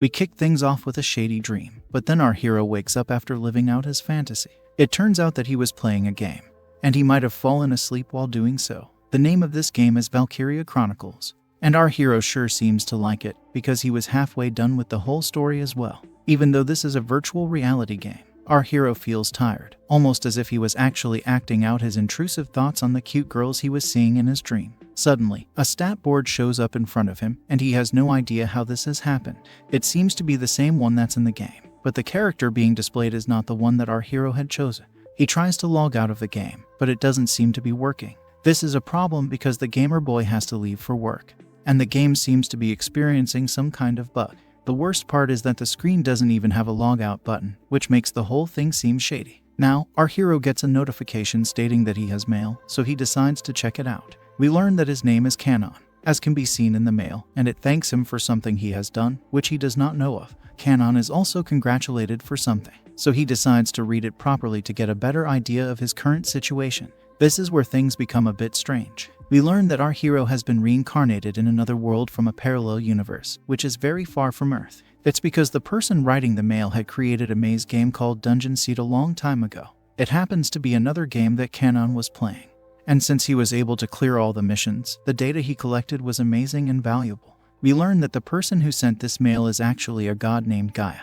We kick things off with a shady dream, but then our hero wakes up after living out his fantasy. It turns out that he was playing a game, and he might have fallen asleep while doing so. The name of this game is Valkyria Chronicles, and our hero sure seems to like it because he was halfway done with the whole story as well. Even though this is a virtual reality game, our hero feels tired, almost as if he was actually acting out his intrusive thoughts on the cute girls he was seeing in his dream. Suddenly, a stat board shows up in front of him, and he has no idea how this has happened. It seems to be the same one that's in the game, but the character being displayed is not the one that our hero had chosen. He tries to log out of the game, but it doesn't seem to be working. This is a problem because the gamer boy has to leave for work, and the game seems to be experiencing some kind of bug. The worst part is that the screen doesn't even have a logout button, which makes the whole thing seem shady. Now, our hero gets a notification stating that he has mail, so he decides to check it out. We learn that his name is Kanon, as can be seen in the mail, and it thanks him for something he has done, which he does not know of. Kanon is also congratulated for something, so he decides to read it properly to get a better idea of his current situation. This is where things become a bit strange. We learn that our hero has been reincarnated in another world from a parallel universe, which is very far from Earth. It's because the person writing the mail had created a maze game called Dungeon Seed a long time ago. It happens to be another game that Kanon was playing. And since he was able to clear all the missions, the data he collected was amazing and valuable. We learn that the person who sent this mail is actually a god named Gaia,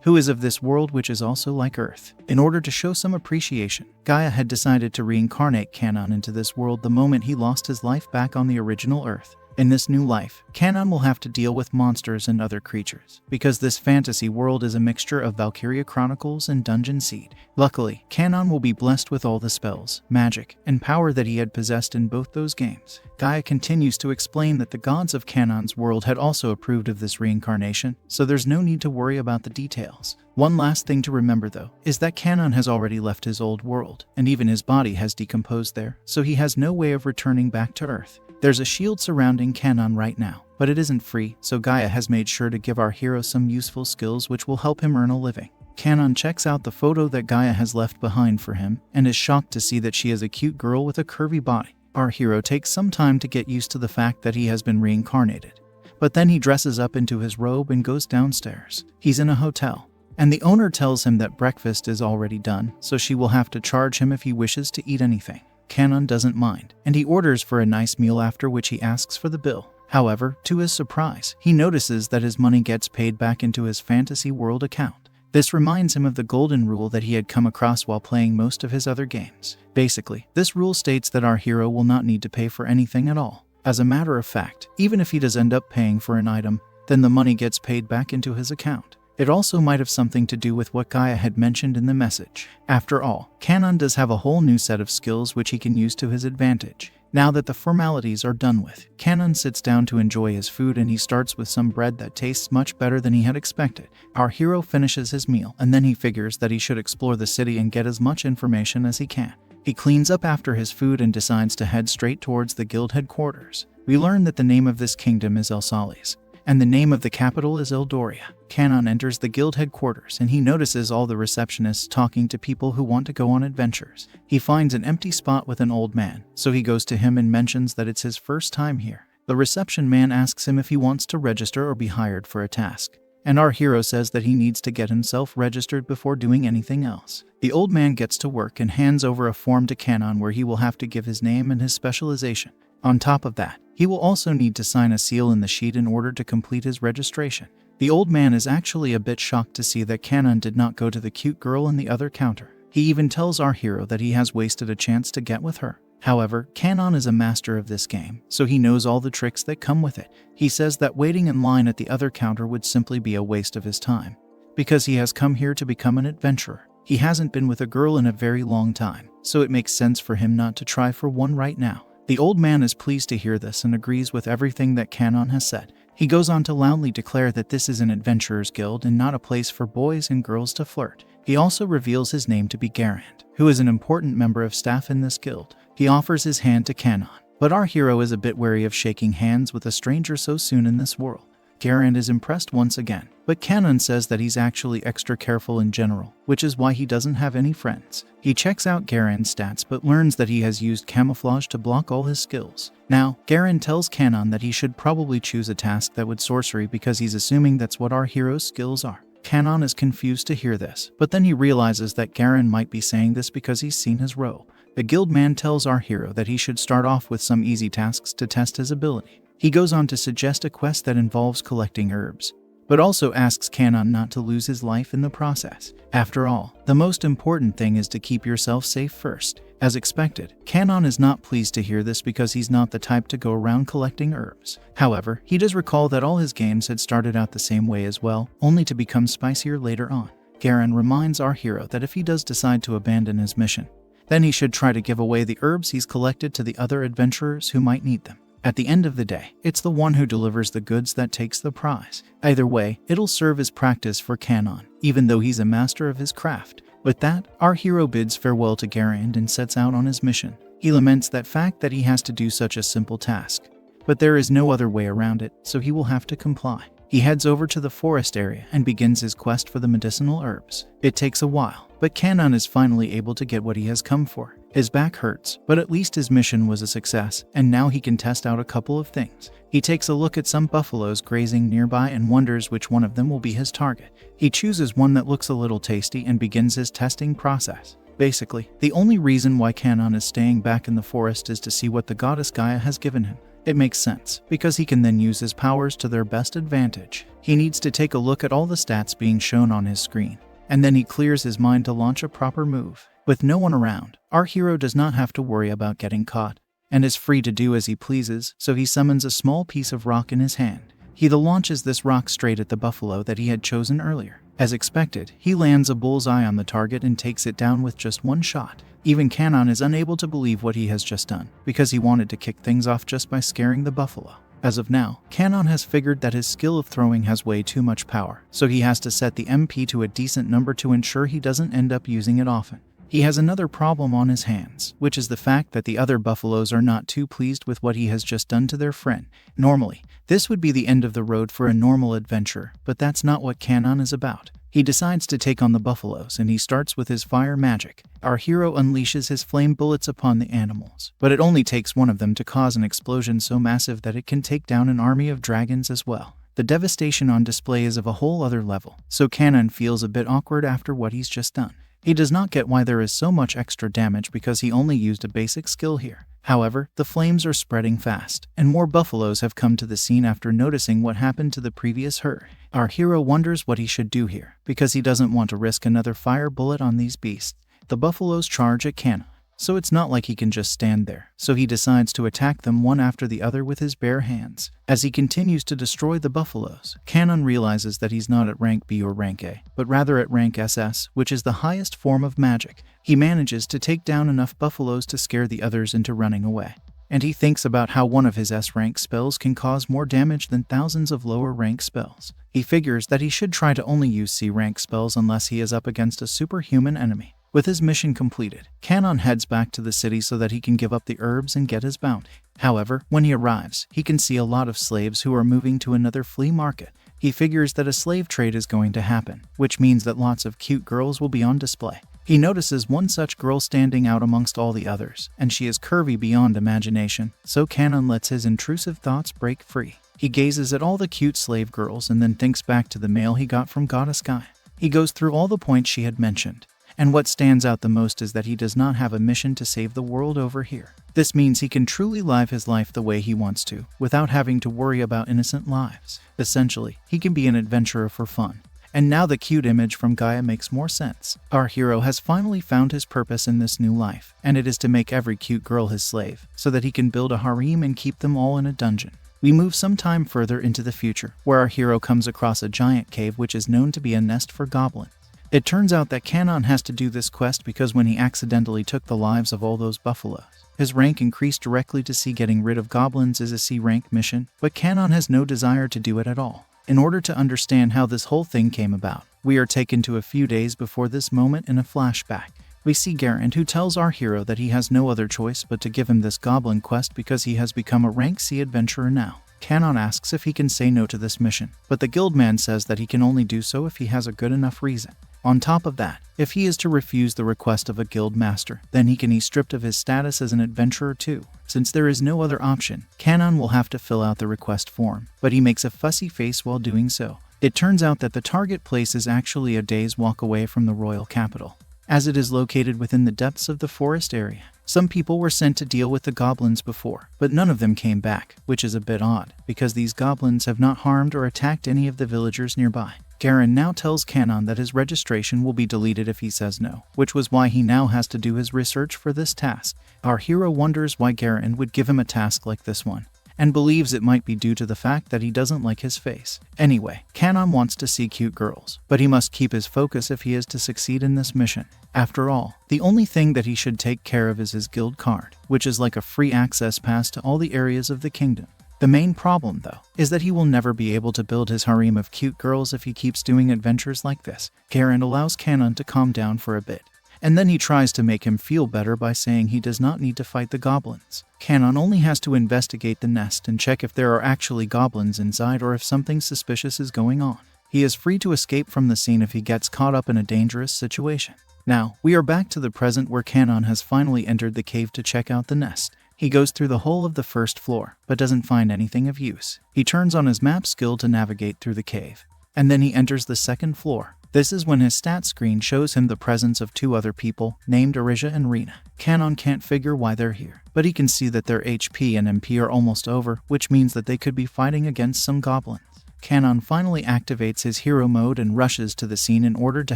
who is of this world which is also like Earth. In order to show some appreciation, Gaia had decided to reincarnate Kanon into this world the moment he lost his life back on the original Earth. In this new life, Kanon will have to deal with monsters and other creatures, because this fantasy world is a mixture of Valkyria Chronicles and Dungeon Seed. Luckily, Kanon will be blessed with all the spells, magic, and power that he had possessed in both those games. Gaia continues to explain that the gods of Kanon's world had also approved of this reincarnation, so there's no need to worry about the details. One last thing to remember though, is that Kanon has already left his old world, and even his body has decomposed there, so he has no way of returning back to Earth. There's a shield surrounding Kanon right now, but it isn't free, so Gaia has made sure to give our hero some useful skills which will help him earn a living. Kanon checks out the photo that Gaia has left behind for him, and is shocked to see that she is a cute girl with a curvy body. Our hero takes some time to get used to the fact that he has been reincarnated, but then he dresses up into his robe and goes downstairs. He's in a hotel, and the owner tells him that breakfast is already done, so she will have to charge him if he wishes to eat anything. Kanon doesn't mind, and he orders for a nice meal, after which he asks for the bill. However, to his surprise, he notices that his money gets paid back into his fantasy world account. This reminds him of the golden rule that he had come across while playing most of his other games. Basically, this rule states that our hero will not need to pay for anything at all. As a matter of fact, even if he does end up paying for an item, then the money gets paid back into his account. It also might have something to do with what Gaia had mentioned in the message. After all, Kanon does have a whole new set of skills which he can use to his advantage. Now that the formalities are done with, Kanon sits down to enjoy his food, and he starts with some bread that tastes much better than he had expected. Our hero finishes his meal, and then he figures that he should explore the city and get as much information as he can. He cleans up after his food and decides to head straight towards the guild headquarters. We learn that the name of this kingdom is Elsalis, and the name of the capital is Eldoria. Kanon enters the guild headquarters, and he notices all the receptionists talking to people who want to go on adventures. He finds an empty spot with an old man, so he goes to him and mentions that it's his first time here. The reception man asks him if he wants to register or be hired for a task, and our hero says that he needs to get himself registered before doing anything else. The old man gets to work and hands over a form to Kanon where he will have to give his name and his specialization. On top of that, he will also need to sign a seal in the sheet in order to complete his registration. The old man is actually a bit shocked to see that Kanon did not go to the cute girl in the other counter. He even tells our hero that he has wasted a chance to get with her. However, Kanon is a master of this game, so he knows all the tricks that come with it. He says that waiting in line at the other counter would simply be a waste of his time, because he has come here to become an adventurer. He hasn't been with a girl in a very long time, so it makes sense for him not to try for one right now. The old man is pleased to hear this and agrees with everything that Kanon has said. He goes on to loudly declare that this is an adventurer's guild and not a place for boys and girls to flirt. He also reveals his name to be Garand, who is an important member of staff in this guild. He offers his hand to Kanon, but our hero is a bit wary of shaking hands with a stranger so soon in this world. Garand is impressed once again, but Kanon says that he's actually extra careful in general, which is why he doesn't have any friends. He checks out Garand's stats but learns that he has used camouflage to block all his skills. Now, Garand tells Kanon that he should probably choose a task that would sorcery because he's assuming that's what our hero's skills are. Kanon is confused to hear this, but then he realizes that Garand might be saying this because he's seen his robe. The guildman tells our hero that he should start off with some easy tasks to test his ability. He goes on to suggest a quest that involves collecting herbs, but also asks Kanon not to lose his life in the process. After all, the most important thing is to keep yourself safe first. As expected, Kanon is not pleased to hear this because he's not the type to go around collecting herbs. However, he does recall that all his games had started out the same way as well, only to become spicier later on. Garand reminds our hero that if he does decide to abandon his mission, then he should try to give away the herbs he's collected to the other adventurers who might need them. At the end of the day, it's the one who delivers the goods that takes the prize. Either way, it'll serve as practice for Kanon, even though he's a master of his craft. With that, our hero bids farewell to Garand and sets out on his mission. He laments that fact that he has to do such a simple task, but there is no other way around it, so he will have to comply. He heads over to the forest area and begins his quest for the medicinal herbs. It takes a while, but Kanon is finally able to get what he has come for. His back hurts, but at least his mission was a success, and now he can test out a couple of things. He takes a look at some buffaloes grazing nearby and wonders which one of them will be his target. He chooses one that looks a little tasty and begins his testing process. Basically, the only reason why Kanon is staying back in the forest is to see what the goddess Gaia has given him. It makes sense, because he can then use his powers to their best advantage. He needs to take a look at all the stats being shown on his screen, and then he clears his mind to launch a proper move. With no one around, our hero does not have to worry about getting caught, and is free to do as he pleases, so he summons a small piece of rock in his hand. He launches this rock straight at the buffalo that he had chosen earlier. As expected, he lands a bullseye on the target and takes it down with just one shot. Even Kanon is unable to believe what he has just done, because he wanted to kick things off just by scaring the buffalo. As of now, Kanon has figured that his skill of throwing has way too much power, so he has to set the MP to a decent number to ensure he doesn't end up using it often. He has another problem on his hands, which is the fact that the other buffaloes are not too pleased with what he has just done to their friend. Normally, this would be the end of the road for a normal adventure, but that's not what Kanon is about. He decides to take on the buffaloes, and he starts with his fire magic. Our hero unleashes his flame bullets upon the animals, but it only takes one of them to cause an explosion so massive that it can take down an army of dragons as well. The devastation on display is of a whole other level, so Kanon feels a bit awkward after what he's just done. He does not get why there is so much extra damage because he only used a basic skill here. However, the flames are spreading fast, and more buffaloes have come to the scene after noticing what happened to the previous herd. Our hero wonders what he should do here, because he doesn't want to risk another fire bullet on these beasts. The buffaloes charge at Kanon, so it's not like he can just stand there, so he decides to attack them one after the other with his bare hands. As he continues to destroy the buffaloes, Kanon realizes that he's not at rank B or rank A, but rather at rank SS, which is the highest form of magic. He manages to take down enough buffaloes to scare the others into running away, and he thinks about how one of his S-rank spells can cause more damage than thousands of lower rank spells. He figures that he should try to only use C-rank spells unless he is up against a superhuman enemy. With his mission completed, Kanon heads back to the city so that he can give up the herbs and get his bounty. However, when he arrives, he can see a lot of slaves who are moving to another flea market. He figures that a slave trade is going to happen, which means that lots of cute girls will be on display. He notices one such girl standing out amongst all the others, and she is curvy beyond imagination, so Kanon lets his intrusive thoughts break free. He gazes at all the cute slave girls and then thinks back to the mail he got from Goddess Gaia. He goes through all the points she had mentioned, and what stands out the most is that he does not have a mission to save the world over here. This means he can truly live his life the way he wants to, without having to worry about innocent lives. Essentially, he can be an adventurer for fun. And now the cute image from Gaia makes more sense. Our hero has finally found his purpose in this new life, and it is to make every cute girl his slave, so that he can build a harem and keep them all in a dungeon. We move some time further into the future, where our hero comes across a giant cave which is known to be a nest for goblins. It turns out that Kanon has to do this quest because when he accidentally took the lives of all those buffaloes, his rank increased directly to C. Getting rid of goblins is a C-rank mission, but Kanon has no desire to do it at all. In order to understand how this whole thing came about, we are taken to a few days before this moment in a flashback. We see Garand, who tells our hero that he has no other choice but to give him this goblin quest because he has become a rank C adventurer now. Kanon asks if he can say no to this mission, but the guildman says that he can only do so if he has a good enough reason. On top of that, if he is to refuse the request of a guild master, then he can be stripped of his status as an adventurer too. Since there is no other option, Kanon will have to fill out the request form, but he makes a fussy face while doing so. It turns out that the target place is actually a day's walk away from the royal capital, as it is located within the depths of the forest area. Some people were sent to deal with the goblins before, but none of them came back, which is a bit odd, because these goblins have not harmed or attacked any of the villagers nearby. Garen now tells Kanon that his registration will be deleted if he says no, which was why he now has to do his research for this task. Our hero wonders why Garen would give him a task like this one, and believes it might be due to the fact that he doesn't like his face. Anyway, Kanon wants to see cute girls, but he must keep his focus if he is to succeed in this mission. After all, the only thing that he should take care of is his guild card, which is like a free access pass to all the areas of the kingdom. The main problem, though, is that he will never be able to build his harem of cute girls if he keeps doing adventures like this. Garen allows Kanon to calm down for a bit, and then he tries to make him feel better by saying he does not need to fight the goblins. Kanon only has to investigate the nest and check if there are actually goblins inside or if something suspicious is going on. He is free to escape from the scene if he gets caught up in a dangerous situation. Now, we are back to the present where Kanon has finally entered the cave to check out the nest. He goes through the whole of the first floor, but doesn't find anything of use. He turns on his map skill to navigate through the cave, and then he enters the second floor. This is when his stat screen shows him the presence of two other people, named Rizzed and Rina. Kanon can't figure why they're here, but he can see that their HP and MP are almost over, which means that they could be fighting against some goblins. Kanon finally activates his hero mode and rushes to the scene in order to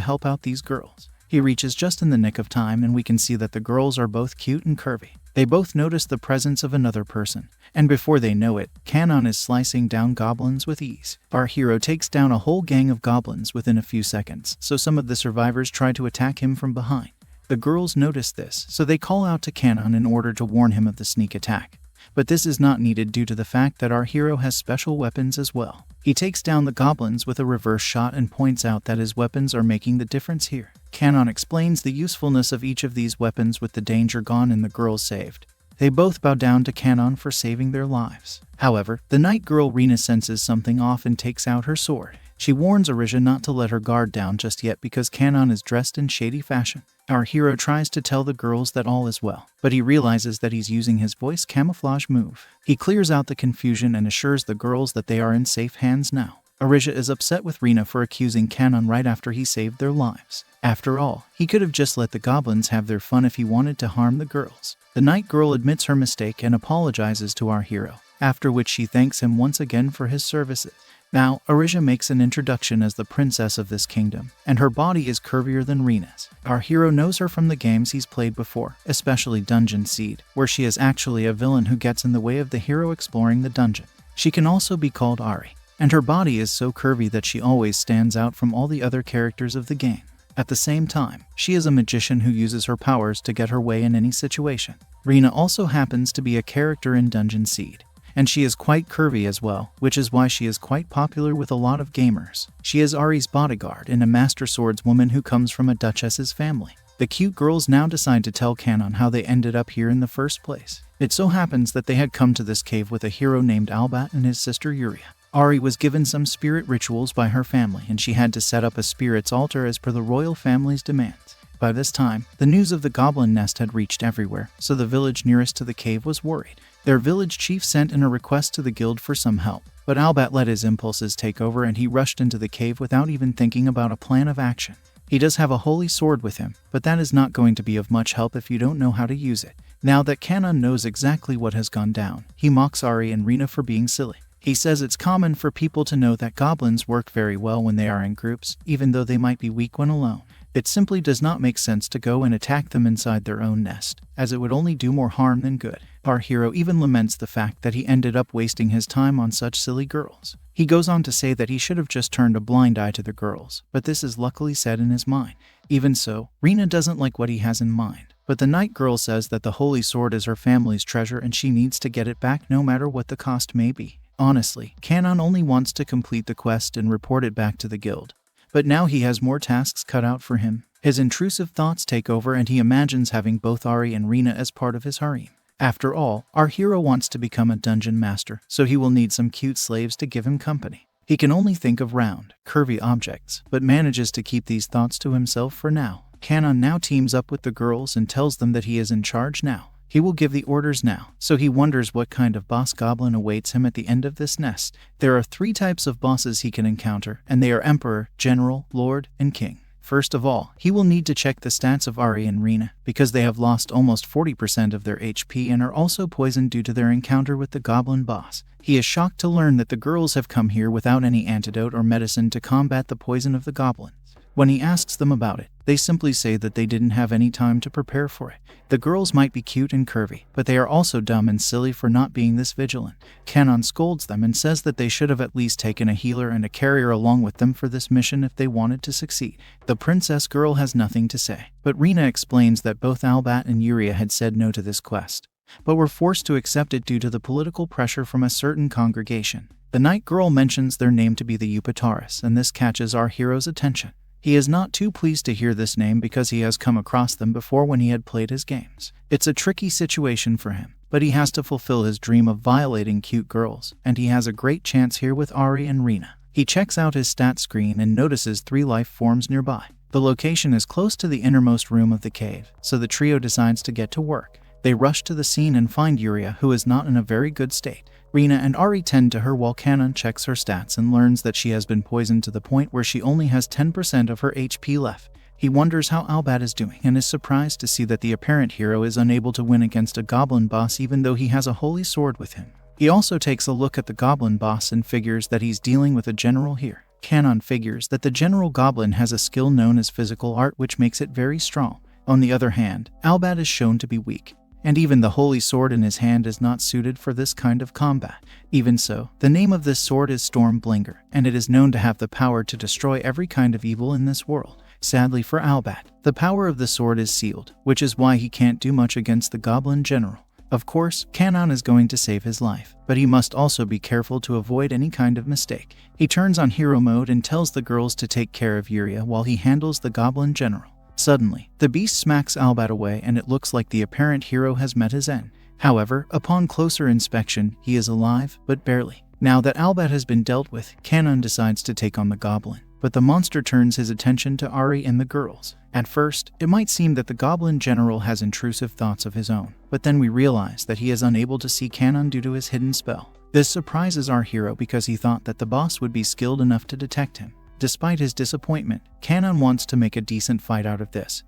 help out these girls. He reaches just in the nick of time, and we can see that the girls are both cute and curvy. They both notice the presence of another person, and before they know it, Kanon is slicing down goblins with ease. Our hero takes down a whole gang of goblins within a few seconds, so some of the survivors try to attack him from behind. The girls notice this, so they call out to Kanon in order to warn him of the sneak attack. But this is not needed due to the fact that our hero has special weapons as well. He takes down the goblins with a reverse shot and points out that his weapons are making the difference here. Kanon explains the usefulness of each of these weapons with the danger gone and the girls saved. They both bow down to Kanon for saving their lives. However, the night girl Rina senses something off and takes out her sword. She warns Arisha not to let her guard down just yet because Kanon is dressed in shady fashion. Our hero tries to tell the girls that all is well, but he realizes that he's using his voice camouflage move. He clears out the confusion and assures the girls that they are in safe hands now. Arisha is upset with Rina for accusing Kanon right after he saved their lives. After all, he could have just let the goblins have their fun if he wanted to harm the girls. The night girl admits her mistake and apologizes to our hero, after which she thanks him once again for his services. Now, Arisha makes an introduction as the princess of this kingdom, and her body is curvier than Rina's. Our hero knows her from the games he's played before, especially Dungeon Seed, where she is actually a villain who gets in the way of the hero exploring the dungeon. She can also be called Ari, and her body is so curvy that she always stands out from all the other characters of the game. At the same time, she is a magician who uses her powers to get her way in any situation. Rina also happens to be a character in Dungeon Seed, and she is quite curvy as well, which is why she is quite popular with a lot of gamers. She is Ari's bodyguard and a master swordswoman who comes from a duchess's family. The cute girls now decide to tell Kanon how they ended up here in the first place. It so happens that they had come to this cave with a hero named Albat and his sister Yuria. Ari was given some spirit rituals by her family, and she had to set up a spirit's altar as per the royal family's demands. By this time, the news of the goblin nest had reached everywhere, so the village nearest to the cave was worried. Their village chief sent in a request to the guild for some help, but Albat let his impulses take over and he rushed into the cave without even thinking about a plan of action. He does have a holy sword with him, but that is not going to be of much help if you don't know how to use it. Now that Kanon knows exactly what has gone down, he mocks Ari and Rina for being silly. He says it's common for people to know that goblins work very well when they are in groups, even though they might be weak when alone. It simply does not make sense to go and attack them inside their own nest, as it would only do more harm than good. Our hero even laments the fact that he ended up wasting his time on such silly girls. He goes on to say that he should have just turned a blind eye to the girls, but this is luckily said in his mind. Even so, Rina doesn't like what he has in mind, but the night girl says that the holy sword is her family's treasure and she needs to get it back no matter what the cost may be. Honestly, Kanon only wants to complete the quest and report it back to the guild. But now he has more tasks cut out for him. His intrusive thoughts take over and he imagines having both Ari and Rina as part of his harem. After all, our hero wants to become a dungeon master, so he will need some cute slaves to give him company. He can only think of round, curvy objects, but manages to keep these thoughts to himself for now. Kanon now teams up with the girls and tells them that he is in charge now. He will give the orders now, so he wonders what kind of boss goblin awaits him at the end of this nest. There are 3 types of bosses he can encounter, and they are Emperor, General, Lord, and King. First of all, he will need to check the stats of Ari and Rina, because they have lost almost 40% of their HP and are also poisoned due to their encounter with the goblin boss. He is shocked to learn that the girls have come here without any antidote or medicine to combat the poison of the goblins. When he asks them about it, they simply say that they didn't have any time to prepare for it. The girls might be cute and curvy, but they are also dumb and silly for not being this vigilant. Kanon scolds them and says that they should have at least taken a healer and a carrier along with them for this mission if they wanted to succeed. The princess girl has nothing to say, but Rina explains that both Albat and Yuria had said no to this quest, but were forced to accept it due to the political pressure from a certain congregation. The night girl mentions their name to be the Upataris, and this catches our hero's attention. He is not too pleased to hear this name because he has come across them before when he had played his games. It's a tricky situation for him, but he has to fulfill his dream of violating cute girls, and he has a great chance here with Ari and Rina. He checks out his stat screen and notices 3 life forms nearby. The location is close to the innermost room of the cave, so the trio decides to get to work. They rush to the scene and find Yuria, who is not in a very good state. Rina and Ari tend to her while Kanon checks her stats and learns that she has been poisoned to the point where she only has 10% of her HP left. He wonders how Albat is doing and is surprised to see that the apparent hero is unable to win against a goblin boss even though he has a holy sword with him. He also takes a look at the goblin boss and figures that he's dealing with a general here. Kanon figures that the general goblin has a skill known as physical art, which makes it very strong. On the other hand, Albat is shown to be weak, and even the holy sword in his hand is not suited for this kind of combat. Even so, the name of this sword is Stormblinger, and it is known to have the power to destroy every kind of evil in this world. Sadly for Albat, the power of the sword is sealed, which is why he can't do much against the goblin general. Of course, Kanon is going to save his life, but he must also be careful to avoid any kind of mistake. He turns on hero mode and tells the girls to take care of Yuria while he handles the goblin general. Suddenly, the beast smacks Albat away and it looks like the apparent hero has met his end. However, upon closer inspection, he is alive, but barely. Now that Albat has been dealt with, Kanon decides to take on the goblin, but the monster turns his attention to Ari and the girls. At first, it might seem that the goblin general has intrusive thoughts of his own, but then we realize that he is unable to see Kanon due to his hidden spell. This surprises our hero because he thought that the boss would be skilled enough to detect him. Despite his disappointment, Kanon wants to make a decent fight out of this.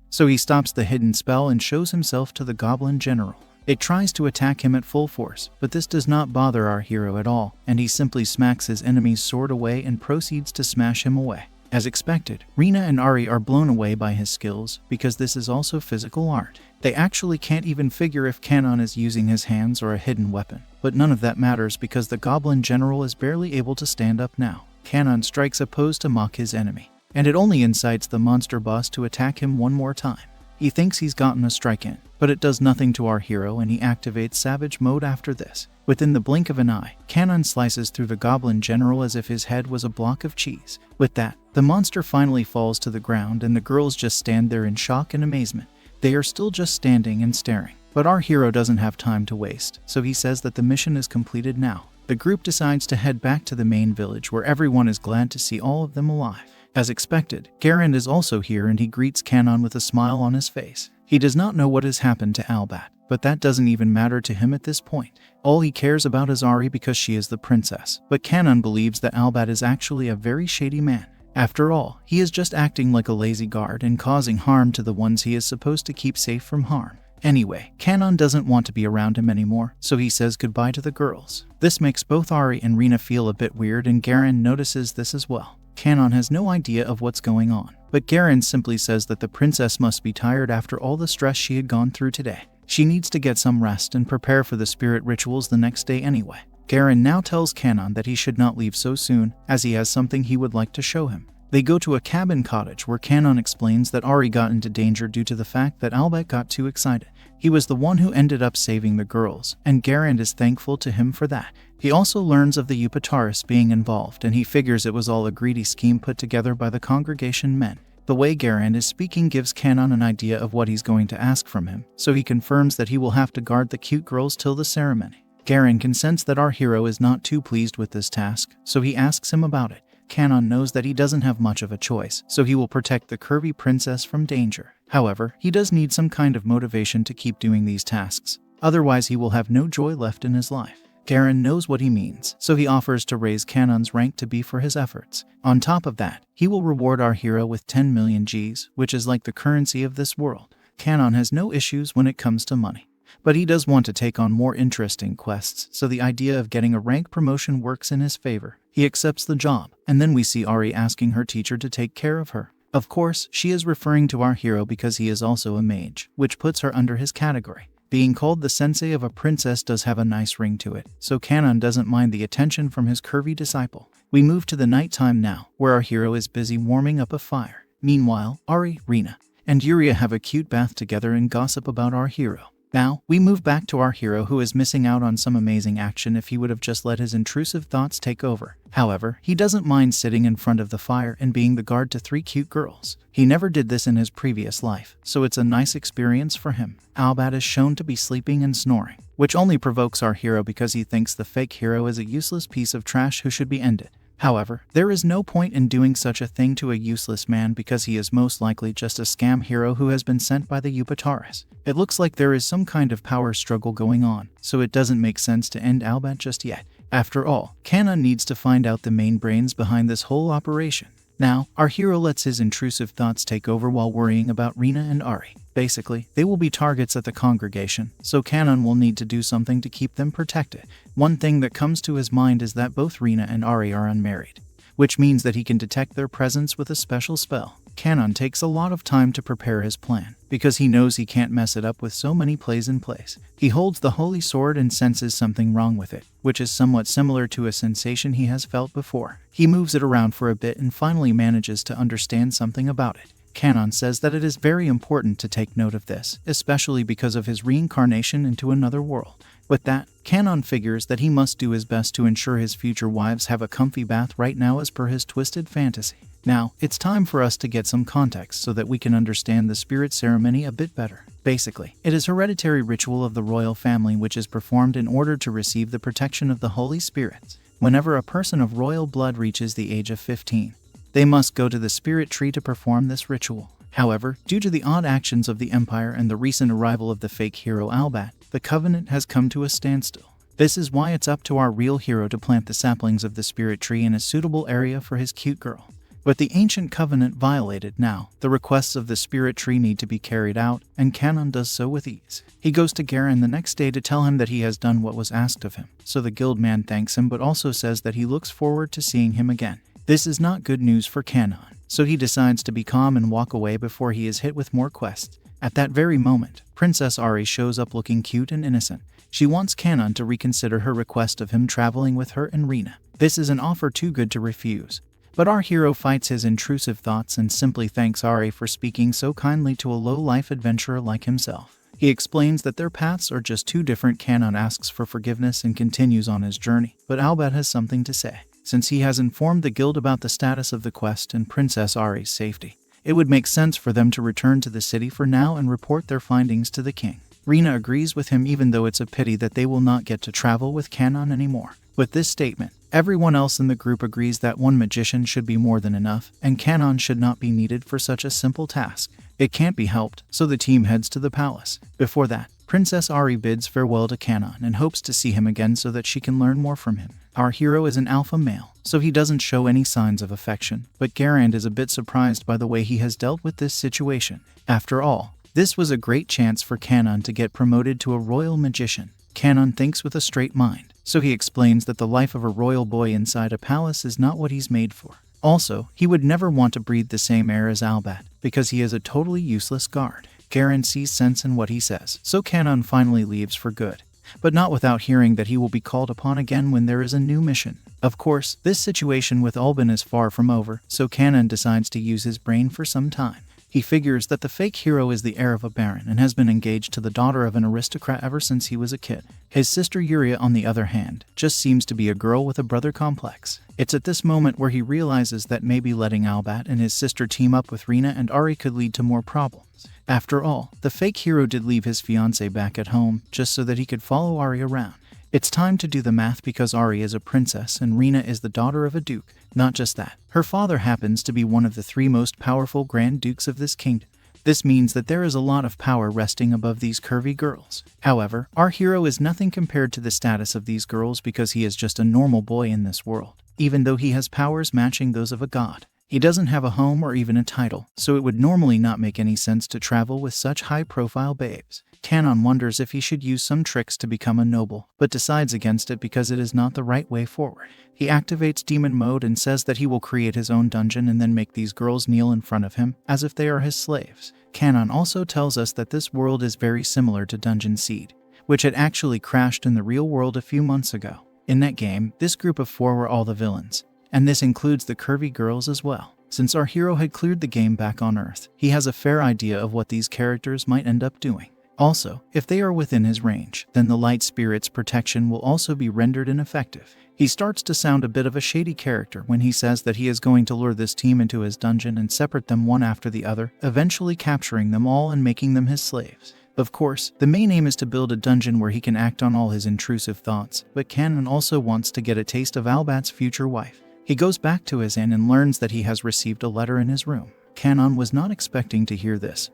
So he stops the hidden spell and shows himself to the goblin general. It tries to attack him at full force, but this does not bother our hero at all, and he simply smacks his enemy's sword away and proceeds to smash him away. As expected, Rina and Ari are blown away by his skills, because this is also physical art. They actually can't even figure if Kanon is using his hands or a hidden weapon, but none of that matters because the goblin general is barely able to stand up now. Kanon strikes a pose to mock his enemy, and it only incites the monster boss to attack him one more time. He thinks he's gotten a strike in, but it does nothing to our hero and he activates savage mode after this. Within the blink of an eye, Kanon slices through the goblin general as if his head was a block of cheese. With that, the monster finally falls to the ground and the girls just stand there in shock and amazement. They are still just standing and staring, but our hero doesn't have time to waste, so he says that the mission is completed now. The group decides to head back to the main village where everyone is glad to see all of them alive. As expected, Garand is also here and he greets Kanon with a smile on his face. He does not know what has happened to Albat, but that doesn't even matter to him at this point. All he cares about is Ari because she is the princess, but Kanon believes that Albat is actually a very shady man. After all, he is just acting like a lazy guard and causing harm to the ones he is supposed to keep safe from harm. Anyway, Kanon doesn't want to be around him anymore, so he says goodbye to the girls. This makes both Ari and Rina feel a bit weird and Garand notices this as well. Kanon has no idea of what's going on, but Garand simply says that the princess must be tired after all the stress she had gone through today. She needs to get some rest and prepare for the spirit rituals the next day anyway. Garand now tells Kanon that he should not leave so soon, as he has something he would like to show him. They go to a cabin cottage where Kanon explains that Ari got into danger due to the fact that Albat got too excited. He was the one who ended up saving the girls, and Garand is thankful to him for that. He also learns of the Upataris being involved, and he figures it was all a greedy scheme put together by the congregation men. The way Garand is speaking gives Kanon an idea of what he's going to ask from him, so he confirms that he will have to guard the cute girls till the ceremony. Garand can sense that our hero is not too pleased with this task, so he asks him about it. Kanon knows that he doesn't have much of a choice, so he will protect the curvy princess from danger. However, he does need some kind of motivation to keep doing these tasks. Otherwise, he will have no joy left in his life. Garand knows what he means, so he offers to raise Kanon's rank to B for his efforts. On top of that, he will reward our hero with 10 million Gs, which is like the currency of this world. Kanon has no issues when it comes to money, but he does want to take on more interesting quests, so the idea of getting a rank promotion works in his favor. He accepts the job, and then we see Ari asking her teacher to take care of her. Of course, she is referring to our hero because he is also a mage, which puts her under his category. Being called the sensei of a princess does have a nice ring to it, so Kanon doesn't mind the attention from his curvy disciple. We move to the nighttime now, where our hero is busy warming up a fire. Meanwhile, Ari, Rina, and Yuria have a cute bath together and gossip about our hero. Now, we move back to our hero who is missing out on some amazing action if he would have just let his intrusive thoughts take over. However, he doesn't mind sitting in front of the fire and being the guard to 3 cute girls. He never did this in his previous life, so it's a nice experience for him. Albad is shown to be sleeping and snoring, which only provokes our hero because he thinks the fake hero is a useless piece of trash who should be ended. However, there is no point in doing such a thing to a useless man because he is most likely just a scam hero who has been sent by the Yupataris. It looks like there is some kind of power struggle going on, so it doesn't make sense to end Albad just yet. After all, Kanon needs to find out the main brains behind this whole operation. Now, our hero lets his intrusive thoughts take over while worrying about Rina and Ari. Basically, they will be targets at the congregation, so Kanon will need to do something to keep them protected. One thing that comes to his mind is that both Rina and Ari are unmarried, which means that he can detect their presence with a special spell. Kanon takes a lot of time to prepare his plan, because he knows he can't mess it up with so many plays in place. He holds the holy sword and senses something wrong with it, which is somewhat similar to a sensation he has felt before. He moves it around for a bit and finally manages to understand something about it. Kanon says that it is very important to take note of this, especially because of his reincarnation into another world. With that, Kanon figures that he must do his best to ensure his future wives have a comfy bath right now as per his twisted fantasy. Now, it's time for us to get some context so that we can understand the spirit ceremony a bit better. Basically, it is a hereditary ritual of the royal family which is performed in order to receive the protection of the Holy Spirits. Whenever a person of royal blood reaches the age of 15, they must go to the spirit tree to perform this ritual. However, due to the odd actions of the Empire and the recent arrival of the fake hero Albad, the Covenant has come to a standstill. This is why it's up to our real hero to plant the saplings of the spirit tree in a suitable area for his cute girl. But the ancient covenant violated now, the requests of the spirit tree need to be carried out, and Kanon does so with ease. He goes to Garen the next day to tell him that he has done what was asked of him, so the guild man thanks him but also says that he looks forward to seeing him again. This is not good news for Kanon, so he decides to be calm and walk away before he is hit with more quests. At that very moment, Princess Ari shows up looking cute and innocent. She wants Kanon to reconsider her request of him traveling with her and Rina. This is an offer too good to refuse. But our hero fights his intrusive thoughts and simply thanks Ari for speaking so kindly to a low-life adventurer like himself. He explains that their paths are just too different. Kanon asks for forgiveness and continues on his journey, but Albad has something to say. Since he has informed the guild about the status of the quest and Princess Ari's safety, it would make sense for them to return to the city for now and report their findings to the king. Rina agrees with him even though it's a pity that they will not get to travel with Kanon anymore. With this statement, everyone else in the group agrees that one magician should be more than enough, and Kanon should not be needed for such a simple task. It can't be helped, so the team heads to the palace. Before that, Princess Ari bids farewell to Kanon and hopes to see him again so that she can learn more from him. Our hero is an alpha male, so he doesn't show any signs of affection, but Garand is a bit surprised by the way he has dealt with this situation. After all, this was a great chance for Kanon to get promoted to a royal magician. Kanon thinks with a straight mind, so he explains that the life of a royal boy inside a palace is not what he's made for. Also, he would never want to breathe the same air as Albad, because he is a totally useless guard. Garen sees sense in what he says, so Kanon finally leaves for good, but not without hearing that he will be called upon again when there is a new mission. Of course, this situation with Albin is far from over, so Kanon decides to use his brain for some time. He figures that the fake hero is the heir of a baron and has been engaged to the daughter of an aristocrat ever since he was a kid. His sister Yuria, on the other hand, just seems to be a girl with a brother complex. It's at this moment where he realizes that maybe letting Albert and his sister team up with Rina and Ari could lead to more problems. After all, the fake hero did leave his fiancée back at home just so that he could follow Ari around. It's time to do the math because Ari is a princess and Rina is the daughter of a duke. Not just that, her father happens to be one of the 3 most powerful Grand Dukes of this kingdom. This means that there is a lot of power resting above these curvy girls. However, our hero is nothing compared to the status of these girls because he is just a normal boy in this world, even though he has powers matching those of a god. He doesn't have a home or even a title, so it would normally not make any sense to travel with such high-profile babes. Kanon wonders if he should use some tricks to become a noble, but decides against it because it is not the right way forward. He activates demon mode and says that he will create his own dungeon and then make these girls kneel in front of him, as if they are his slaves. Kanon also tells us that this world is very similar to Dungeon Seed, which had actually crashed in the real world a few months ago. In that game, this group of 4 were all the villains, and this includes the curvy girls as well. Since our hero had cleared the game back on Earth, he has a fair idea of what these characters might end up doing. Also, if they are within his range, then the light spirit's protection will also be rendered ineffective. He starts to sound a bit of a shady character when he says that he is going to lure this team into his dungeon and separate them one after the other, eventually capturing them all and making them his slaves. Of course, the main aim is to build a dungeon where he can act on all his intrusive thoughts, but Kanon also wants to get a taste of Albat's future wife. He goes back to his inn and learns that he has received a letter in his room. Kanon was not expecting to hear this,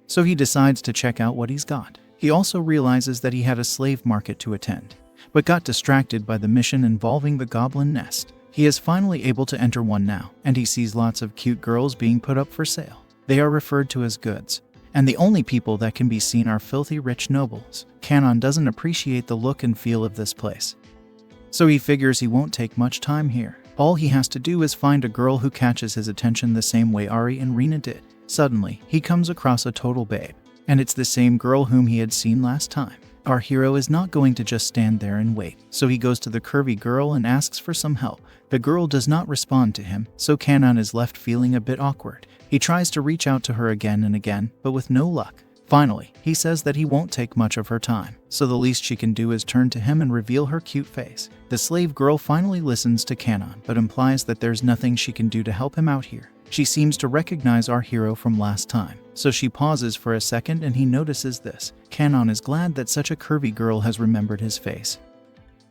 so he decides to check out what he's got. He also realizes that he had a slave market to attend, but got distracted by the mission involving the goblin nest. He is finally able to enter one now, and he sees lots of cute girls being put up for sale. They are referred to as goods, and the only people that can be seen are filthy rich nobles. Kanon doesn't appreciate the look and feel of this place, so he figures he won't take much time here. All he has to do is find a girl who catches his attention the same way Ari and Rina did. Suddenly, he comes across a total babe, and it's the same girl whom he had seen last time. Our hero is not going to just stand there and wait, so he goes to the curvy girl and asks for some help. The girl does not respond to him, so Kanon is left feeling a bit awkward. He tries to reach out to her again and again, but with no luck. Finally, he says that he won't take much of her time, so the least she can do is turn to him and reveal her cute face. The slave girl finally listens to Kanon, but implies that there's nothing she can do to help him out here. She seems to recognize our hero from last time, so she pauses for a second and he notices this. Kanon is glad that such a curvy girl has remembered his face,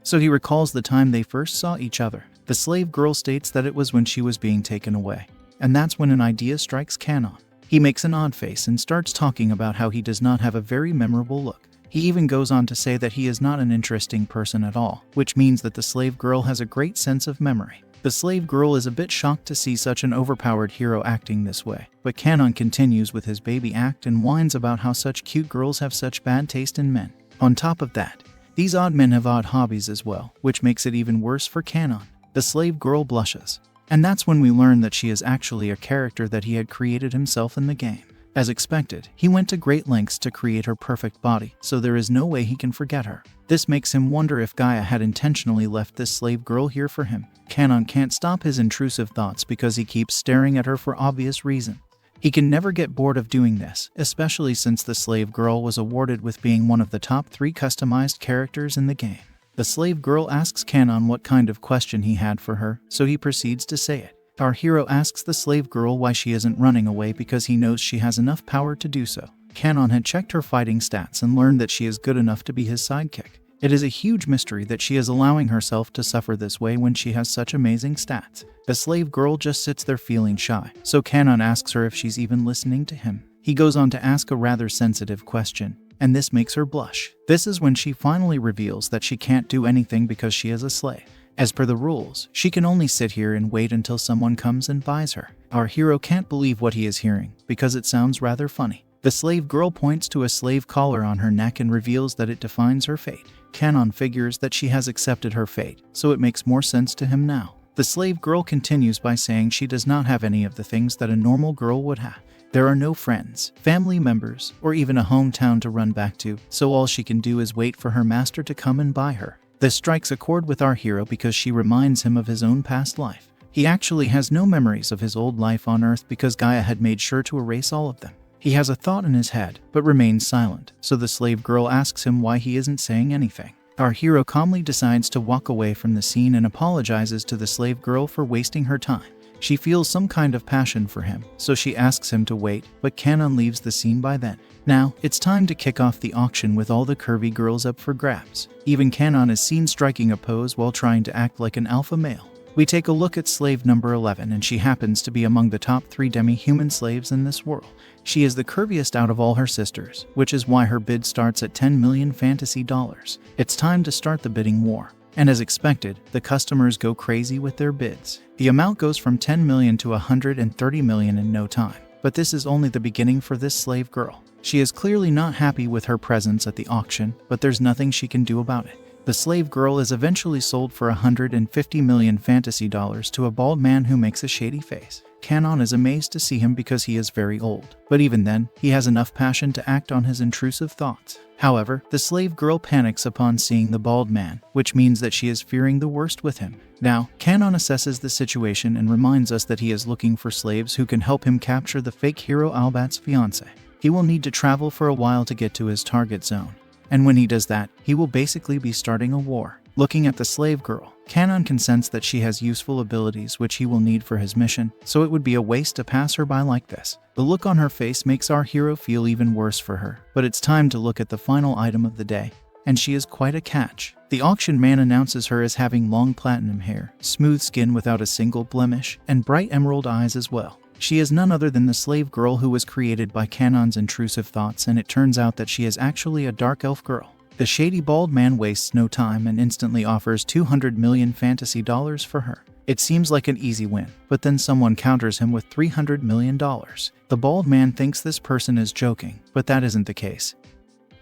so he recalls the time they first saw each other. The slave girl states that it was when she was being taken away, and that's when an idea strikes Kanon. He makes an odd face and starts talking about how he does not have a very memorable look. He even goes on to say that he is not an interesting person at all, which means that the slave girl has a great sense of memory. The slave girl is a bit shocked to see such an overpowered hero acting this way, but Kanon continues with his baby act and whines about how such cute girls have such bad taste in men. On top of that, these odd men have odd hobbies as well, which makes it even worse for Kanon. The slave girl blushes, and that's when we learn that she is actually a character that he had created himself in the game. As expected, he went to great lengths to create her perfect body, so there is no way he can forget her. This makes him wonder if Gaia had intentionally left this slave girl here for him. Kanon can't stop his intrusive thoughts because he keeps staring at her for obvious reasons. He can never get bored of doing this, especially since the slave girl was awarded with being one of the top 3 customized characters in the game. The slave girl asks Kanon what kind of question he had for her, so he proceeds to say it. Our hero asks the slave girl why she isn't running away because he knows she has enough power to do so. Kanon had checked her fighting stats and learned that she is good enough to be his sidekick. It is a huge mystery that she is allowing herself to suffer this way when she has such amazing stats. The slave girl just sits there feeling shy, so Kanon asks her if she's even listening to him. He goes on to ask a rather sensitive question, and this makes her blush. This is when she finally reveals that she can't do anything because she is a slave. As per the rules, she can only sit here and wait until someone comes and buys her. Our hero can't believe what he is hearing, because it sounds rather funny. The slave girl points to a slave collar on her neck and reveals that it defines her fate. Kanon figures that she has accepted her fate, so it makes more sense to him now. The slave girl continues by saying she does not have any of the things that a normal girl would have. There are no friends, family members, or even a hometown to run back to, so all she can do is wait for her master to come and buy her. This strikes a chord with our hero because she reminds him of his own past life. He actually has no memories of his old life on Earth because Gaia had made sure to erase all of them. He has a thought in his head, but remains silent, so the slave girl asks him why he isn't saying anything. Our hero calmly decides to walk away from the scene and apologizes to the slave girl for wasting her time. She feels some kind of passion for him, so she asks him to wait, but Kanon leaves the scene by then. Now, it's time to kick off the auction with all the curvy girls up for grabs. Even Kanon is seen striking a pose while trying to act like an alpha male. We take a look at slave number 11, and she happens to be among the top 3 demi-human slaves in this world. She is the curviest out of all her sisters, which is why her bid starts at 10 million fantasy dollars. It's time to start the bidding war. And as expected, the customers go crazy with their bids. The amount goes from 10 million to 130 million in no time. But this is only the beginning for this slave girl. She is clearly not happy with her presence at the auction, but there's nothing she can do about it. The slave girl is eventually sold for 150 million fantasy dollars to a bald man who makes a shady face. Kanon is amazed to see him because he is very old, but even then, he has enough passion to act on his intrusive thoughts. However, the slave girl panics upon seeing the bald man, which means that she is fearing the worst with him. Now, Kanon assesses the situation and reminds us that he is looking for slaves who can help him capture the fake hero Albat's fiancé. He will need to travel for a while to get to his target zone. And when he does that, he will basically be starting a war. Looking at the slave girl, Kanon can sense that she has useful abilities which he will need for his mission, so it would be a waste to pass her by like this. The look on her face makes our hero feel even worse for her, but it's time to look at the final item of the day, and she is quite a catch. The auction man announces her as having long platinum hair, smooth skin without a single blemish, and bright emerald eyes as well. She is none other than the slave girl who was created by Kanon's intrusive thoughts, and it turns out that she is actually a dark elf girl. The shady bald man wastes no time and instantly offers 200 million fantasy dollars for her. It seems like an easy win, but then someone counters him with $300 million. The bald man thinks this person is joking, but that isn't the case.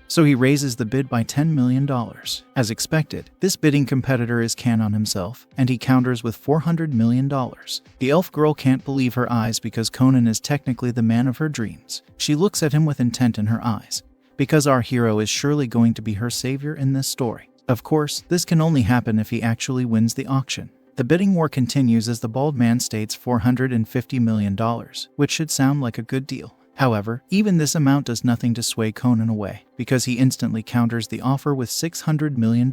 So he raises the bid by $10 million. As expected, this bidding competitor is Kanon himself, and he counters with $400 million. The elf girl can't believe her eyes because Conan is technically the man of her dreams. She looks at him with intent in her eyes, because our hero is surely going to be her savior in this story. Of course, this can only happen if he actually wins the auction. The bidding war continues as the bald man states $450 million, which should sound like a good deal. However, even this amount does nothing to sway Conan away, because he instantly counters the offer with $600 million.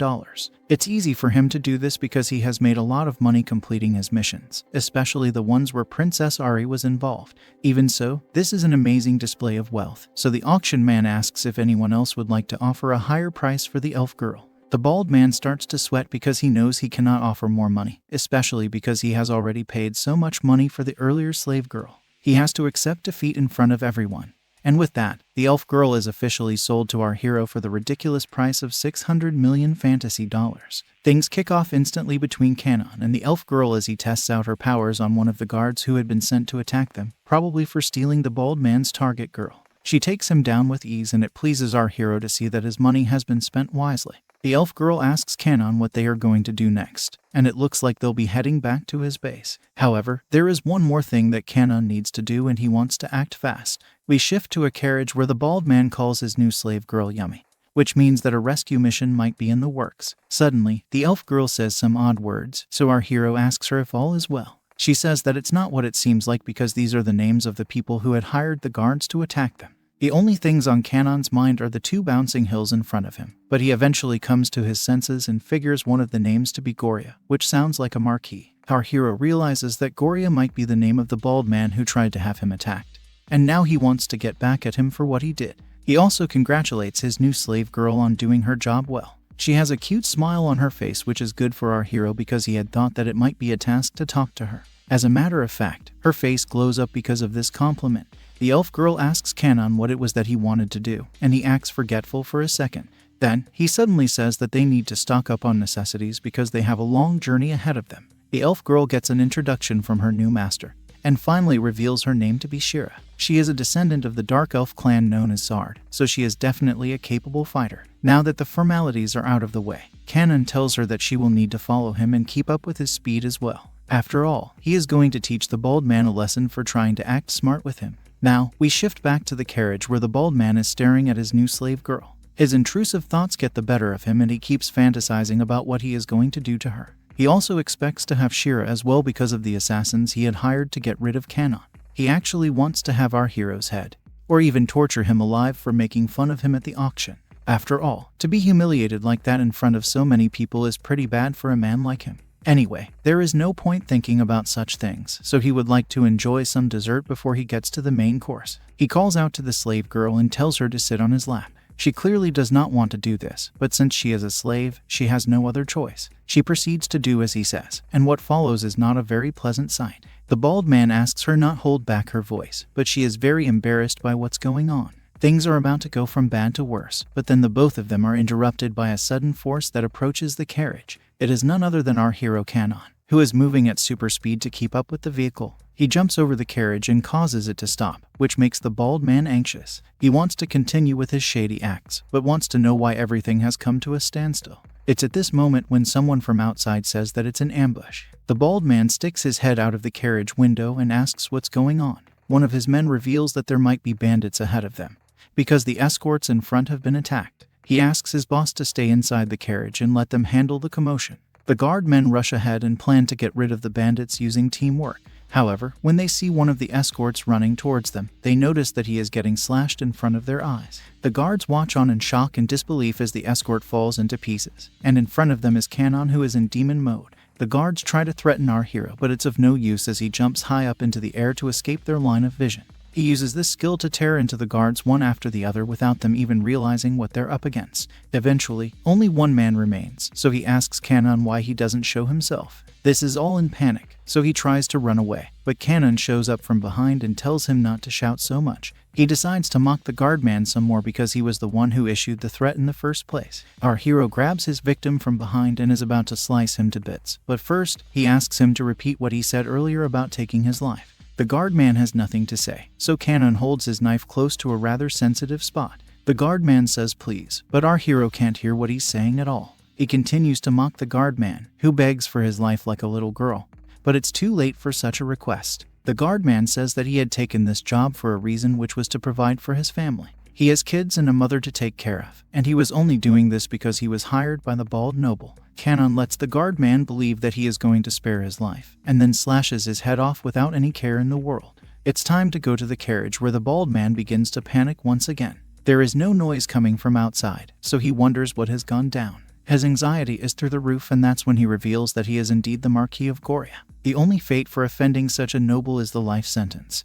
It's easy for him to do this because he has made a lot of money completing his missions, especially the ones where Princess Ari was involved. Even so, this is an amazing display of wealth, so the auction man asks if anyone else would like to offer a higher price for the elf girl. The bald man starts to sweat because he knows he cannot offer more money, especially because he has already paid so much money for the earlier slave girl. He has to accept defeat in front of everyone. And with that, the elf girl is officially sold to our hero for the ridiculous price of 600 million fantasy dollars. Things kick off instantly between Kanon and the elf girl as he tests out her powers on one of the guards who had been sent to attack them, probably for stealing the bald man's target girl. She takes him down with ease, and it pleases our hero to see that his money has been spent wisely. The elf girl asks Kanon what they are going to do next, and it looks like they'll be heading back to his base. However, there is one more thing that Kanon needs to do, and he wants to act fast. We shift to a carriage where the bald man calls his new slave girl Yummy, which means that a rescue mission might be in the works. Suddenly, the elf girl says some odd words, so our hero asks her if all is well. She says that it's not what it seems like because these are the names of the people who had hired the guards to attack them. The only things on Kanon's mind are the 2 bouncing hills in front of him, but he eventually comes to his senses and figures one of the names to be Goria, which sounds like a marquee. Our hero realizes that Goria might be the name of the bald man who tried to have him attacked, and now he wants to get back at him for what he did. He also congratulates his new slave girl on doing her job well. She has a cute smile on her face, which is good for our hero because he had thought that it might be a task to talk to her. As a matter of fact, her face glows up because of this compliment. The elf girl asks Kanon what it was that he wanted to do, and he acts forgetful for a second. Then, he suddenly says that they need to stock up on necessities because they have a long journey ahead of them. The elf girl gets an introduction from her new master, and finally reveals her name to be Shira. She is a descendant of the dark elf clan known as Zard, so she is definitely a capable fighter. Now that the formalities are out of the way, Kanon tells her that she will need to follow him and keep up with his speed as well. After all, he is going to teach the bald man a lesson for trying to act smart with him. Now, we shift back to the carriage where the bald man is staring at his new slave girl. His intrusive thoughts get the better of him and he keeps fantasizing about what he is going to do to her. He also expects to have Shira as well because of the assassins he had hired to get rid of Kanon. He actually wants to have our hero's head, or even torture him alive for making fun of him at the auction. After all, to be humiliated like that in front of so many people is pretty bad for a man like him. Anyway, there is no point thinking about such things, so he would like to enjoy some dessert before he gets to the main course. He calls out to the slave girl and tells her to sit on his lap. She clearly does not want to do this, but since she is a slave, she has no other choice. She proceeds to do as he says, and what follows is not a very pleasant sight. The bald man asks her not hold back her voice, but she is very embarrassed by what's going on. Things are about to go from bad to worse, but then the both of them are interrupted by a sudden force that approaches the carriage. It is none other than our hero Kanon, who is moving at super speed to keep up with the vehicle. He jumps over the carriage and causes it to stop, which makes the bald man anxious. He wants to continue with his shady acts, but wants to know why everything has come to a standstill. It's at this moment when someone from outside says that it's an ambush. The bald man sticks his head out of the carriage window and asks what's going on. One of his men reveals that there might be bandits ahead of them, because the escorts in front have been attacked. He asks his boss to stay inside the carriage and let them handle the commotion. The guard men rush ahead and plan to get rid of the bandits using teamwork. However, when they see one of the escorts running towards them, they notice that he is getting slashed in front of their eyes. The guards watch on in shock and disbelief as the escort falls into pieces, and in front of them is Kanon, who is in demon mode. The guards try to threaten our hero, but it's of no use as he jumps high up into the air to escape their line of vision. He uses this skill to tear into the guards one after the other without them even realizing what they're up against. Eventually, only one man remains, so he asks Kanon why he doesn't show himself. This is all in panic, so he tries to run away, but Kanon shows up from behind and tells him not to shout so much. He decides to mock the guardman some more because he was the one who issued the threat in the first place. Our hero grabs his victim from behind and is about to slice him to bits, but first, he asks him to repeat what he said earlier about taking his life. The guardman has nothing to say, so Kanon holds his knife close to a rather sensitive spot. The guardman says please, but our hero can't hear what he's saying at all. He continues to mock the guardman, who begs for his life like a little girl. But it's too late for such a request. The guardman says that he had taken this job for a reason, which was to provide for his family. He has kids and a mother to take care of, and he was only doing this because he was hired by the bald noble. Kanon lets the guardman believe that he is going to spare his life, and then slashes his head off without any care in the world. It's time to go to the carriage, where the bald man begins to panic once again. There is no noise coming from outside, so he wonders what has gone down. His anxiety is through the roof, and that's when he reveals that he is indeed the Marquis of Goria. The only fate for offending such a noble is the life sentence.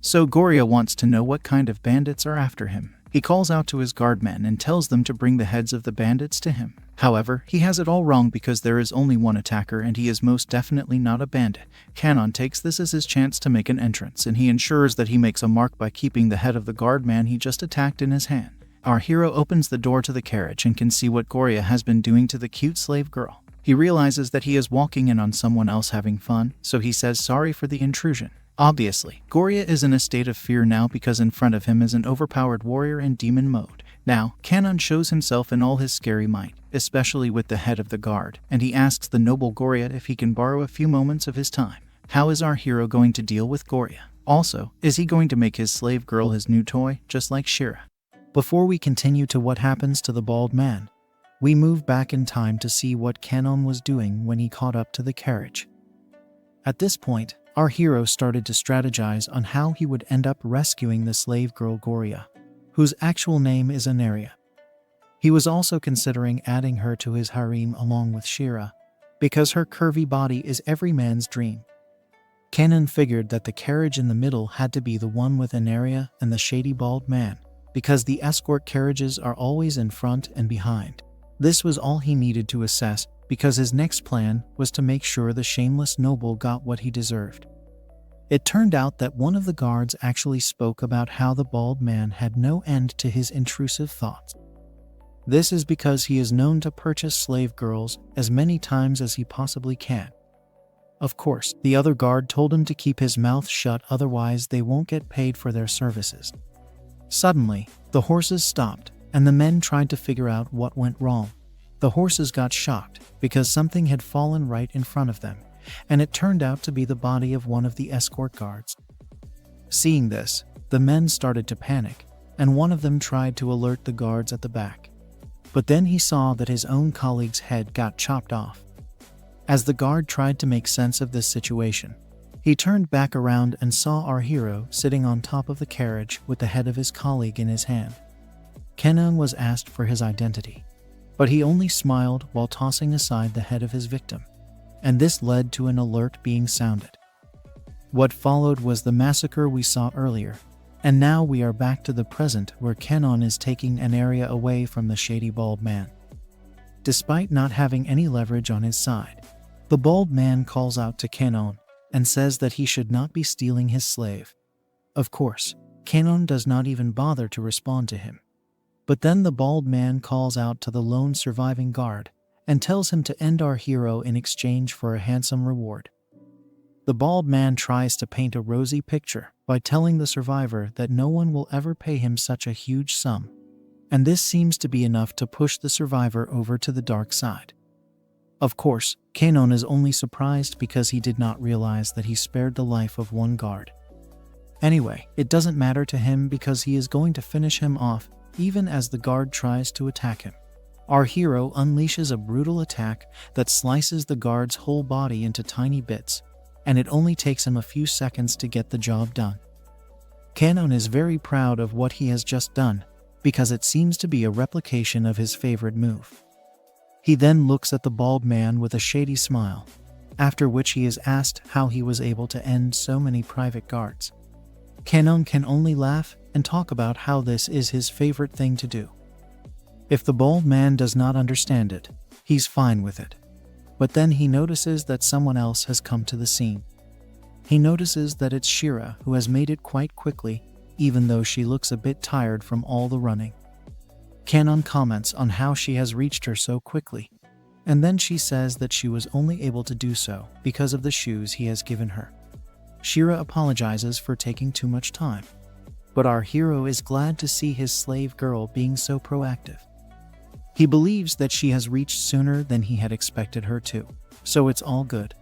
So Goria wants to know what kind of bandits are after him. He calls out to his guardmen and tells them to bring the heads of the bandits to him. However, he has it all wrong because there is only one attacker and he is most definitely not a bandit. Kanon takes this as his chance to make an entrance, and he ensures that he makes a mark by keeping the head of the guardman he just attacked in his hand. Our hero opens the door to the carriage and can see what Goria has been doing to the cute slave girl. He realizes that he is walking in on someone else having fun, so he says sorry for the intrusion. Obviously, Goria is in a state of fear now because in front of him is an overpowered warrior in demon mode. Now, Kanon shows himself in all his scary might, especially with the head of the guard, and he asks the noble Goria if he can borrow a few moments of his time. How is our hero going to deal with Goria? Also, is he going to make his slave girl his new toy, just like Shira? Before we continue to what happens to the bald man, we move back in time to see what Kanon was doing when he caught up to the carriage. At this point, our hero started to strategize on how he would end up rescuing the slave girl Goria, whose actual name is Anaria. He was also considering adding her to his harem along with Shira, because her curvy body is every man's dream. Kanon figured that the carriage in the middle had to be the one with Anaria and the shady bald man, because the escort carriages are always in front and behind. This was all he needed to assess, because his next plan was to make sure the shameless noble got what he deserved. It turned out that one of the guards actually spoke about how the bald man had no end to his intrusive thoughts. This is because he is known to purchase slave girls as many times as he possibly can. Of course, the other guard told him to keep his mouth shut, otherwise they won't get paid for their services. Suddenly, the horses stopped, and the men tried to figure out what went wrong. The horses got shocked because something had fallen right in front of them, and it turned out to be the body of one of the escort guards. Seeing this, the men started to panic, and one of them tried to alert the guards at the back. But then he saw that his own colleague's head got chopped off. As the guard tried to make sense of this situation, he turned back around and saw our hero sitting on top of the carriage with the head of his colleague in his hand. Kenon was asked for his identity, but he only smiled while tossing aside the head of his victim, and this led to an alert being sounded. What followed was the massacre we saw earlier, and now we are back to the present where Kenon is taking an area away from the shady bald man. Despite not having any leverage on his side, the bald man calls out to Kenon and says that he should not be stealing his slave. Of course, Kenon does not even bother to respond to him. But then the bald man calls out to the lone surviving guard and tells him to end our hero in exchange for a handsome reward. The bald man tries to paint a rosy picture by telling the survivor that no one will ever pay him such a huge sum, and this seems to be enough to push the survivor over to the dark side. Of course, Kenon is only surprised because he did not realize that he spared the life of one guard. Anyway, it doesn't matter to him because he is going to finish him off even as the guard tries to attack him. Our hero unleashes a brutal attack that slices the guard's whole body into tiny bits, and it only takes him a few seconds to get the job done. Kenon is very proud of what he has just done because it seems to be a replication of his favorite move. He then looks at the bald man with a shady smile, after which he is asked how he was able to end so many private guards. Kenon can only laugh and talk about how this is his favorite thing to do. If the bald man does not understand it, he's fine with it. But then he notices that someone else has come to the scene. He notices that it's Shira, who has made it quite quickly, even though she looks a bit tired from all the running. Kenon comments on how she has reached her so quickly, and then she says that she was only able to do so because of the shoes he has given her. Shira apologizes for taking too much time, but our hero is glad to see his slave girl being so proactive. He believes that she has reached sooner than he had expected her to, so it's all good.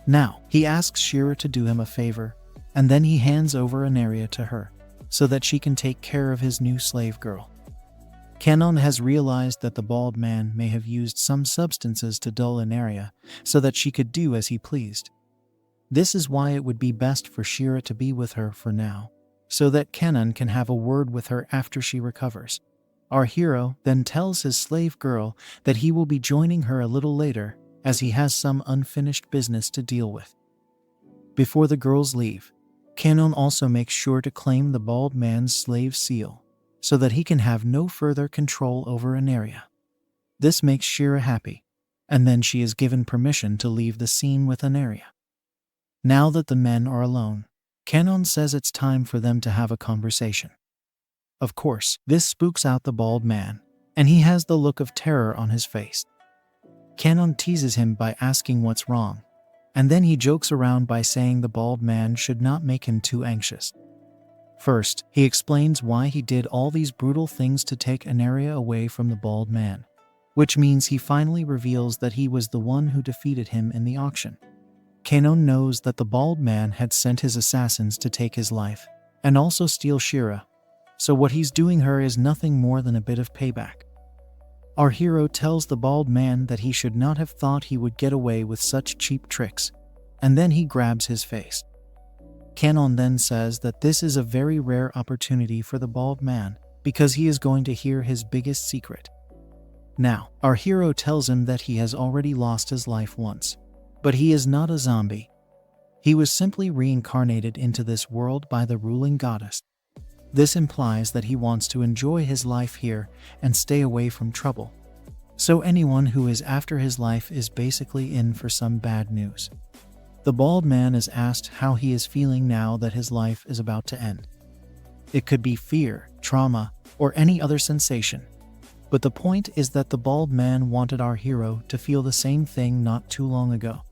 Now, he asks Shira to do him a favor, and then he hands over an area to her, so that she can take care of his new slave girl. Kenon has realized that the bald man may have used some substances to dull an area, so that she could do as he pleased. This is why it would be best for Shira to be with her for now, so that Kenon can have a word with her after she recovers. Our hero then tells his slave girl that he will be joining her a little later, as he has some unfinished business to deal with. Before the girls leave, Kenon also makes sure to claim the bald man's slave seal, so that he can have no further control over an area. This makes Shira happy, and then she is given permission to leave the scene with an area. Now that the men are alone, Kenon says it's time for them to have a conversation. Of course, this spooks out the bald man, and he has the look of terror on his face. Kenon teases him by asking what's wrong, and then he jokes around by saying the bald man should not make him too anxious. First, he explains why he did all these brutal things to take an area away from the bald man, which means he finally reveals that he was the one who defeated him in the auction. Kenon knows that the bald man had sent his assassins to take his life, and also steal Shira, so what he's doing her is nothing more than a bit of payback. Our hero tells the bald man that he should not have thought he would get away with such cheap tricks, and then he grabs his face. Kenon then says that this is a very rare opportunity for the bald man, because he is going to hear his biggest secret. Now, our hero tells him that he has already lost his life once, but he is not a zombie. He was simply reincarnated into this world by the ruling goddess. This implies that he wants to enjoy his life here and stay away from trouble. So anyone who is after his life is basically in for some bad news. The bald man is asked how he is feeling now that his life is about to end. It could be fear, trauma, or any other sensation. But the point is that the bald man wanted our hero to feel the same thing not too long ago.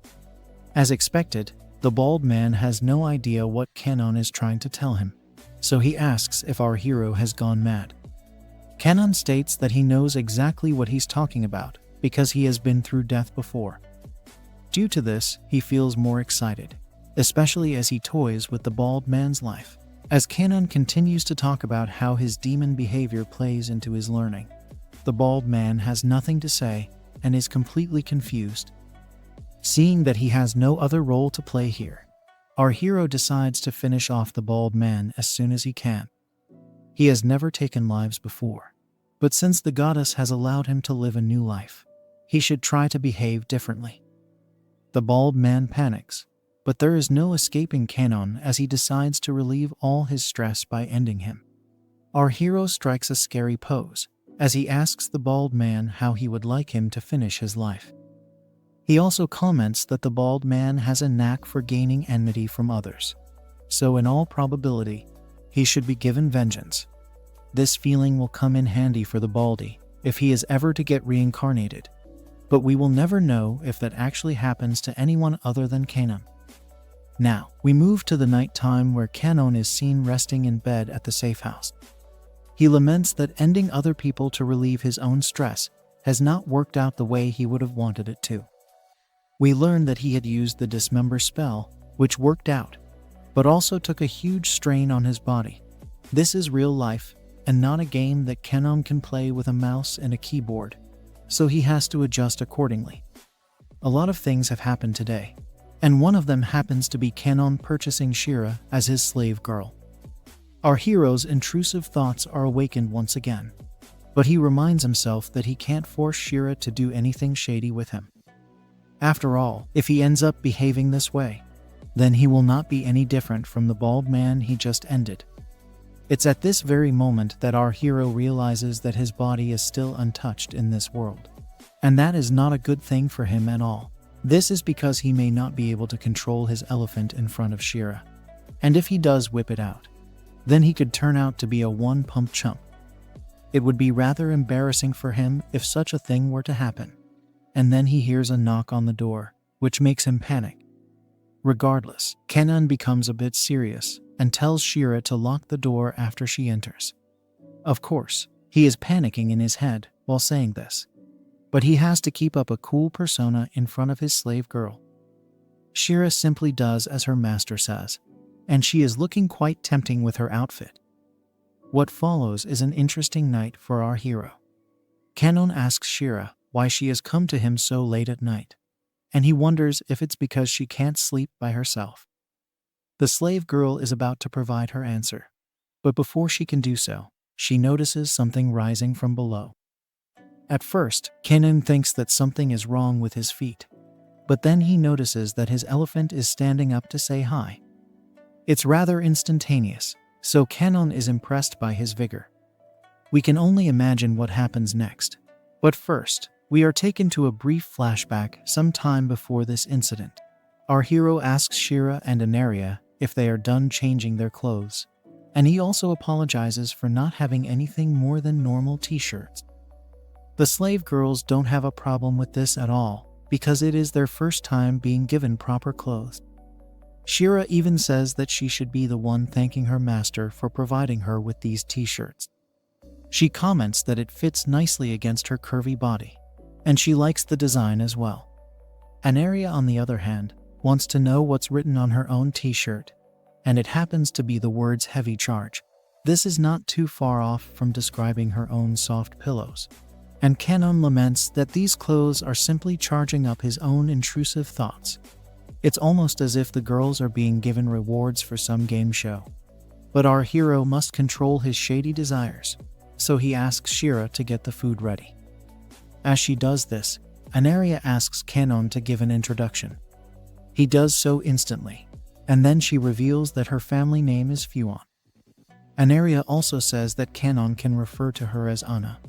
As expected, the bald man has no idea what Kenon is trying to tell him, so he asks if our hero has gone mad. Kenon states that he knows exactly what he's talking about because he has been through death before. Due to this, he feels more excited, especially as he toys with the bald man's life. As Kenon continues to talk about how his demon behavior plays into his learning, the bald man has nothing to say and is completely confused. Seeing that he has no other role to play here, our hero decides to finish off the bald man as soon as he can. He has never taken lives before, but since the goddess has allowed him to live a new life, he should try to behave differently. The bald man panics, but there is no escaping Kanon as he decides to relieve all his stress by ending him. Our hero strikes a scary pose as he asks the bald man how he would like him to finish his life. He also comments that the bald man has a knack for gaining enmity from others, so in all probability, he should be given vengeance. This feeling will come in handy for the baldy if he is ever to get reincarnated, but we will never know if that actually happens to anyone other than Kanon. Now, we move to the night time where Kanon is seen resting in bed at the safe house. He laments that ending other people to relieve his own stress has not worked out the way he would have wanted it to. We learn that he had used the dismember spell, which worked out, but also took a huge strain on his body. This is real life, and not a game that Kanon can play with a mouse and a keyboard, so he has to adjust accordingly. A lot of things have happened today, and one of them happens to be Kanon purchasing Shira as his slave girl. Our hero's intrusive thoughts are awakened once again, but he reminds himself that he can't force Shira to do anything shady with him. After all, if he ends up behaving this way, then he will not be any different from the bald man he just ended. It's at this very moment that our hero realizes that his body is still untouched in this world, and that is not a good thing for him at all. This is because he may not be able to control his elephant in front of Shira, and if he does whip it out, then he could turn out to be a one-pump chump. It would be rather embarrassing for him if such a thing were to happen. And then he hears a knock on the door, which makes him panic. Regardless, Kanon becomes a bit serious and tells Shira to lock the door after she enters. Of course, he is panicking in his head while saying this, but he has to keep up a cool persona in front of his slave girl. Shira simply does as her master says, and she is looking quite tempting with her outfit. What follows is an interesting night for our hero. Kanon asks Shira why she has come to him so late at night, and he wonders if it's because she can't sleep by herself. The slave girl is about to provide her answer, but before she can do so, she notices something rising from below. At first, Kanon thinks that something is wrong with his feet, but then he notices that his elephant is standing up to say hi. It's rather instantaneous, so Kanon is impressed by his vigor. We can only imagine what happens next, but first, we are taken to a brief flashback some time before this incident. Our hero asks Shira and Anaria if they are done changing their clothes, and he also apologizes for not having anything more than normal t-shirts. The slave girls don't have a problem with this at all, because it is their first time being given proper clothes. Shira even says that she should be the one thanking her master for providing her with these t-shirts. She comments that it fits nicely against her curvy body, and she likes the design as well. Anaria, on the other hand, wants to know what's written on her own t-shirt, and it happens to be the words heavy charge. This is not too far off from describing her own soft pillows, and Kanon laments that these clothes are simply charging up his own intrusive thoughts. It's almost as if the girls are being given rewards for some game show. But our hero must control his shady desires, so he asks Shira to get the food ready. As she does this, Anaria asks Kanon to give an introduction. He does so instantly, and then she reveals that her family name is Fuon. Anaria also says that Kanon can refer to her as Anna,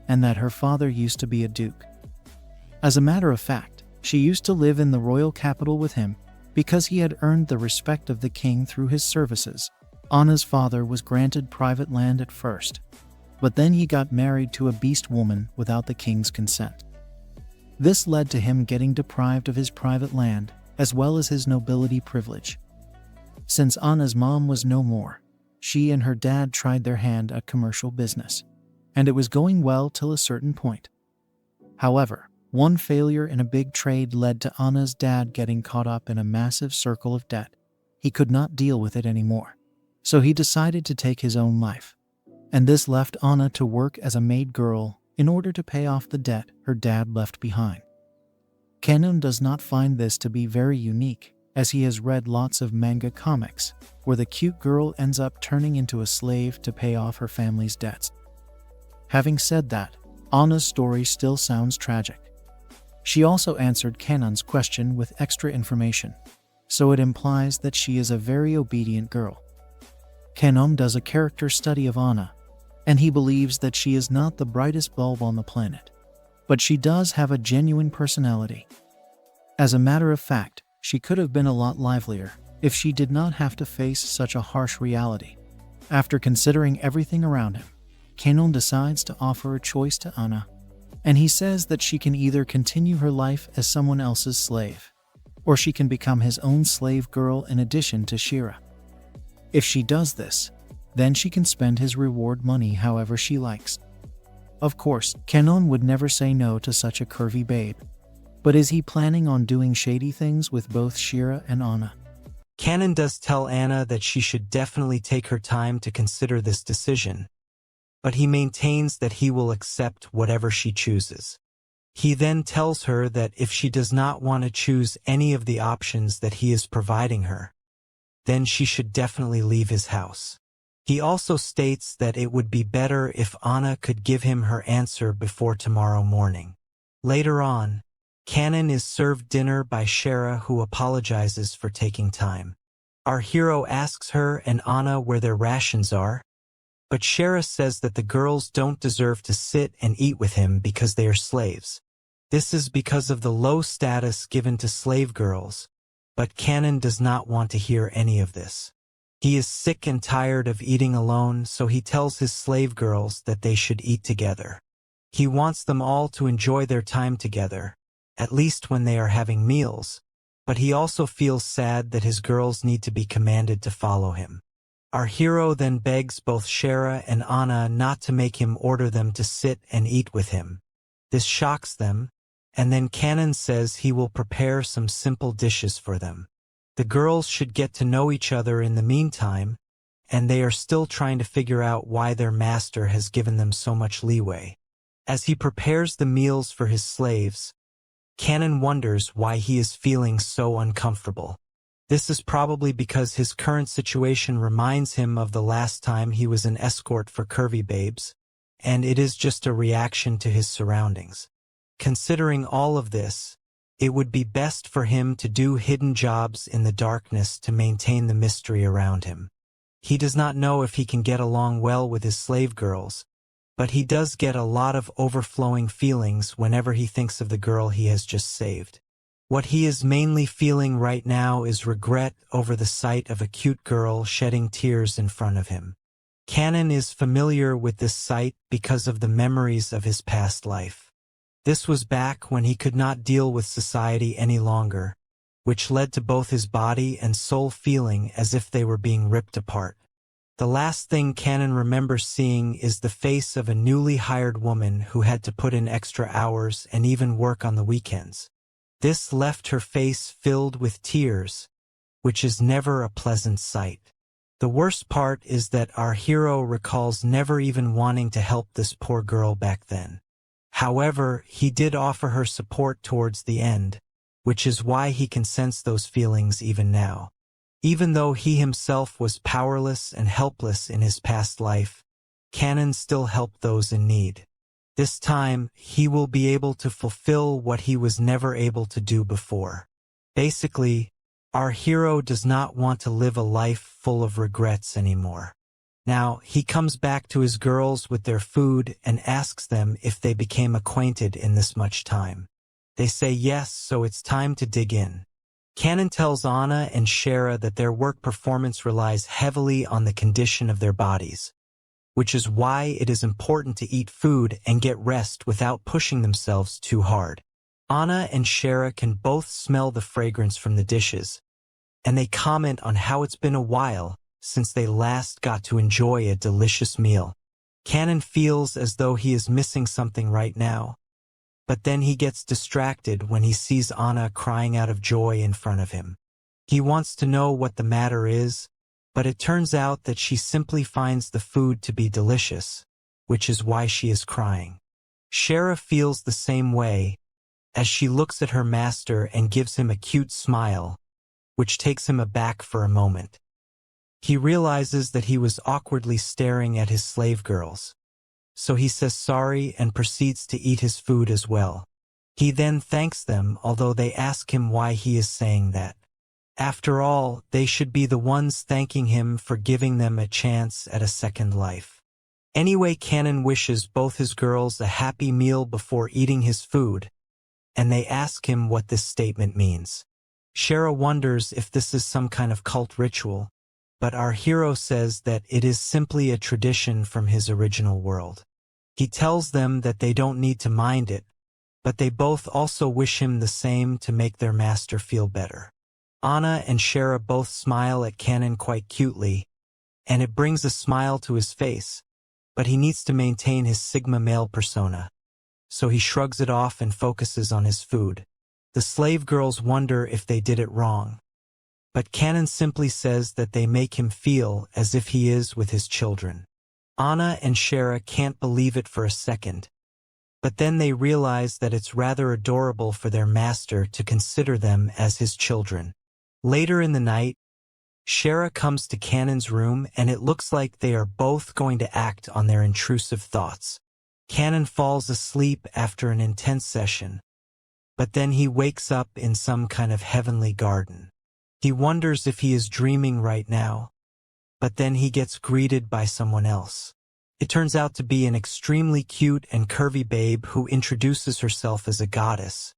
and that her father used to be a duke. As a matter of fact, she used to live in the royal capital with him because he had earned the respect of the king through his services. Anna's father was granted private land at first, but then he got married to a beast woman without the king's consent. This led to him getting deprived of his private land as well as his nobility privilege. Since Anna's mom was no more, she and her dad tried their hand at commercial business, and it was going well till a certain point. However, one failure in a big trade led to Anna's dad getting caught up in a massive circle of debt. He could not deal with it anymore, so he decided to take his own life, and this left Anna to work as a maid girl in order to pay off the debt her dad left behind. Kanon does not find this to be very unique, as he has read lots of manga comics where the cute girl ends up turning into a slave to pay off her family's debts. Having said that, Anna's story still sounds tragic. She also answered Kanon's question with extra information, so it implies that she is a very obedient girl. Kanon does a character study of Anna, and he believes that she is not the brightest bulb on the planet, but she does have a genuine personality. As a matter of fact, she could have been a lot livelier if she did not have to face such a harsh reality. After considering everything around him, Kanon decides to offer a choice to Anna, and he says that she can either continue her life as someone else's slave, or she can become his own slave girl in addition to Shira. If she does this, then she can spend his reward money however she likes. Of course, Kanon would never say no to such a curvy babe. But is he planning on doing shady things with both Shira and Anna? Kanon does tell Anna that she should definitely take her time to consider this decision, but he maintains that he will accept whatever she chooses. He then tells her that if she does not want to choose any of the options that he is providing her, then she should definitely leave his house. He also states that it would be better if Anna could give him her answer before tomorrow morning. Later on, Kanon is served dinner by Shira, who apologizes for taking time. Our hero asks her and Anna where their rations are, but Shira says that the girls don't deserve to sit and eat with him because they are slaves. This is because of the low status given to slave girls, but Kanon does not want to hear any of this. He is sick and tired of eating alone, so he tells his slave girls that they should eat together. He wants them all to enjoy their time together, at least when they are having meals, but he also feels sad that his girls need to be commanded to follow him. Our hero then begs both Shira and Anna not to make him order them to sit and eat with him. This shocks them, and then Kanon says he will prepare some simple dishes for them. The girls should get to know each other in the meantime, and they are still trying to figure out why their master has given them so much leeway. As he prepares the meals for his slaves, Kanon wonders why he is feeling so uncomfortable. This is probably because his current situation reminds him of the last time he was an escort for curvy babes, and it is just a reaction to his surroundings. Considering all of this, it would be best for him to do hidden jobs in the darkness to maintain the mystery around him. He does not know if he can get along well with his slave girls, but he does get a lot of overflowing feelings whenever he thinks of the girl he has just saved. What he is mainly feeling right now is regret over the sight of a cute girl shedding tears in front of him. Kanon is familiar with this sight because of the memories of his past life. This was back when he could not deal with society any longer, which led to both his body and soul feeling as if they were being ripped apart. The last thing Kanon remembers seeing is the face of a newly hired woman who had to put in extra hours and even work on the weekends. This left her face filled with tears, which is never a pleasant sight. The worst part is that our hero recalls never even wanting to help this poor girl back then. However, he did offer her support towards the end, which is why he can sense those feelings even now. Even though he himself was powerless and helpless in his past life, Kanon still helped those in need. This time, he will be able to fulfill what he was never able to do before. Basically, our hero does not want to live a life full of regrets anymore. Now, he comes back to his girls with their food and asks them if they became acquainted in this much time. They say yes, so it's time to dig in. Kanon tells Anna and Shira that their work performance relies heavily on the condition of their bodies, which is why it is important to eat food and get rest without pushing themselves too hard. Anna and Shira can both smell the fragrance from the dishes, and they comment on how it's been a while since they last got to enjoy a delicious meal. Kanon feels as though he is missing something right now, but then he gets distracted when he sees Anna crying out of joy in front of him. He wants to know what the matter is, but it turns out that she simply finds the food to be delicious, which is why she is crying. Shira feels the same way, as she looks at her master and gives him a cute smile, which takes him aback for a moment. He realizes that he was awkwardly staring at his slave girls, so he says sorry and proceeds to eat his food as well. He then thanks them, although they ask him why he is saying that. After all, they should be the ones thanking him for giving them a chance at a second life. Anyway, Kanan wishes both his girls a happy meal before eating his food, and they ask him what this statement means. Shara wonders if this is some kind of cult ritual, but our hero says that it is simply a tradition from his original world. He tells them that they don't need to mind it, but they both also wish him the same to make their master feel better. Anna and Shara both smile at Kanan quite cutely, and it brings a smile to his face, but he needs to maintain his Sigma male persona, so he shrugs it off and focuses on his food. The slave girls wonder if they did it wrong, but Kanan simply says that they make him feel as if he is with his children. Anna and Shara can't believe it for a second, but then they realize that it's rather adorable for their master to consider them as his children. Later in the night, Shara comes to Kanan's room and it looks like they are both going to act on their intrusive thoughts. Kanan falls asleep after an intense session, but then he wakes up in some kind of heavenly garden. He wonders if he is dreaming right now, but then he gets greeted by someone else. It turns out to be an extremely cute and curvy babe who introduces herself as a goddess,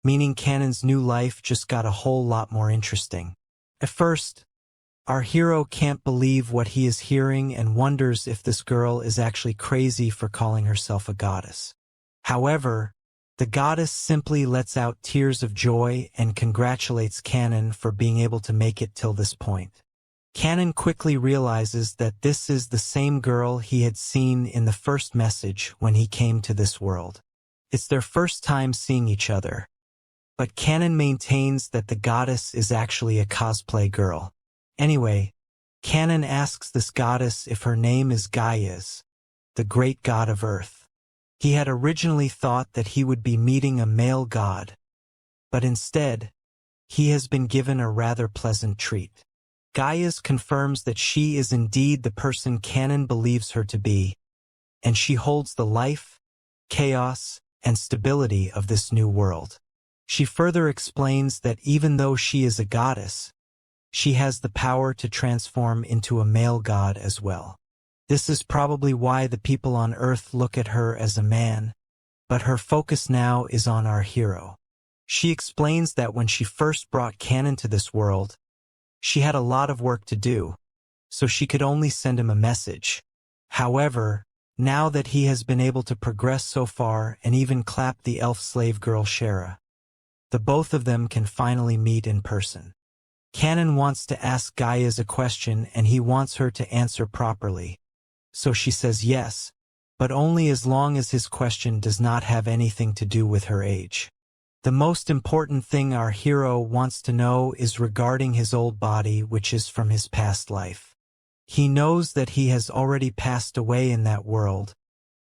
meaning Kanan's new life just got a whole lot more interesting. At first, our hero can't believe what he is hearing and wonders if this girl is actually crazy for calling herself a goddess. However, the goddess simply lets out tears of joy and congratulates Kanan for being able to make it till this point. Kanan quickly realizes that this is the same girl he had seen in the first message when he came to this world. It's their first time seeing each other, but Kanan maintains that the goddess is actually a cosplay girl. Anyway, Kanan asks this goddess if her name is Isekai'd, the great god of earth. He had originally thought that he would be meeting a male god, but instead, he has been given a rather pleasant treat. Isekai'd confirms that she is indeed the person Kanan believes her to be, and she holds the life, chaos, and stability of this new world. She further explains that even though she is a goddess, she has the power to transform into a male god as well. This is probably why the people on Earth look at her as a man, but her focus now is on our hero. She explains that when she first brought Kanan to this world, she had a lot of work to do, so she could only send him a message. However, now that he has been able to progress so far and even clap the elf slave girl Shara, the both of them can finally meet in person. Kanan wants to ask Isekai'd a question and he wants her to answer properly, so she says yes, but only as long as his question does not have anything to do with her age. The most important thing our hero wants to know is regarding his old body, which is from his past life. He knows that he has already passed away in that world,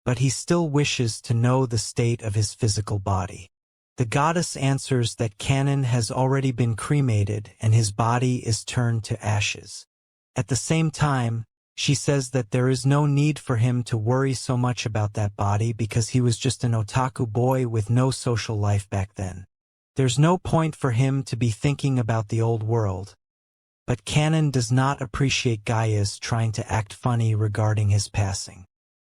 but he still wishes to know the state of his physical body. The goddess answers that Kanan has already been cremated and his body is turned to ashes. At the same time, she says that there is no need for him to worry so much about that body because he was just an otaku boy with no social life back then. There's no point for him to be thinking about the old world. But Kanan does not appreciate Isekai'd trying to act funny regarding his passing.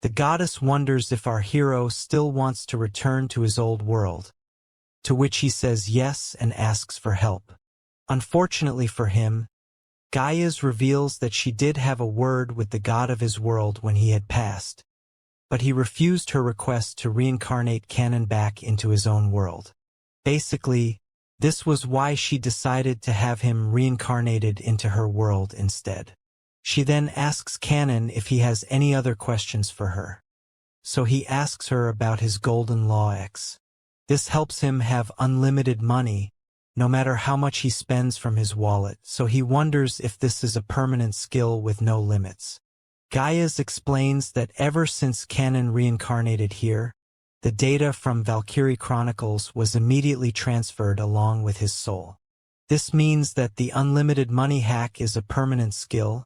The goddess wonders if our hero still wants to return to his old world, to which he says yes and asks for help. Unfortunately for him, Isekai'd reveals that she did have a word with the god of his world when he had passed, but he refused her request to reincarnate Kanan back into his own world. Basically, this was why she decided to have him reincarnated into her world instead. She then asks Kanan if he has any other questions for her. So he asks her about his Golden Law X. This helps him have unlimited money, no matter how much he spends from his wallet, so he wonders if this is a permanent skill with no limits. Isekai'd explains that ever since Kanan reincarnated here, the data from Valkyrie Chronicles was immediately transferred along with his soul. This means that the unlimited money hack is a permanent skill,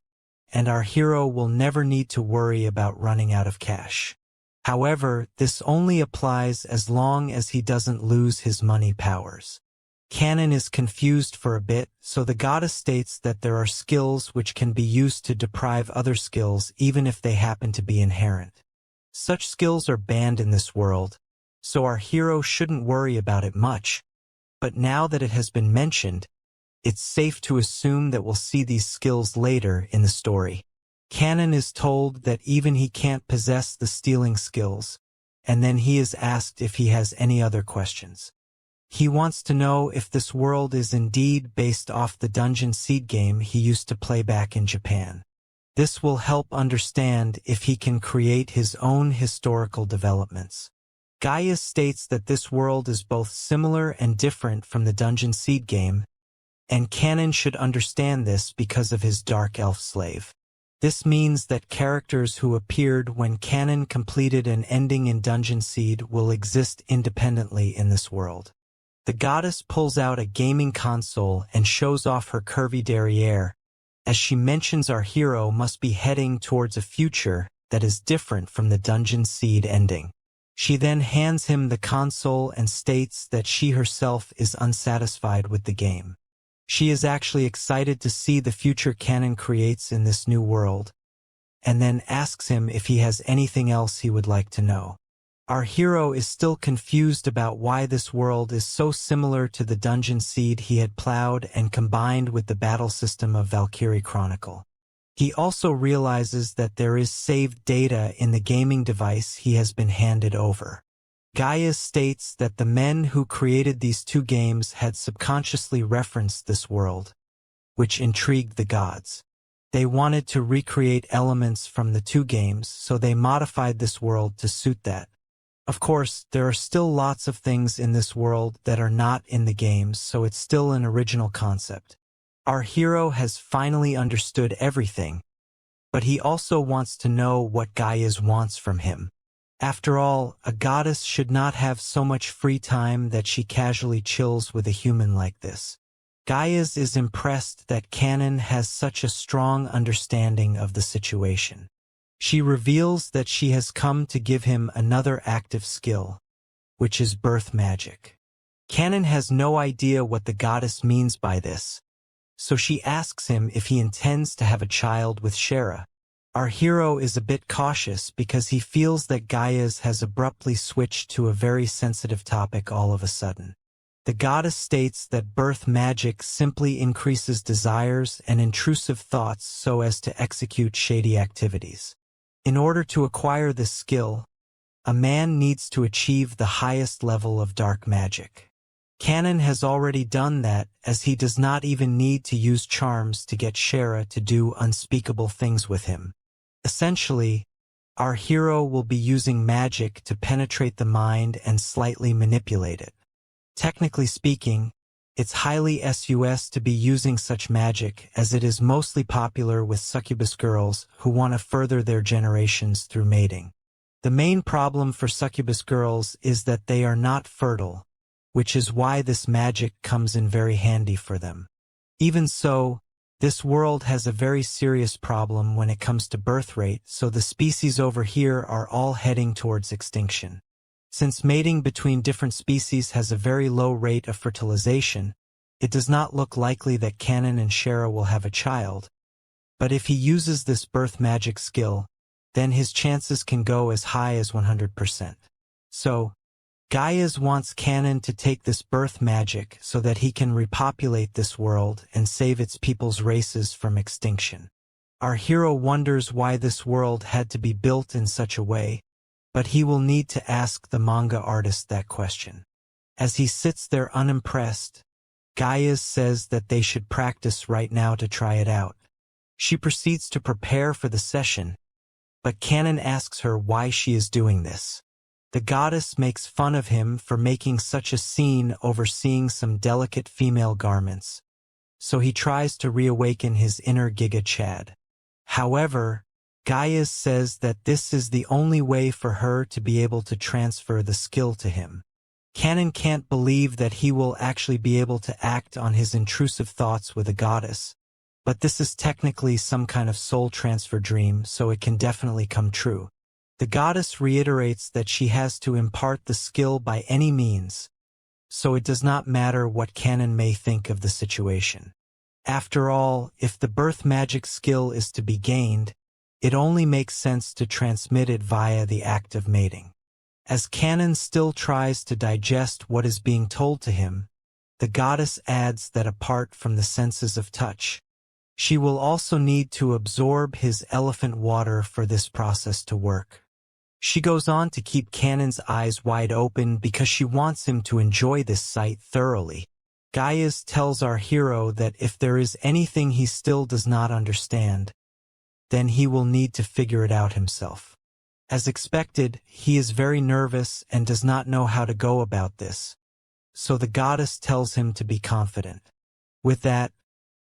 and our hero will never need to worry about running out of cash. However, this only applies as long as he doesn't lose his money powers. Canon is confused for a bit, so the goddess states that there are skills which can be used to deprive other skills even if they happen to be inherent. Such skills are banned in this world, so our hero shouldn't worry about it much. But now that it has been mentioned, it's safe to assume that we'll see these skills later in the story. Canon is told that even he can't possess the stealing skills, and then he is asked if he has any other questions. He wants to know if this world is indeed based off the Dungeon Seed game he used to play back in Japan. This will help understand if he can create his own historical developments. Gaius states that this world is both similar and different from the Dungeon Seed game, and Canon should understand this because of his Dark Elf slave. This means that characters who appeared when Canon completed an ending in Dungeon Seed will exist independently in this world. The goddess pulls out a gaming console and shows off her curvy derriere, as she mentions our hero must be heading towards a future that is different from the Dungeon Seed ending. She then hands him the console and states that she herself is unsatisfied with the game. She is actually excited to see the future Canon creates in this new world, and then asks him if he has anything else he would like to know. Our hero is still confused about why this world is so similar to the Dungeon Seed he had plowed and combined with the battle system of Valkyrie Chronicle. He also realizes that there is saved data in the gaming device he has been handed over. Gaius states that the men who created these two games had subconsciously referenced this world, which intrigued the gods. They wanted to recreate elements from the two games, so they modified this world to suit that. Of course, there are still lots of things in this world that are not in the games, so it's still an original concept. Our hero has finally understood everything, but he also wants to know what Gaius wants from him. After all, a goddess should not have so much free time that she casually chills with a human like this. Gaius is impressed that Canon has such a strong understanding of the situation. She reveals that she has come to give him another active skill, which is birth magic. Canon has no idea what the goddess means by this, so she asks him if he intends to have a child with Shera. Our hero is a bit cautious because he feels that Gaius has abruptly switched to a very sensitive topic all of a sudden. The goddess states that birth magic simply increases desires and intrusive thoughts so as to execute shady activities. In order to acquire this skill, a man needs to achieve the highest level of dark magic. Canon has already done that, as he does not even need to use charms to get Shera to do unspeakable things with him. Essentially, our hero will be using magic to penetrate the mind and slightly manipulate it. Technically speaking, it's highly sus to be using such magic, as it is mostly popular with succubus girls who want to further their generations through mating. The main problem for succubus girls is that they are not fertile, which is why this magic comes in very handy for them. Even so, this world has a very serious problem when it comes to birth rate, so the species over here are all heading towards extinction. Since mating between different species has a very low rate of fertilization, it does not look likely that Canon and Shera will have a child. But if he uses this birth magic skill, then his chances can go as high as 100%. So, Gaius wants Canon to take this birth magic so that he can repopulate this world and save its people's races from extinction. Our hero wonders why this world had to be built in such a way, but he will need to ask the manga artist that question. As he sits there unimpressed, Gaius says that they should practice right now to try it out. She proceeds to prepare for the session, but Canon asks her why she is doing this. The goddess makes fun of him for making such a scene overseeing some delicate female garments, so he tries to reawaken his inner Giga Chad. However, Gaia says that this is the only way for her to be able to transfer the skill to him. Kanon can't believe that he will actually be able to act on his intrusive thoughts with a goddess, but this is technically some kind of soul transfer dream, so it can definitely come true. The goddess reiterates that she has to impart the skill by any means, so it does not matter what Kanon may think of the situation. After all, if the birth magic skill is to be gained, it only makes sense to transmit it via the act of mating. As Kanon still tries to digest what is being told to him, the goddess adds that apart from the senses of touch, she will also need to absorb his elephant water for this process to work. She goes on to keep Kanon's eyes wide open because she wants him to enjoy this sight thoroughly. Gaia tells our hero that if there is anything he still does not understand, then he will need to figure it out himself. As expected, he is very nervous and does not know how to go about this, so the goddess tells him to be confident. With that,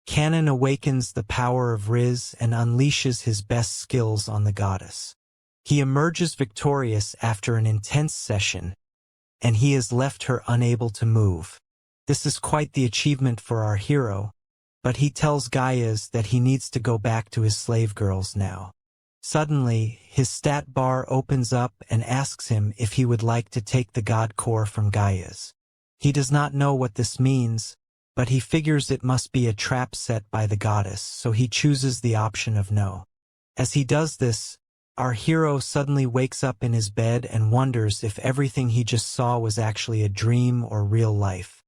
Kanon awakens the power of Rizzed and unleashes his best skills on the goddess. He emerges victorious after an intense session, and he has left her unable to move. This is quite the achievement for our hero, but he tells Gaia that he needs to go back to his slave girls now. Suddenly, his stat bar opens up and asks him if he would like to take the god core from Gaia's. He does not know what this means, but he figures it must be a trap set by the goddess, so he chooses the option of no. As he does this, our hero suddenly wakes up in his bed and wonders if everything he just saw was actually a dream or real life.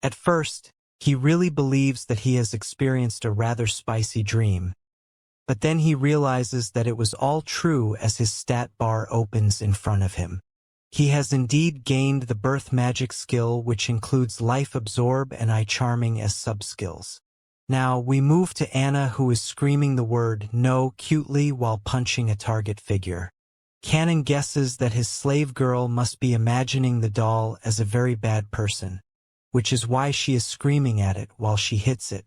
At first, he really believes that he has experienced a rather spicy dream, but then he realizes that it was all true as his stat bar opens in front of him. He has indeed gained the birth magic skill, which includes life absorb and eye charming as sub-skills. Now, we move to Anna, who is screaming the word no cutely while punching a target figure. Kanon guesses that his slave girl must be imagining the doll as a very bad person, which is why she is screaming at it while she hits it.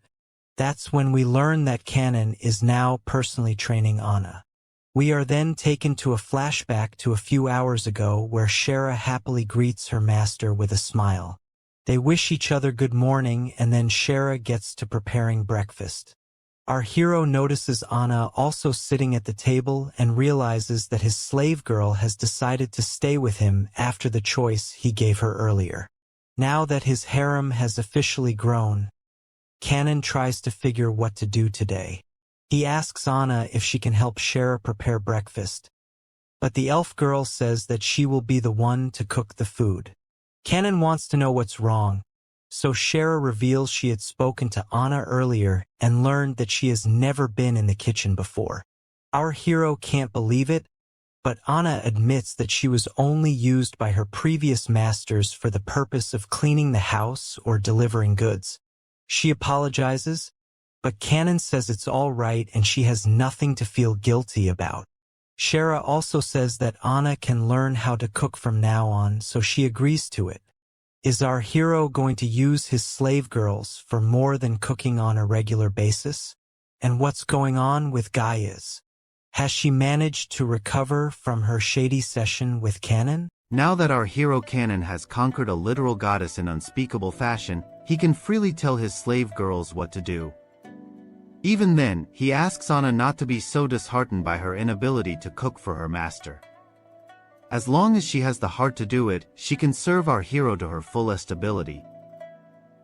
That's when we learn that Kanon is now personally training Anna. We are then taken to a flashback to a few hours ago where Shara happily greets her master with a smile. They wish each other good morning, and then Shara gets to preparing breakfast. Our hero notices Anna also sitting at the table and realizes that his slave girl has decided to stay with him after the choice he gave her earlier. Now that his harem has officially grown, Kanon tries to figure what to do today. He asks Anna if she can help Shara prepare breakfast, but the elf girl says that she will be the one to cook the food. Kanon wants to know what's wrong, so Shara reveals she had spoken to Anna earlier and learned that she has never been in the kitchen before. Our hero can't believe it, but Anna admits that she was only used by her previous masters for the purpose of cleaning the house or delivering goods. She apologizes, but Kanon says it's all right and she has nothing to feel guilty about. Shara also says that Anna can learn how to cook from now on, so she agrees to it. Is our hero going to use his slave girls for more than cooking on a regular basis? And what's going on with Gaia's? Has she managed to recover from her shady session with Kanon? Now that our hero Kanon has conquered a literal goddess in unspeakable fashion, he can freely tell his slave girls what to do. Even then, he asks Anna not to be so disheartened by her inability to cook for her master. As long as she has the heart to do it, she can serve our hero to her fullest ability.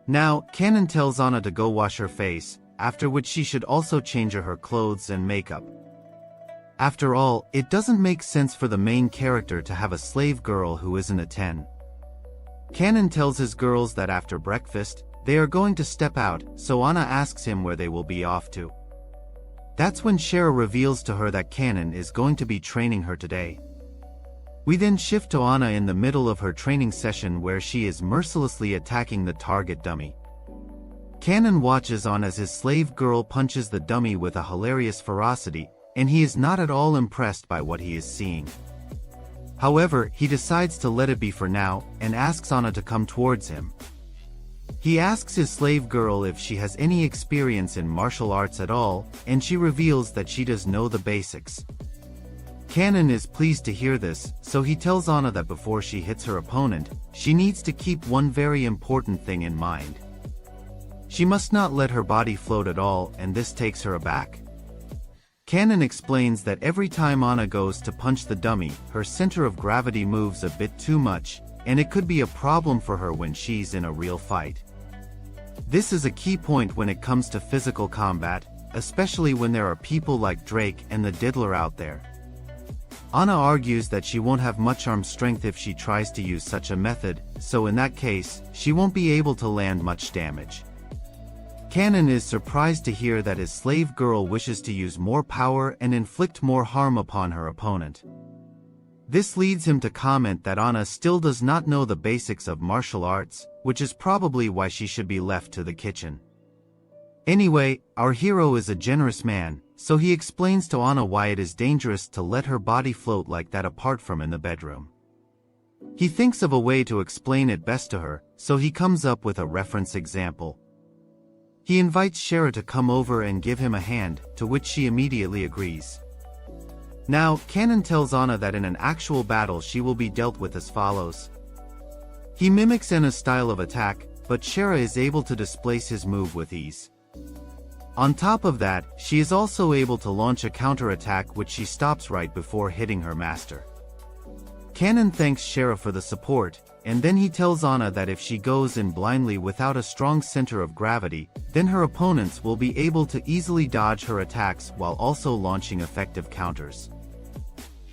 Now, Kanon tells Anna to go wash her face, after which she should also change her clothes and makeup. After all, it doesn't make sense for the main character to have a slave girl who isn't a 10. Kanon tells his girls that after breakfast, they are going to step out, so Anna asks him where they will be off to. That's when Shara reveals to her that Kanon is going to be training her today. We then shift to Anna in the middle of her training session where she is mercilessly attacking the target dummy. Kanon watches on as his slave girl punches the dummy with a hilarious ferocity, and he is not at all impressed by what he is seeing. However, he decides to let it be for now, and asks Anna to come towards him. He asks his slave girl if she has any experience in martial arts at all, and she reveals that she does know the basics. Kanon is pleased to hear this, so he tells Anna that before she hits her opponent, she needs to keep one very important thing in mind. She must not let her body float at all, and this takes her aback. Kanon explains that every time Anna goes to punch the dummy, her center of gravity moves a bit too much, and it could be a problem for her when she's in a real fight. This is a key point when it comes to physical combat, especially when there are people like Drake and the Diddler out there. Anna argues that she won't have much arm strength if she tries to use such a method, so in that case, she won't be able to land much damage. Kanon is surprised to hear that his slave girl wishes to use more power and inflict more harm upon her opponent. This leads him to comment that Anna still does not know the basics of martial arts, which is probably why she should be left to the kitchen. Anyway, our hero is a generous man, so he explains to Anna why it is dangerous to let her body float like that apart from in the bedroom. He thinks of a way to explain it best to her, so he comes up with a reference example. He invites Shera to come over and give him a hand, to which she immediately agrees. Now, Kanon tells Anna that in an actual battle she will be dealt with as follows. He mimics Anna's style of attack, but Shera is able to displace his move with ease. On top of that, she is also able to launch a counter-attack which she stops right before hitting her master. Kanon thanks Shera for the support, and then he tells Anna that if she goes in blindly without a strong center of gravity, then her opponents will be able to easily dodge her attacks while also launching effective counters.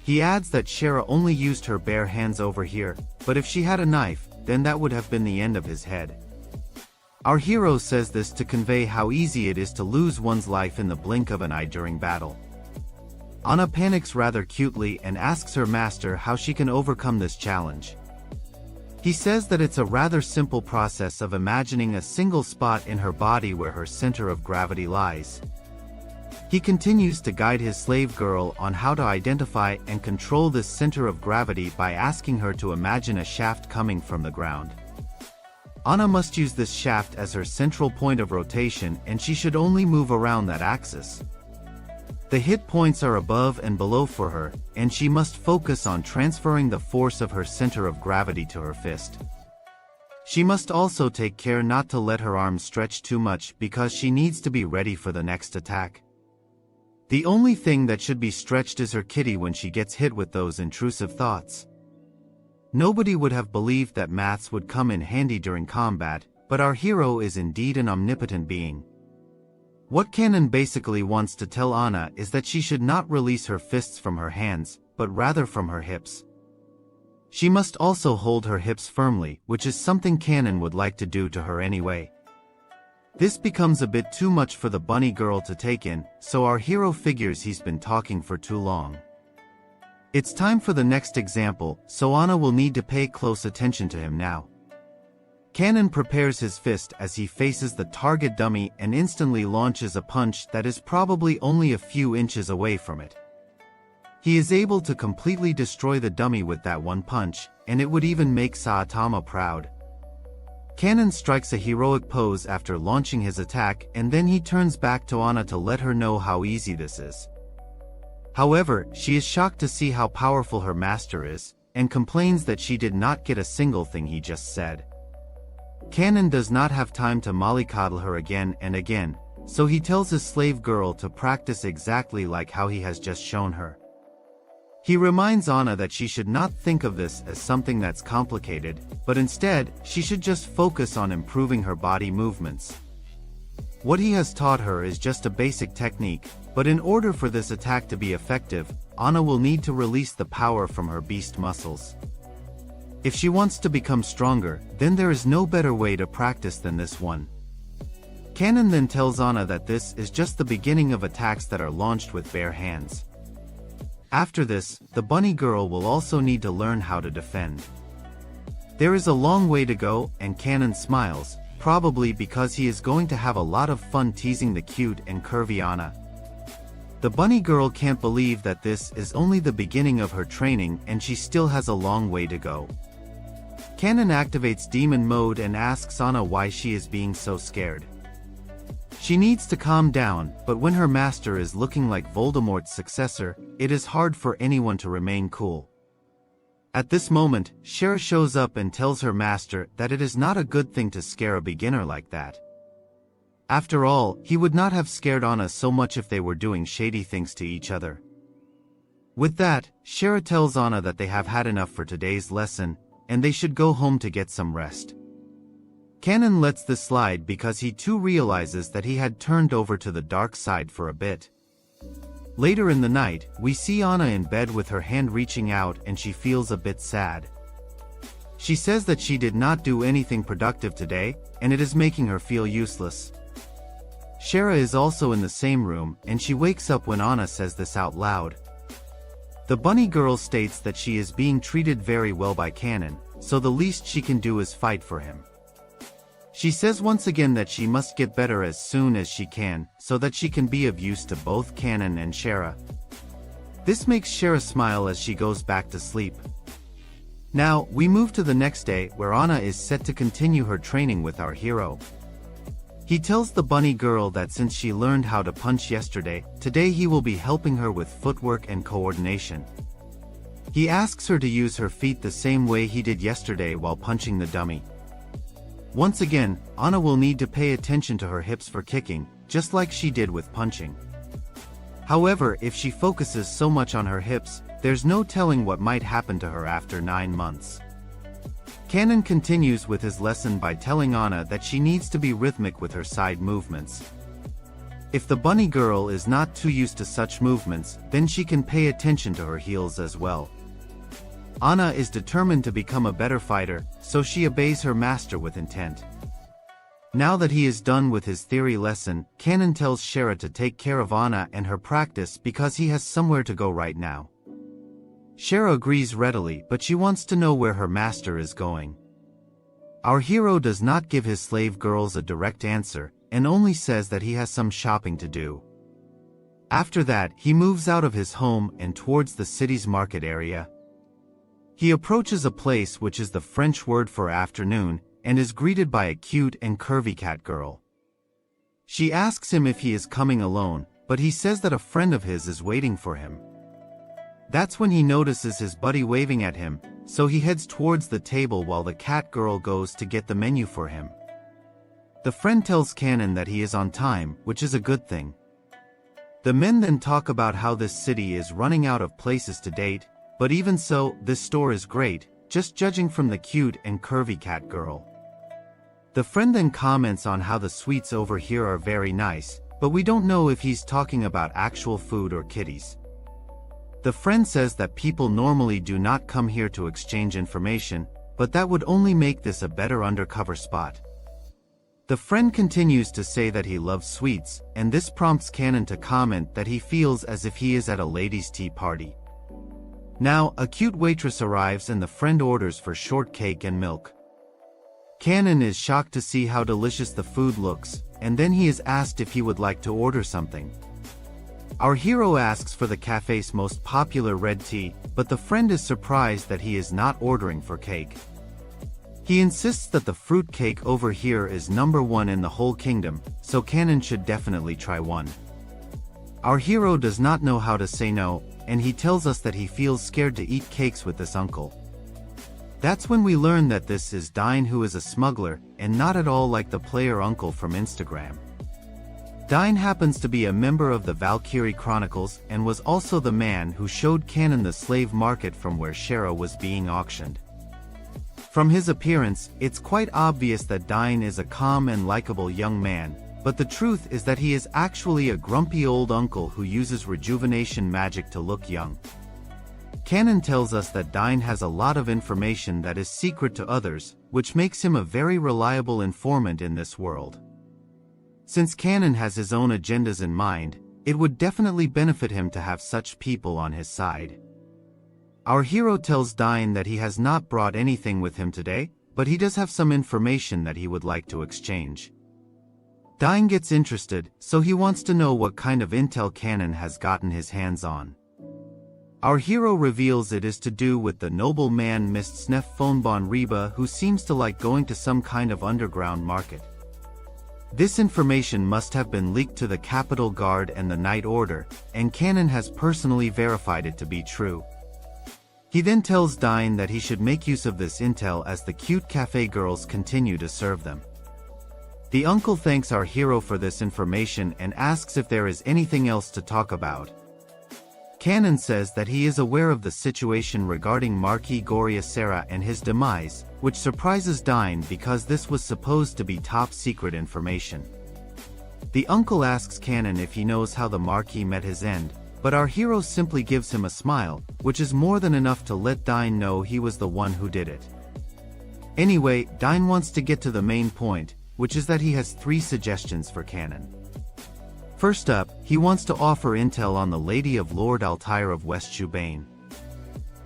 He adds that Shera only used her bare hands over here, but if she had a knife, then that would have been the end of his head. Our hero says this to convey how easy it is to lose one's life in the blink of an eye during battle. Anna panics rather cutely and asks her master how she can overcome this challenge. He says that it's a rather simple process of imagining a single spot in her body where her center of gravity lies. He continues to guide his slave girl on how to identify and control this center of gravity by asking her to imagine a shaft coming from the ground. Anna must use this shaft as her central point of rotation, and she should only move around that axis. The hit points are above and below for her, and she must focus on transferring the force of her center of gravity to her fist. She must also take care not to let her arms stretch too much because she needs to be ready for the next attack. The only thing that should be stretched is her kitty when she gets hit with those intrusive thoughts. Nobody would have believed that maths would come in handy during combat, but our hero is indeed an omnipotent being. What Kanon basically wants to tell Anna is that she should not release her fists from her hands, but rather from her hips. She must also hold her hips firmly, which is something Kanon would like to do to her anyway. This becomes a bit too much for the bunny girl to take in, so our hero figures he's been talking for too long. It's time for the next example, so Anna will need to pay close attention to him now. Kanon prepares his fist as he faces the target dummy and instantly launches a punch that is probably only a few inches away from it. He is able to completely destroy the dummy with that one punch, and it would even make Saitama proud. Kanon strikes a heroic pose after launching his attack, and then he turns back to Anna to let her know how easy this is. However, she is shocked to see how powerful her master is, and complains that she did not get a single thing he just said. Kanon does not have time to mollycoddle her again and again, so he tells his slave girl to practice exactly like how he has just shown her. He reminds Anna that she should not think of this as something that's complicated, but instead, she should just focus on improving her body movements. What he has taught her is just a basic technique, but in order for this attack to be effective, Anna will need to release the power from her beast muscles. If she wants to become stronger, then there is no better way to practice than this one. Kanon then tells Anna that this is just the beginning of attacks that are launched with bare hands. After this, the bunny girl will also need to learn how to defend. There is a long way to go, and Kanon smiles, probably because he is going to have a lot of fun teasing the cute and curvy Anna. The bunny girl can't believe that this is only the beginning of her training and she still has a long way to go. Kanon activates demon mode and asks Anna why she is being so scared. She needs to calm down, but when her master is looking like Voldemort's successor, it is hard for anyone to remain cool. At this moment, Shara shows up and tells her master that it is not a good thing to scare a beginner like that. After all, he would not have scared Anna so much if they were doing shady things to each other. With that, Shara tells Anna that they have had enough for today's lesson, and they should go home to get some rest. Kanon lets this slide because he too realizes that he had turned over to the dark side for a bit. Later in the night, we see Anna in bed with her hand reaching out and she feels a bit sad. She says that she did not do anything productive today, and it is making her feel useless. Shara is also in the same room, and she wakes up when Anna says this out loud. The bunny girl states that she is being treated very well by Kanon, so the least she can do is fight for him. She says once again that she must get better as soon as she can, so that she can be of use to both Kanon and Shara. This makes Shara smile as she goes back to sleep. Now, we move to the next day, where Anna is set to continue her training with our hero. He tells the bunny girl that since she learned how to punch yesterday, today he will be helping her with footwork and coordination. He asks her to use her feet the same way he did yesterday while punching the dummy. Once again, Anna will need to pay attention to her hips for kicking, just like she did with punching. However, if she focuses so much on her hips, there's no telling what might happen to her after 9 months. Kanon continues with his lesson by telling Anna that she needs to be rhythmic with her side movements. If the bunny girl is not too used to such movements, then she can pay attention to her heels as well. Anna is determined to become a better fighter, so she obeys her master with intent. Now that he is done with his theory lesson, Kanon tells Shara to take care of Anna and her practice because he has somewhere to go right now. Shara agrees readily, but she wants to know where her master is going. Our hero does not give his slave girls a direct answer, and only says that he has some shopping to do. After that, he moves out of his home and towards the city's market area. He approaches a place which is the French word for afternoon, and is greeted by a cute and curvy cat girl. She asks him if he is coming alone, but he says that a friend of his is waiting for him. That's when he notices his buddy waving at him, so he heads towards the table while the cat girl goes to get the menu for him. The friend tells Kanon that he is on time, which is a good thing. The men then talk about how this city is running out of places to date, but even so, this store is great, just judging from the cute and curvy cat girl. The friend then comments on how the sweets over here are very nice, but we don't know if he's talking about actual food or kitties. The friend says that people normally do not come here to exchange information, but that would only make this a better undercover spot. The friend continues to say that he loves sweets, and this prompts Kanon to comment that he feels as if he is at a ladies' tea party. Now, a cute waitress arrives and the friend orders for shortcake and milk. Kanon is shocked to see how delicious the food looks, and then he is asked if he would like to order something. Our hero asks for the cafe's most popular red tea, but the friend is surprised that he is not ordering for cake. He insists that the fruit cake over here is #1 in the whole kingdom, so Kanon should definitely try one. Our hero does not know how to say no, and he tells us that he feels scared to eat cakes with this uncle. That's when we learn that this is Dine, who is a smuggler, and not at all like the player uncle from Instagram. Dine happens to be a member of the Valkyrie Chronicles and was also the man who showed Kanon the slave market from where Shara was being auctioned. From his appearance, it's quite obvious that Dine is a calm and likable young man, but the truth is that he is actually a grumpy old uncle who uses rejuvenation magic to look young. Kanon tells us that Dine has a lot of information that is secret to others, which makes him a very reliable informant in this world. Since Kanon has his own agendas in mind, it would definitely benefit him to have such people on his side. Our hero tells Dine that he has not brought anything with him today, but he does have some information that he would like to exchange. Dine gets interested, so he wants to know what kind of intel Kanon has gotten his hands on. Our hero reveals it is to do with the noble man Mr. Snef Fonbon Reba, who seems to like going to some kind of underground market. This information must have been leaked to the Capitol Guard and the Night Order, and Kanon has personally verified it to be true. He then tells Dine that he should make use of this intel as the cute cafe girls continue to serve them. The uncle thanks our hero for this information and asks if there is anything else to talk about. Kanon says that he is aware of the situation regarding Marquis Goriacera and his demise, which surprises Dine because this was supposed to be top secret information. The uncle asks Kanon if he knows how the Marquis met his end, but our hero simply gives him a smile, which is more than enough to let Dine know he was the one who did it. Anyway, Dine wants to get to the main point, which is that he has 3 suggestions for Kanon. First up, he wants to offer intel on the Lady of Lord Altair of West Chubane.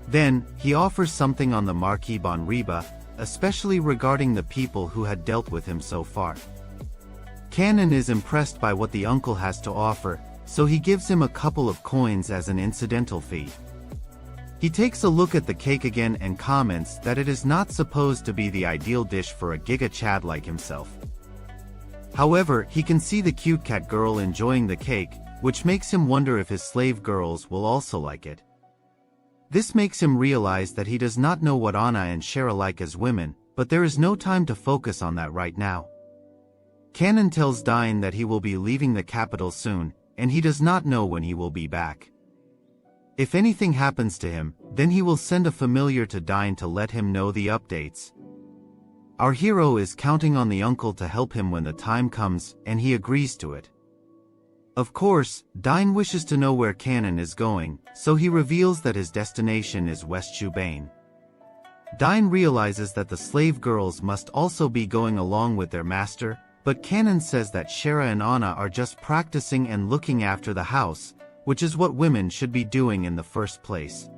Then, he offers something on the Marquis Bonriba, especially regarding the people who had dealt with him so far. Kanon is impressed by what the uncle has to offer, so he gives him a couple of coins as an incidental fee. He takes a look at the cake again and comments that it is not supposed to be the ideal dish for a Giga Chad like himself. However, he can see the cute cat girl enjoying the cake, which makes him wonder if his slave girls will also like it. This makes him realize that he does not know what Anna and Shara like as women, but there is no time to focus on that right now. Kanon tells Dine that he will be leaving the capital soon, and he does not know when he will be back. If anything happens to him, then he will send a familiar to Dine to let him know the updates. Our hero is counting on the uncle to help him when the time comes, and he agrees to it. Of course, Dine wishes to know where Kanon is going, so he reveals that his destination is West Chubane. Dine realizes that the slave girls must also be going along with their master, but Kanon says that Shara and Anna are just practicing and looking after the house, which is what women should be doing in the first place.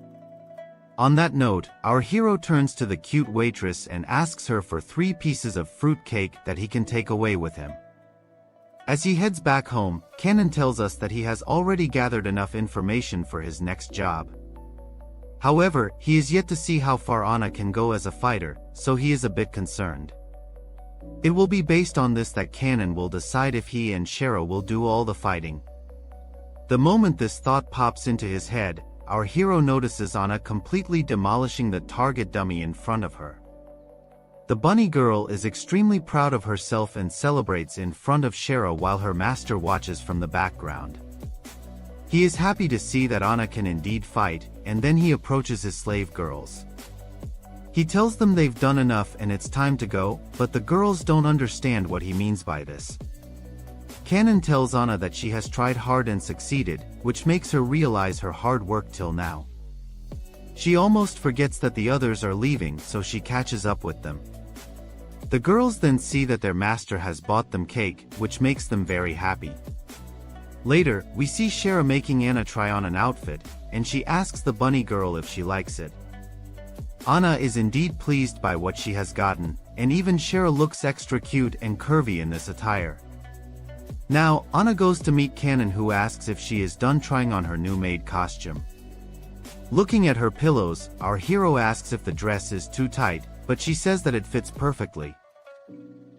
On that note, our hero turns to the cute waitress and asks her for 3 pieces of fruit cake that he can take away with him. As he heads back home, Kanon tells us that he has already gathered enough information for his next job. However, he is yet to see how far Anna can go as a fighter, so he is a bit concerned. It will be based on this that Kanon will decide if he and Shara will do all the fighting. The moment this thought pops into his head, our hero notices Anna completely demolishing the target dummy in front of her. The bunny girl is extremely proud of herself and celebrates in front of Shara while her master watches from the background. He is happy to see that Anna can indeed fight, and then he approaches his slave girls. He tells them they've done enough and it's time to go, but the girls don't understand what he means by this. Kanon tells Anna that she has tried hard and succeeded, which makes her realize her hard work till now. She almost forgets that the others are leaving, so she catches up with them. The girls then see that their master has bought them cake, which makes them very happy. Later, we see Shara making Anna try on an outfit, and she asks the bunny girl if she likes it. Anna is indeed pleased by what she has gotten, and even Shara looks extra cute and curvy in this attire. Now, Anna goes to meet Kanon, who asks if she is done trying on her new maid costume. Looking at her pillows, our hero asks if the dress is too tight, but she says that it fits perfectly.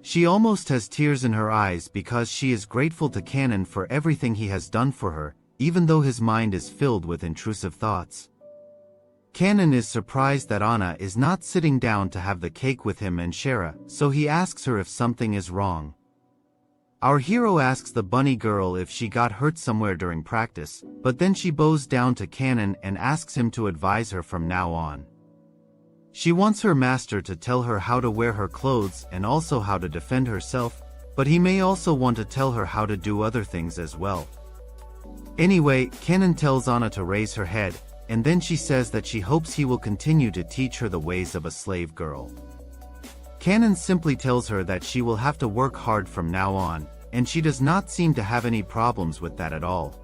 She almost has tears in her eyes because she is grateful to Kanon for everything he has done for her, even though his mind is filled with intrusive thoughts. Kanon is surprised that Anna is not sitting down to have the cake with him and Shara, so he asks her if something is wrong. Our hero asks the bunny girl if she got hurt somewhere during practice, but then she bows down to Kanon and asks him to advise her from now on. She wants her master to tell her how to wear her clothes and also how to defend herself, but he may also want to tell her how to do other things as well. Anyway, Kanon tells Anna to raise her head, and then she says that she hopes he will continue to teach her the ways of a slave girl. Kanon simply tells her that she will have to work hard from now on, and she does not seem to have any problems with that at all.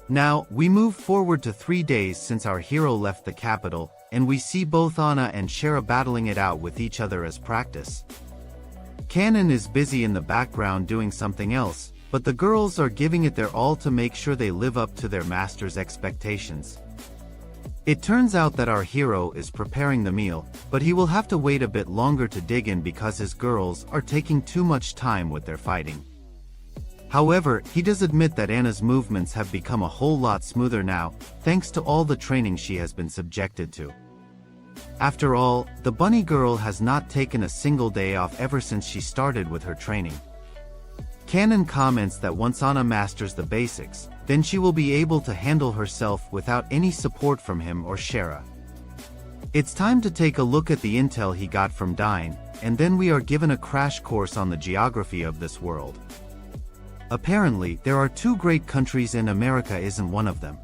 Now, we move forward to 3 days since our hero left the capital, and we see both Anna and Shara battling it out with each other as practice. Kanon is busy in the background doing something else, but the girls are giving it their all to make sure they live up to their master's expectations. It turns out that our hero is preparing the meal, but he will have to wait a bit longer to dig in because his girls are taking too much time with their fighting. However, he does admit that Anna's movements have become a whole lot smoother now, thanks to all the training she has been subjected to. After all, the bunny girl has not taken a single day off ever since she started with her training. Kanon comments that once Anna masters the basics, then she will be able to handle herself without any support from him or Shara. It's time to take a look at the intel he got from Dine, and then we are given a crash course on the geography of this world. Apparently, there are two great countries and America isn't one of them.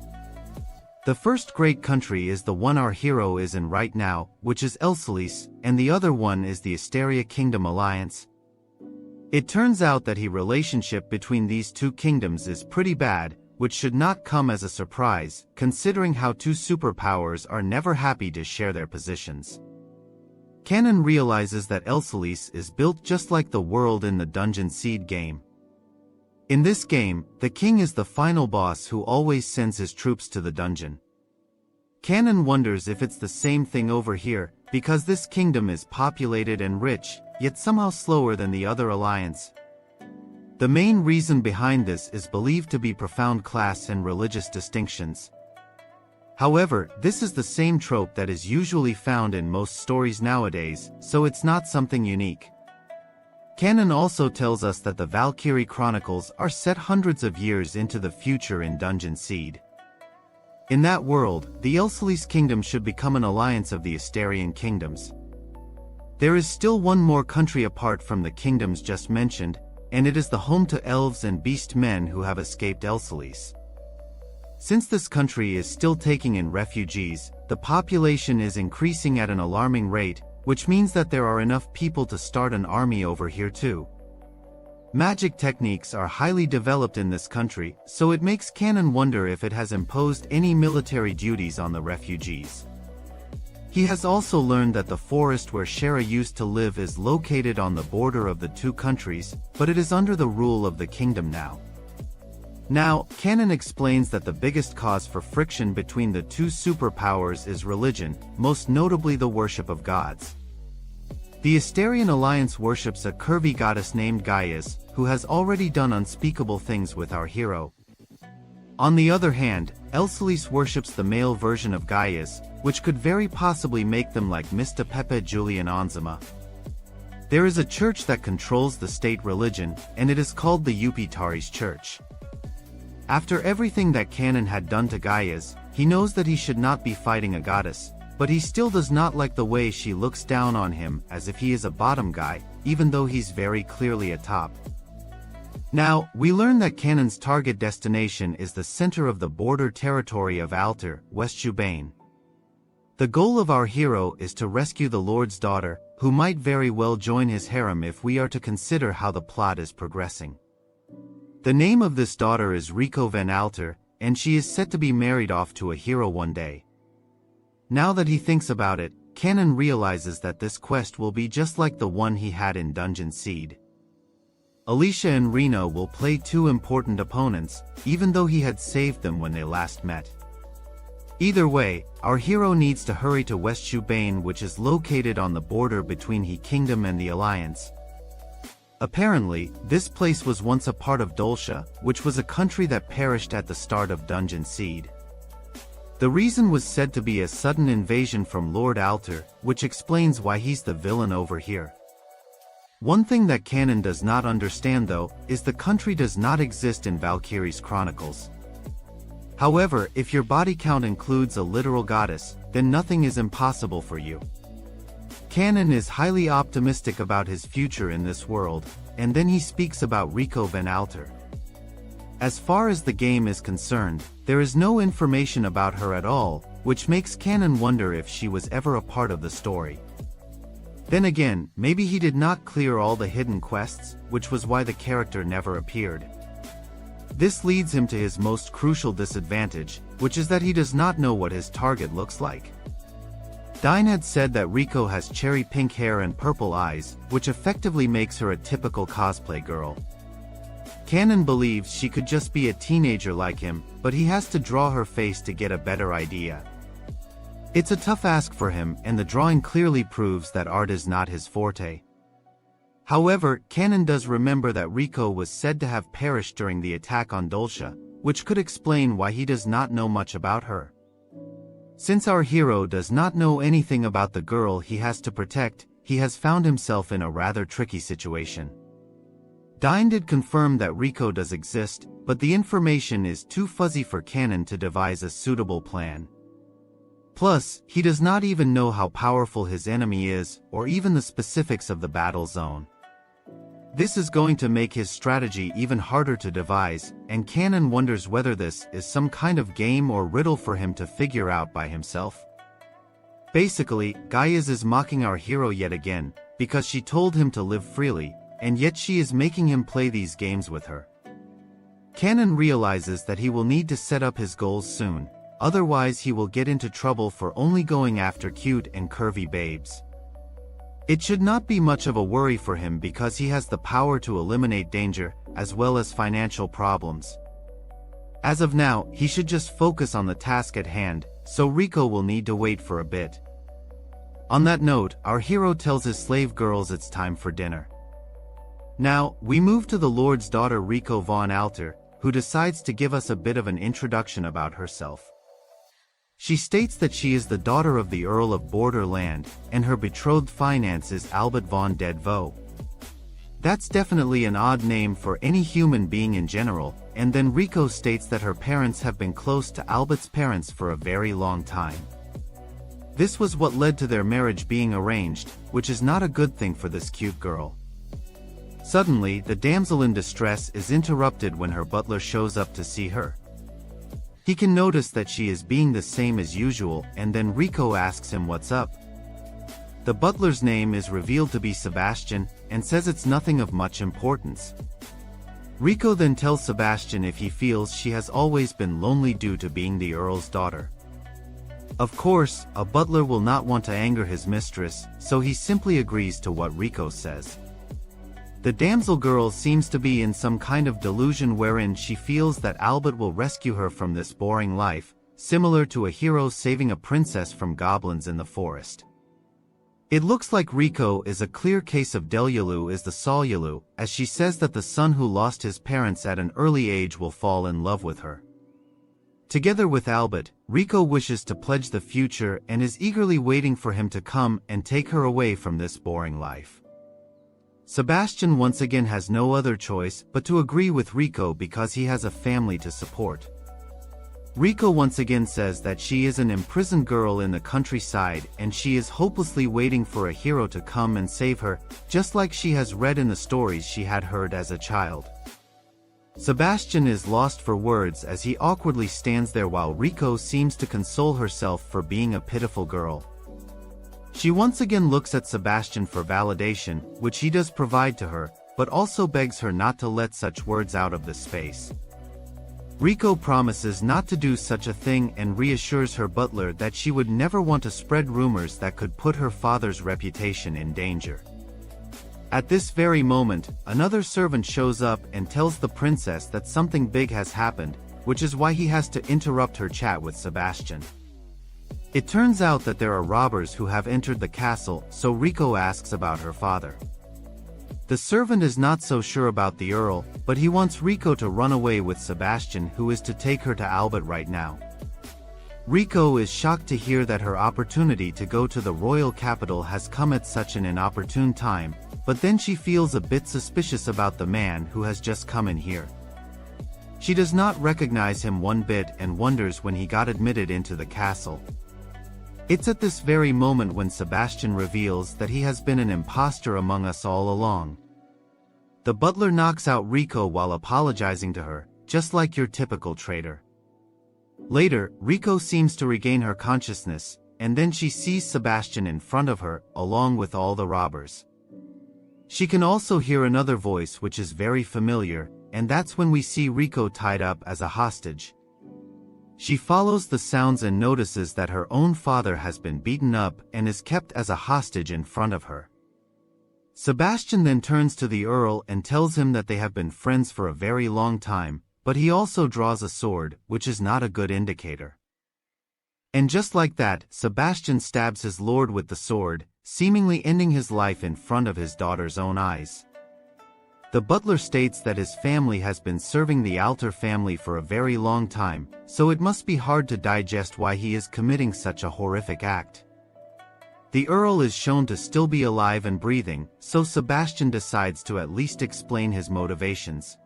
The first great country is the one our hero is in right now, which is Elsalis, and the other one is the Asteria Kingdom Alliance. It turns out that the relationship between these two kingdoms is pretty bad, which should not come as a surprise, considering how two superpowers are never happy to share their positions. Kanon realizes that Elsalis is built just like the world in the Dungeon Seed game. In this game, the king is the final boss who always sends his troops to the dungeon. Kanon wonders if it's the same thing over here, because this kingdom is populated and rich, yet somehow slower than the other alliance. The main reason behind this is believed to be profound class and religious distinctions. However, this is the same trope that is usually found in most stories nowadays, so it's not something unique. Kanon also tells us that the Valkyrie Chronicles are set hundreds of years into the future in Dungeon Seed. In that world, the Elsalis kingdom should become an alliance of the Asterian kingdoms. There is still one more country apart from the kingdoms just mentioned, and it is the home to elves and beast men who have escaped Elsalis. Since this country is still taking in refugees, the population is increasing at an alarming rate, which means that there are enough people to start an army over here too. Magic techniques are highly developed in this country, so it makes Kanon wonder if it has imposed any military duties on the refugees. He has also learned that the forest where Shara used to live is located on the border of the two countries, but it is under the rule of the kingdom now. Now, Kanon explains that the biggest cause for friction between the two superpowers is religion, most notably the worship of gods. The Asterian Alliance worships a curvy goddess named Gaius, who has already done unspeakable things with our hero. On the other hand, Elsalis worships the male version of Gaius, which could very possibly make them like Mr. Pepe Julian Onzima. There is a church that controls the state religion, and it is called the Upitari's Church. After everything that Kanon had done to Gaius, he knows that he should not be fighting a goddess, but he still does not like the way she looks down on him as if he is a bottom guy, even though he's very clearly a top. Now, we learn that Kanon's target destination is the center of the border territory of Alter, West Jubane. The goal of our hero is to rescue the Lord's daughter, who might very well join his harem if we are to consider how the plot is progressing. The name of this daughter is Rico van Alter, and she is set to be married off to a hero one day. Now that he thinks about it, Kanon realizes that this quest will be just like the one he had in Dungeon Seed. Alicia and Reno will play two important opponents, even though he had saved them when they last met. Either way, our hero needs to hurry to West Jubane, which is located on the border between He Kingdom and the Alliance. Apparently, this place was once a part of Dolsha, which was a country that perished at the start of Dungeon Seed. The reason was said to be a sudden invasion from Lord Alter, which explains why he's the villain over here. One thing that Kanon does not understand though, is the country does not exist in Valkyrie's Chronicles. However, if your body count includes a literal goddess, then nothing is impossible for you. Kanon is highly optimistic about his future in this world, and then he speaks about Rico van Alter. As far as the game is concerned, there is no information about her at all, which makes Kanon wonder if she was ever a part of the story. Then again, maybe he did not clear all the hidden quests, which was why the character never appeared. This leads him to his most crucial disadvantage, which is that he does not know what his target looks like. Dine had said that Rico has cherry pink hair and purple eyes, which effectively makes her a typical cosplay girl. Kanon believes she could just be a teenager like him, but he has to draw her face to get a better idea. It's a tough ask for him, and the drawing clearly proves that art is not his forte. However, Kanon does remember that Riko was said to have perished during the attack on Dolcia, which could explain why he does not know much about her. Since our hero does not know anything about the girl he has to protect, he has found himself in a rather tricky situation. Dine did confirm that Riko does exist, but the information is too fuzzy for Kanon to devise a suitable plan. Plus, he does not even know how powerful his enemy is, or even the specifics of the battle zone. This is going to make his strategy even harder to devise, and Kanon wonders whether this is some kind of game or riddle for him to figure out by himself. Basically, Gaius is mocking our hero yet again, because she told him to live freely, and yet she is making him play these games with her. Kanon realizes that he will need to set up his goals soon, otherwise he will get into trouble for only going after cute and curvy babes. It should not be much of a worry for him because he has the power to eliminate danger, as well as financial problems. As of now, he should just focus on the task at hand, so Riko will need to wait for a bit. On that note, our hero tells his slave girls it's time for dinner. Now, we move to the Lord's daughter Riko von Alter, who decides to give us a bit of an introduction about herself. She states that she is the daughter of the Earl of Borderland, and her betrothed finance is Albert von Deadvo. That's definitely an odd name for any human being in general, and then Riko states that her parents have been close to Albert's parents for a very long time. This was what led to their marriage being arranged, which is not a good thing for this cute girl. Suddenly, the damsel in distress is interrupted when her butler shows up to see her. He can notice that she is being the same as usual, and then Riko asks him what's up. The butler's name is revealed to be Sebastian, and says it's nothing of much importance. Riko then tells Sebastian if he feels she has always been lonely due to being the Earl's daughter. Of course, a butler will not want to anger his mistress, so he simply agrees to what Riko says. The damsel girl seems to be in some kind of delusion wherein she feels that Albert will rescue her from this boring life, similar to a hero saving a princess from goblins in the forest. It looks like Riko is a clear case of Delyalu is the Solyalu, as she says that the son who lost his parents at an early age will fall in love with her. Together with Albert, Riko wishes to pledge the future and is eagerly waiting for him to come and take her away from this boring life. Sebastian once again has no other choice but to agree with Riko because he has a family to support. Riko once again says that she is an imprisoned girl in the countryside and she is hopelessly waiting for a hero to come and save her, just like she has read in the stories she had heard as a child. Sebastian is lost for words as he awkwardly stands there while Riko seems to console herself for being a pitiful girl. She once again looks at Sebastian for validation, which he does provide to her, but also begs her not to let such words out of the space. Riko promises not to do such a thing and reassures her butler that she would never want to spread rumors that could put her father's reputation in danger. At this very moment, another servant shows up and tells the princess that something big has happened, which is why he has to interrupt her chat with Sebastian. It turns out that there are robbers who have entered the castle, so Riko asks about her father. The servant is not so sure about the Earl, but he wants Riko to run away with Sebastian, who is to take her to Albert right now. Riko is shocked to hear that her opportunity to go to the royal capital has come at such an inopportune time, but then she feels a bit suspicious about the man who has just come in here. She does not recognize him one bit and wonders when he got admitted into the castle. It's at this very moment when Sebastian reveals that he has been an imposter among us all along. The butler knocks out Riko while apologizing to her, just like your typical traitor. Later, Riko seems to regain her consciousness, and then she sees Sebastian in front of her, along with all the robbers. She can also hear another voice which is very familiar, and that's when we see Riko tied up as a hostage. She follows the sounds and notices that her own father has been beaten up and is kept as a hostage in front of her. Sebastian then turns to the Earl and tells him that they have been friends for a very long time, but he also draws a sword, which is not a good indicator. And just like that, Sebastian stabs his lord with the sword, seemingly ending his life in front of his daughter's own eyes. The butler states that his family has been serving the Alter family for a very long time, so it must be hard to digest why he is committing such a horrific act. The Earl is shown to still be alive and breathing, so Sebastian decides to at least explain his motivations.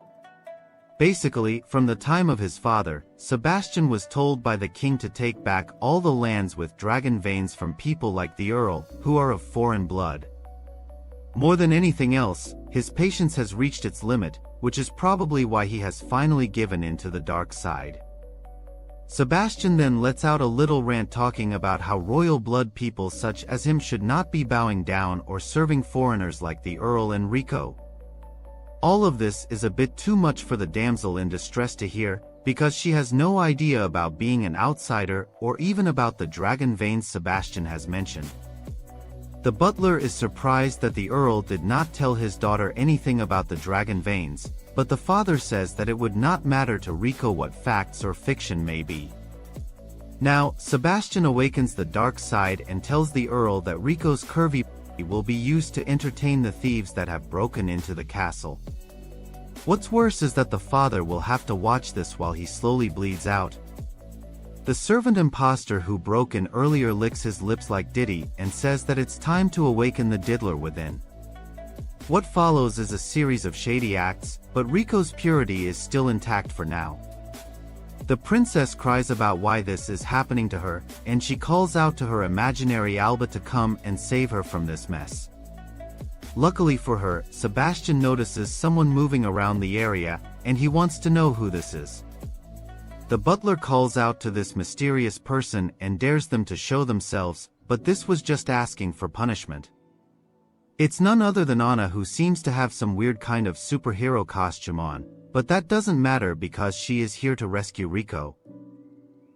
Basically, from the time of his father, Sebastian was told by the king to take back all the lands with dragon veins from people like the Earl, who are of foreign blood. More than anything else, his patience has reached its limit, which is probably why he has finally given in to the dark side. Sebastian then lets out a little rant talking about how royal blood people such as him should not be bowing down or serving foreigners like the Earl and Rico. All of this is a bit too much for the damsel in distress to hear, because she has no idea about being an outsider or even about the dragon veins Sebastian has mentioned. The butler is surprised that the Earl did not tell his daughter anything about the dragon veins, but the father says that it would not matter to Rico what facts or fiction may be. Now, Sebastian awakens the dark side and tells the Earl that Rico's curvy will be used to entertain the thieves that have broken into the castle. What's worse is that the father will have to watch this while he slowly bleeds out. The servant imposter who broke in earlier licks his lips like Diddy and says that it's time to awaken the diddler within. What follows is a series of shady acts, but Rico's purity is still intact for now. The princess cries about why this is happening to her, and she calls out to her imaginary Alba to come and save her from this mess. Luckily for her, Sebastian notices someone moving around the area, and he wants to know who this is. The butler calls out to this mysterious person and dares them to show themselves, but this was just asking for punishment. It's none other than Anna, who seems to have some weird kind of superhero costume on, but that doesn't matter because she is here to rescue Rico.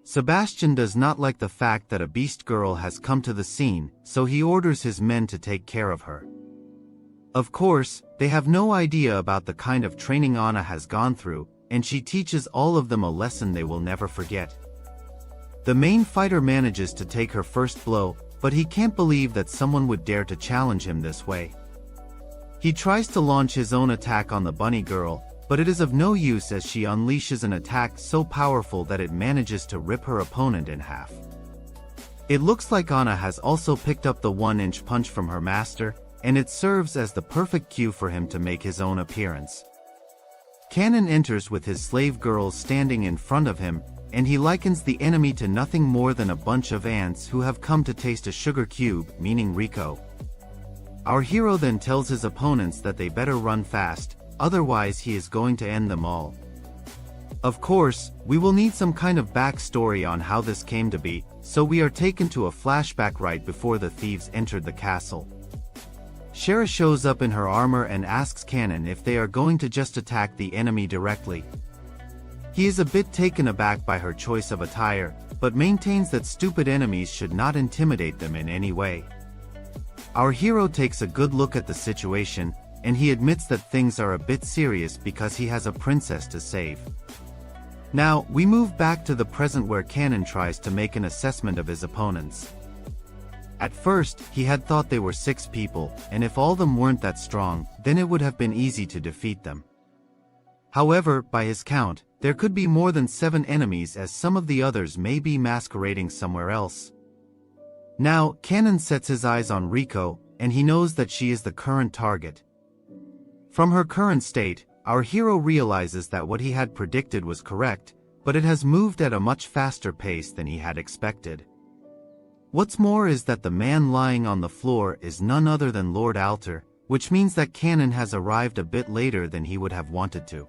Sebastian does not like the fact that a beast girl has come to the scene, so he orders his men to take care of her. Of course, they have no idea about the kind of training Anna has gone through, and she teaches all of them a lesson they will never forget. The main fighter manages to take her first blow, but he can't believe that someone would dare to challenge him this way. He tries to launch his own attack on the bunny girl, but it is of no use as she unleashes an attack so powerful that it manages to rip her opponent in half. It looks like Anna has also picked up the 1-inch punch from her master, and it serves as the perfect cue for him to make his own appearance. Kanon enters with his slave girls standing in front of him, and he likens the enemy to nothing more than a bunch of ants who have come to taste a sugar cube, meaning Rico. Our hero then tells his opponents that they better run fast, otherwise he is going to end them all. Of course, we will need some kind of backstory on how this came to be, so we are taken to a flashback right before the thieves entered the castle. Shara shows up in her armor and asks Kanon if they are going to just attack the enemy directly. He is a bit taken aback by her choice of attire, but maintains that stupid enemies should not intimidate them in any way. Our hero takes a good look at the situation, and he admits that things are a bit serious because he has a princess to save. Now, we move back to the present where Kanon tries to make an assessment of his opponents. At first, he had thought they were 6 people, and if all of them weren't that strong, then it would have been easy to defeat them. However, by his count, there could be more than 7 enemies, as some of the others may be masquerading somewhere else. Now, Kanon sets his eyes on Rico, and he knows that she is the current target. From her current state, our hero realizes that what he had predicted was correct, but it has moved at a much faster pace than he had expected. What's more is that the man lying on the floor is none other than Lord Alter, which means that Kanon has arrived a bit later than he would have wanted to.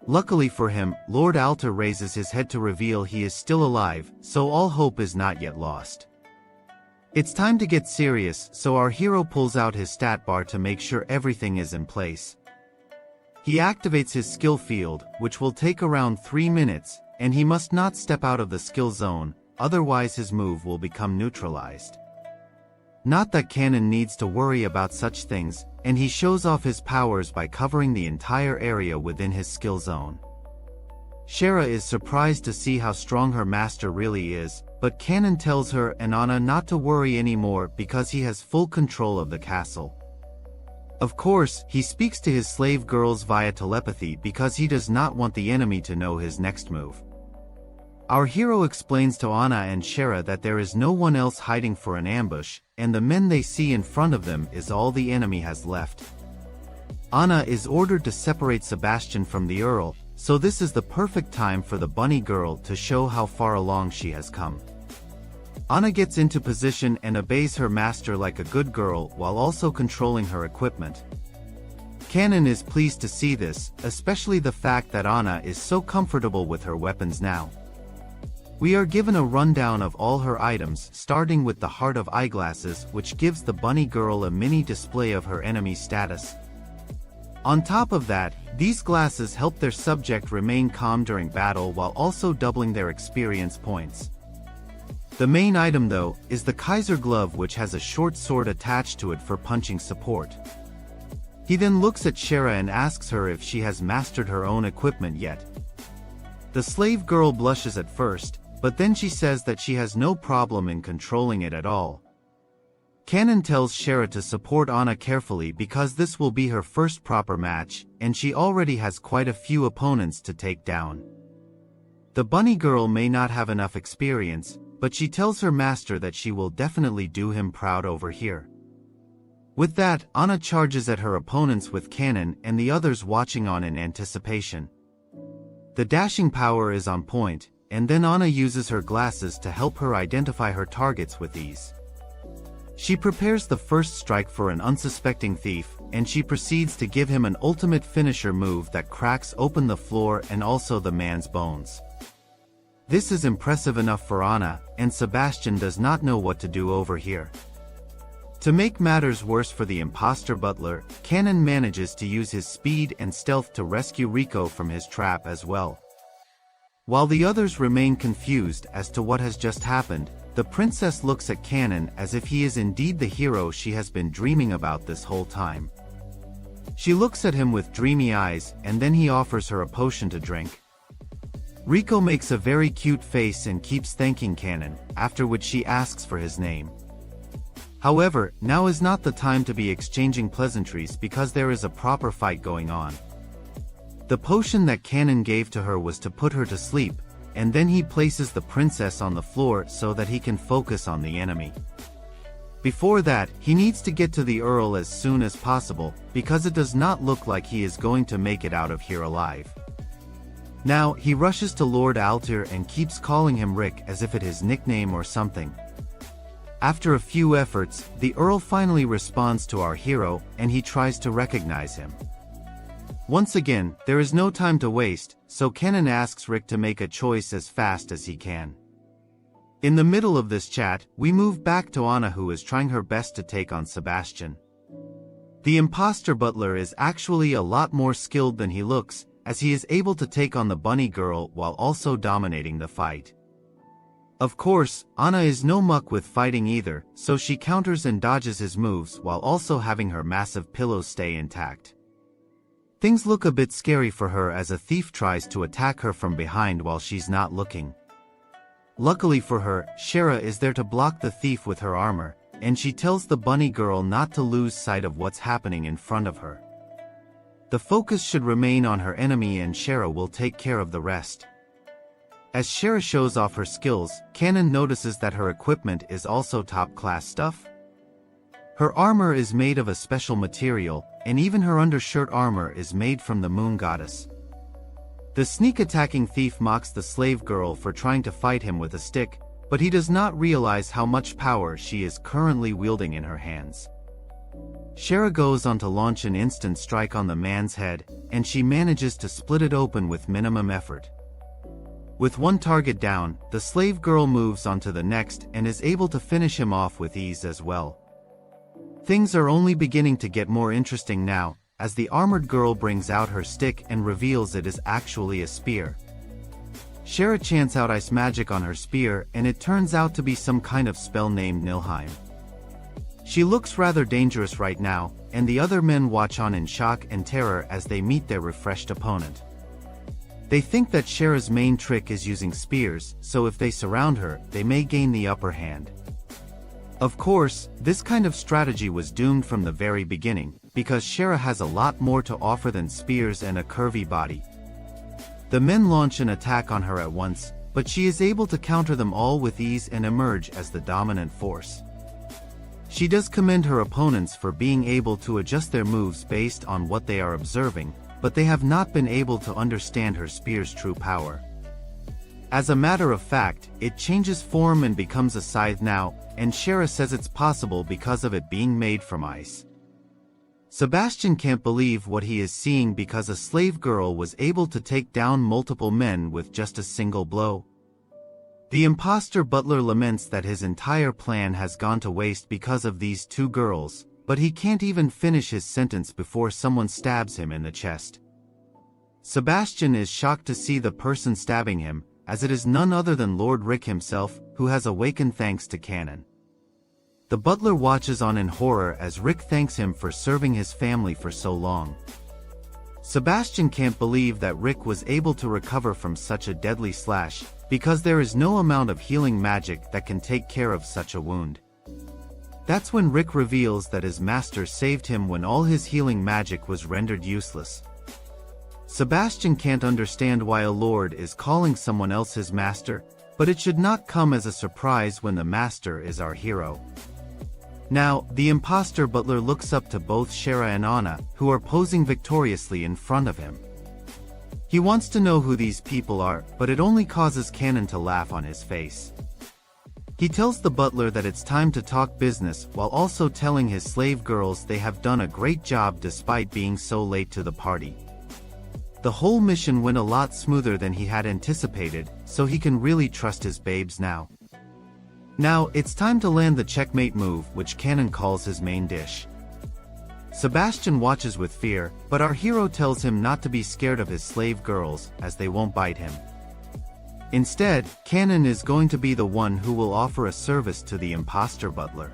Luckily for him, Lord Alter raises his head to reveal he is still alive, so all hope is not yet lost. It's time to get serious, so our hero pulls out his stat bar to make sure everything is in place. He activates his skill field, which will take around 3 minutes, and he must not step out of the skill zone, otherwise his move will become neutralized. Not that Kanon needs to worry about such things, and he shows off his powers by covering the entire area within his skill zone. Shera is surprised to see how strong her master really is, but Kanon tells her and Anna not to worry anymore because he has full control of the castle. Of course, he speaks to his slave girls via telepathy because he does not want the enemy to know his next move. Our hero explains to Anna and Shera that there is no one else hiding for an ambush, and the men they see in front of them is all the enemy has left. Anna is ordered to separate Sebastian from the Earl, so this is the perfect time for the bunny girl to show how far along she has come. Anna gets into position and obeys her master like a good girl while also controlling her equipment. Kanon is pleased to see this, especially the fact that Anna is so comfortable with her weapons now. We are given a rundown of all her items, starting with the Heart of Eyeglasses, which gives the bunny girl a mini display of her enemy status. On top of that, these glasses help their subject remain calm during battle while also doubling their experience points. The main item though, is the Kaiser glove, which has a short sword attached to it for punching support. He then looks at Shera and asks her if she has mastered her own equipment yet. The slave girl blushes at first, but then she says that she has no problem in controlling it at all. Kanon tells Shera to support Anna carefully because this will be her first proper match, and she already has quite a few opponents to take down. The bunny girl may not have enough experience, but she tells her master that she will definitely do him proud over here. With that, Anna charges at her opponents with Kanon and the others watching on in anticipation. The dashing power is on point, and then Anna uses her glasses to help her identify her targets with ease. She prepares the first strike for an unsuspecting thief, and she proceeds to give him an ultimate finisher move that cracks open the floor and also the man's bones. This is impressive enough for Anna, and Sebastian does not know what to do over here. To make matters worse for the imposter butler, Kanon manages to use his speed and stealth to rescue Rico from his trap as well. While the others remain confused as to what has just happened, the princess looks at Kanon as if he is indeed the hero she has been dreaming about this whole time. She looks at him with dreamy eyes, and then he offers her a potion to drink. Rico makes a very cute face and keeps thanking Kanon, after which she asks for his name. However, now is not the time to be exchanging pleasantries because there is a proper fight going on. The potion that Kanon gave to her was to put her to sleep, and then he places the princess on the floor so that he can focus on the enemy. Before that, he needs to get to the Earl as soon as possible, because it does not look like he is going to make it out of here alive. Now, he rushes to Lord Altair and keeps calling him Rick as if it is his nickname or something. After a few efforts, the Earl finally responds to our hero, and he tries to recognize him. Once again, there is no time to waste, so Kanon asks Rick to make a choice as fast as he can. In the middle of this chat, we move back to Anna, who is trying her best to take on Sebastian. The imposter butler is actually a lot more skilled than he looks, as he is able to take on the bunny girl while also dominating the fight. Of course, Anna is no muck with fighting either, so she counters and dodges his moves while also having her massive pillow stay intact. Things look a bit scary for her as a thief tries to attack her from behind while she's not looking. Luckily for her, Shera is there to block the thief with her armor, and she tells the bunny girl not to lose sight of what's happening in front of her. The focus should remain on her enemy and Shera will take care of the rest. As Shera shows off her skills, Kanon notices that her equipment is also top-class stuff. Her armor is made of a special material, and even her undershirt armor is made from the moon goddess. The sneak-attacking thief mocks the slave girl for trying to fight him with a stick, but he does not realize how much power she is currently wielding in her hands. Shera goes on to launch an instant strike on the man's head, and she manages to split it open with minimum effort. With one target down, the slave girl moves on to the next and is able to finish him off with ease as well. Things are only beginning to get more interesting now, as the armored girl brings out her stick and reveals it is actually a spear. Shera chants out ice magic on her spear, and it turns out to be some kind of spell named Nilheim. She looks rather dangerous right now, and the other men watch on in shock and terror as they meet their refreshed opponent. They think that Shera's main trick is using spears, so if they surround her, they may gain the upper hand. Of course, this kind of strategy was doomed from the very beginning, because Shera has a lot more to offer than spears and a curvy body. The men launch an attack on her at once, but she is able to counter them all with ease and emerge as the dominant force. She does commend her opponents for being able to adjust their moves based on what they are observing, but they have not been able to understand her spear's true power. As a matter of fact, it changes form and becomes a scythe now, and Shera says it's possible because of it being made from ice. Sebastian can't believe what he is seeing because a slave girl was able to take down multiple men with just a single blow. The imposter butler laments that his entire plan has gone to waste because of these two girls, but he can't even finish his sentence before someone stabs him in the chest. Sebastian is shocked to see the person stabbing him, as it is none other than Lord Rick himself, who has awakened thanks to Cannon. The butler watches on in horror as Rick thanks him for serving his family for so long. Sebastian can't believe that Rick was able to recover from such a deadly slash, because there is no amount of healing magic that can take care of such a wound. That's when Rick reveals that his master saved him when all his healing magic was rendered useless. Sebastian can't understand why a lord is calling someone else his master, but it should not come as a surprise when the master is our hero. Now, the imposter butler looks up to both Shera and Anna, who are posing victoriously in front of him. He wants to know who these people are, but it only causes Cannon to laugh on his face. He tells the butler that it's time to talk business while also telling his slave girls they have done a great job despite being so late to the party. The whole mission went a lot smoother than he had anticipated, so he can really trust his babes now. Now, it's time to land the checkmate move, which Cannon calls his main dish. Sebastian watches with fear, but our hero tells him not to be scared of his slave girls, as they won't bite him. Instead, Cannon is going to be the one who will offer a service to the imposter butler.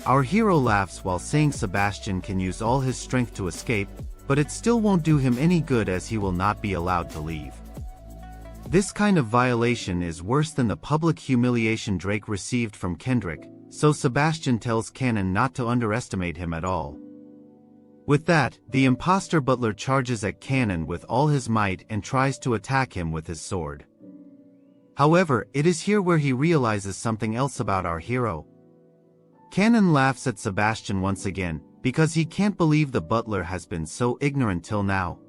Our hero laughs while saying Sebastian can use all his strength to escape, but it still won't do him any good as he will not be allowed to leave. This kind of violation is worse than the public humiliation Drake received from Kendrick, so Sebastian tells Cannon not to underestimate him at all. With that, the imposter butler charges at Cannon with all his might and tries to attack him with his sword. However, it is here where he realizes something else about our hero. Cannon laughs at Sebastian once again, because he can't believe the butler has been so ignorant till now.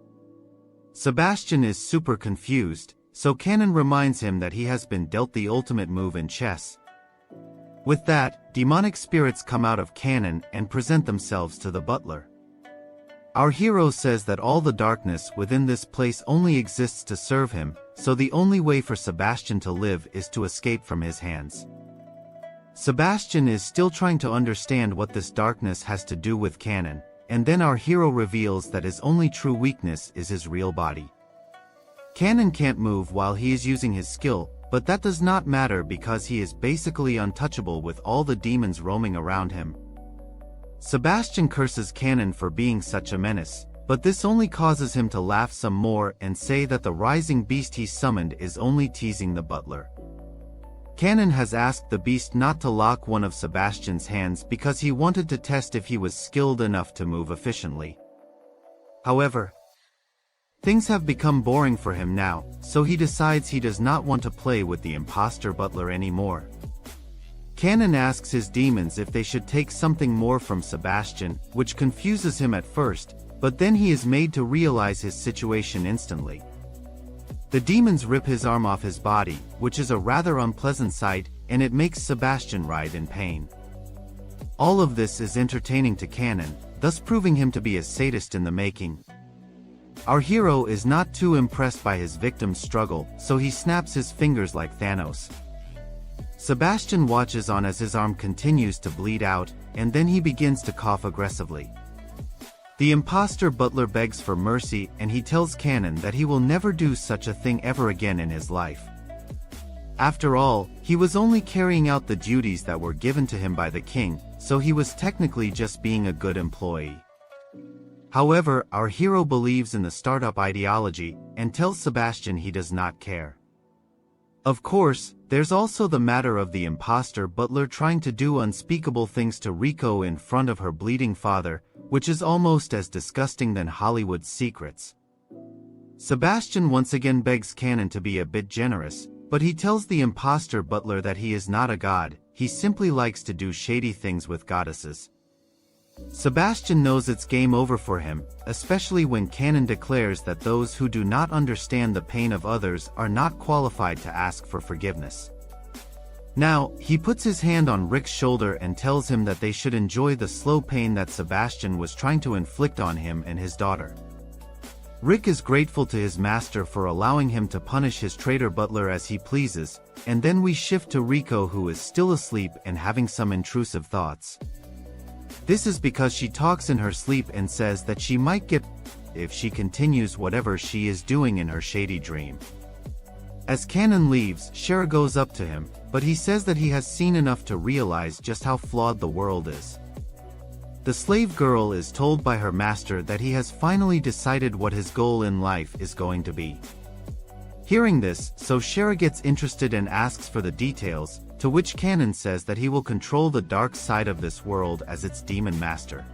Sebastian is super confused, so Cannon reminds him that he has been dealt the ultimate move in chess. With that, demonic spirits come out of Cannon and present themselves to the butler. Our hero says that all the darkness within this place only exists to serve him, so the only way for Sebastian to live is to escape from his hands. Sebastian is still trying to understand what this darkness has to do with Cannon, and then our hero reveals that his only true weakness is his real body. Cannon can't move while he is using his skill, but that does not matter because he is basically untouchable with all the demons roaming around him. Sebastian curses Cannon for being such a menace, but this only causes him to laugh some more and say that the rising beast he summoned is only teasing the butler. Cannon has asked the beast not to lock one of Sebastian's hands because he wanted to test if he was skilled enough to move efficiently. However, things have become boring for him now, so he decides he does not want to play with the imposter butler anymore. Cannon asks his demons if they should take something more from Sebastian, which confuses him at first, but then he is made to realize his situation instantly. The demons rip his arm off his body, which is a rather unpleasant sight, and it makes Sebastian writhe in pain. All of this is entertaining to Cannon, thus proving him to be a sadist in the making. Our hero is not too impressed by his victim's struggle, so he snaps his fingers like Thanos. Sebastian watches on as his arm continues to bleed out, and then he begins to cough aggressively. The imposter butler begs for mercy and he tells Cannon that he will never do such a thing ever again in his life. After all, he was only carrying out the duties that were given to him by the king, so he was technically just being a good employee. However, our hero believes in the startup ideology and tells Sebastian he does not care. Of course, there's also the matter of the imposter butler trying to do unspeakable things to Riko in front of her bleeding father, which is almost as disgusting than Hollywood's secrets. Sebastian once again begs Kanon to be a bit generous, but he tells the imposter butler that he is not a god, he simply likes to do shady things with goddesses. Sebastian knows it's game over for him, especially when Kanon declares that those who do not understand the pain of others are not qualified to ask for forgiveness. Now, he puts his hand on Rick's shoulder and tells him that they should enjoy the slow pain that Sebastian was trying to inflict on him and his daughter. Rick is grateful to his master for allowing him to punish his traitor butler as he pleases, and then we shift to Riko, who is still asleep and having some intrusive thoughts. This is because she talks in her sleep and says that she might get if she continues whatever she is doing in her shady dream. As Kanon leaves, Shara goes up to him, but he says that he has seen enough to realize just how flawed the world is. The slave girl is told by her master that he has finally decided what his goal in life is going to be. Hearing this, so Shara gets interested and asks for the details, to which Kanon says that he will control the dark side of this world as its demon master.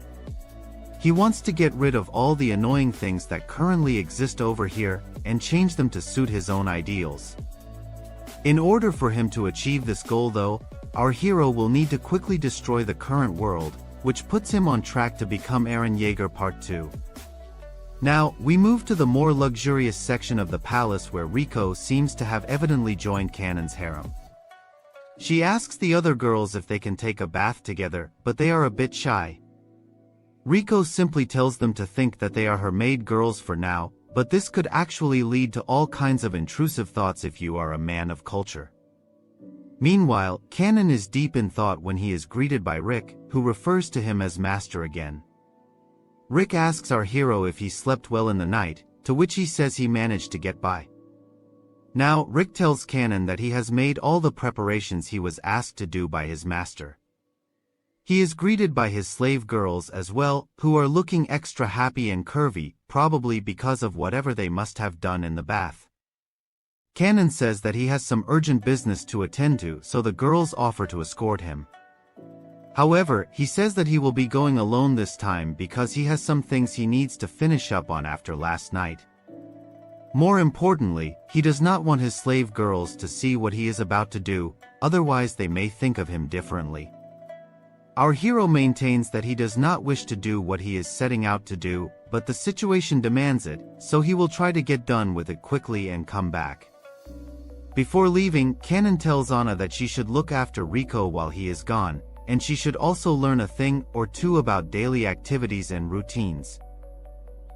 He wants to get rid of all the annoying things that currently exist over here, and change them to suit his own ideals. In order for him to achieve this goal though, our hero will need to quickly destroy the current world, which puts him on track to become Eren Yeager Part 2. Now, we move to the more luxurious section of the palace where Riko seems to have evidently joined Kanon's harem. She asks the other girls if they can take a bath together, but they are a bit shy. Riko simply tells them to think that they are her maid girls for now, but this could actually lead to all kinds of intrusive thoughts if you are a man of culture. Meanwhile, Kanon is deep in thought when he is greeted by Rick, who refers to him as master again. Rick asks our hero if he slept well in the night, to which he says he managed to get by. Now, Rick tells Kanon that he has made all the preparations he was asked to do by his master. He is greeted by his slave girls as well, who are looking extra happy and curvy, probably because of whatever they must have done in the bath. Kanon says that he has some urgent business to attend to, so the girls offer to escort him. However, he says that he will be going alone this time because he has some things he needs to finish up on after last night. More importantly, he does not want his slave girls to see what he is about to do, otherwise they may think of him differently. Our hero maintains that he does not wish to do what he is setting out to do, but the situation demands it, so he will try to get done with it quickly and come back. Before leaving, Kanon tells Anna that she should look after Riko while he is gone, and she should also learn a thing or two about daily activities and routines.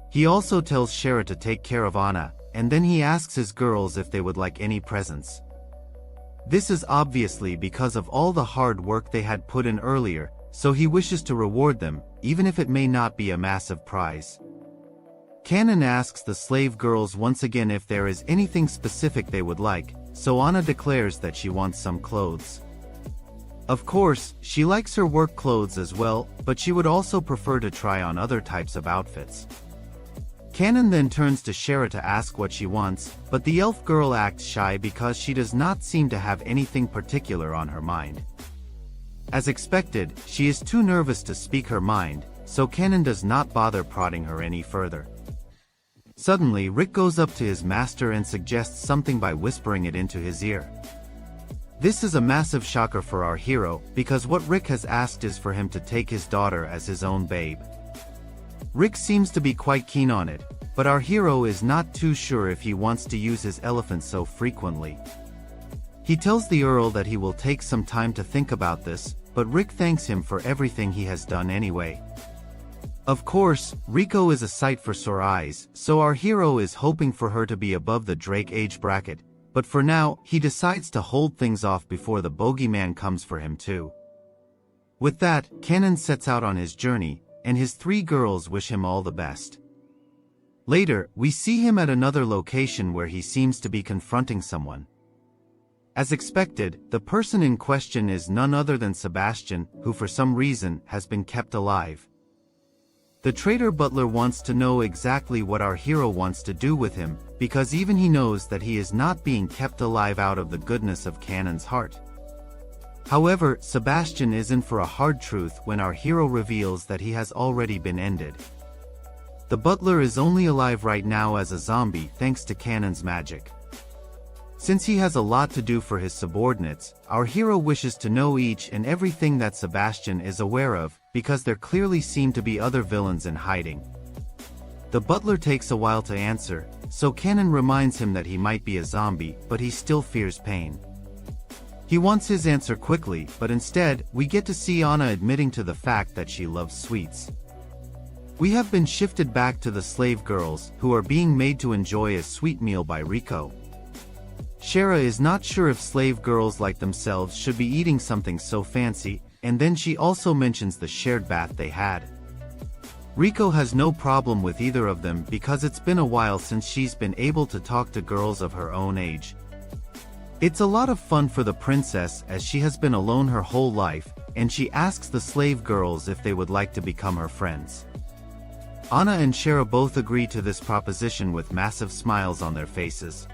He also tells Shara to take care of Anna, and then he asks his girls if they would like any presents. This is obviously because of all the hard work they had put in earlier, so he wishes to reward them, even if it may not be a massive prize. Kanon asks the slave girls once again if there is anything specific they would like, so Anna declares that she wants some clothes. Of course, she likes her work clothes as well, but she would also prefer to try on other types of outfits. Kanon then turns to Shara to ask what she wants, but the elf girl acts shy because she does not seem to have anything particular on her mind. As expected, she is too nervous to speak her mind, so Kanon does not bother prodding her any further. Suddenly, Rick goes up to his master and suggests something by whispering it into his ear. This is a massive shocker for our hero, because what Rick has asked is for him to take his daughter as his own babe. Rick seems to be quite keen on it, but our hero is not too sure if he wants to use his elephant so frequently. He tells the Earl that he will take some time to think about this, but Rick thanks him for everything he has done anyway. Of course, Riko is a sight for sore eyes, so our hero is hoping for her to be above the Drake age bracket, but for now, he decides to hold things off before the bogeyman comes for him too. With that, Kanon sets out on his journey, and his three girls wish him all the best. Later, we see him at another location where he seems to be confronting someone. As expected, the person in question is none other than Sebastian, who for some reason has been kept alive. The traitor butler wants to know exactly what our hero wants to do with him, because even he knows that he is not being kept alive out of the goodness of Kanon's heart. However, Sebastian is in for a hard truth when our hero reveals that he has already been ended. The butler is only alive right now as a zombie thanks to Kanon's magic. Since he has a lot to do for his subordinates, our hero wishes to know each and everything that Sebastian is aware of, because there clearly seem to be other villains in hiding. The butler takes a while to answer, so Kanon reminds him that he might be a zombie, but he still fears pain. He wants his answer quickly, but instead, we get to see Anna admitting to the fact that she loves sweets. We have been shifted back to the slave girls, who are being made to enjoy a sweet meal by Riko. Shara is not sure if slave girls like themselves should be eating something so fancy, and then she also mentions the shared bath they had. Riko has no problem with either of them because it's been a while since she's been able to talk to girls of her own age. It's a lot of fun for the princess as she has been alone her whole life, and she asks the slave girls if they would like to become her friends. Anna and Shara both agree to this proposition with massive smiles on their faces.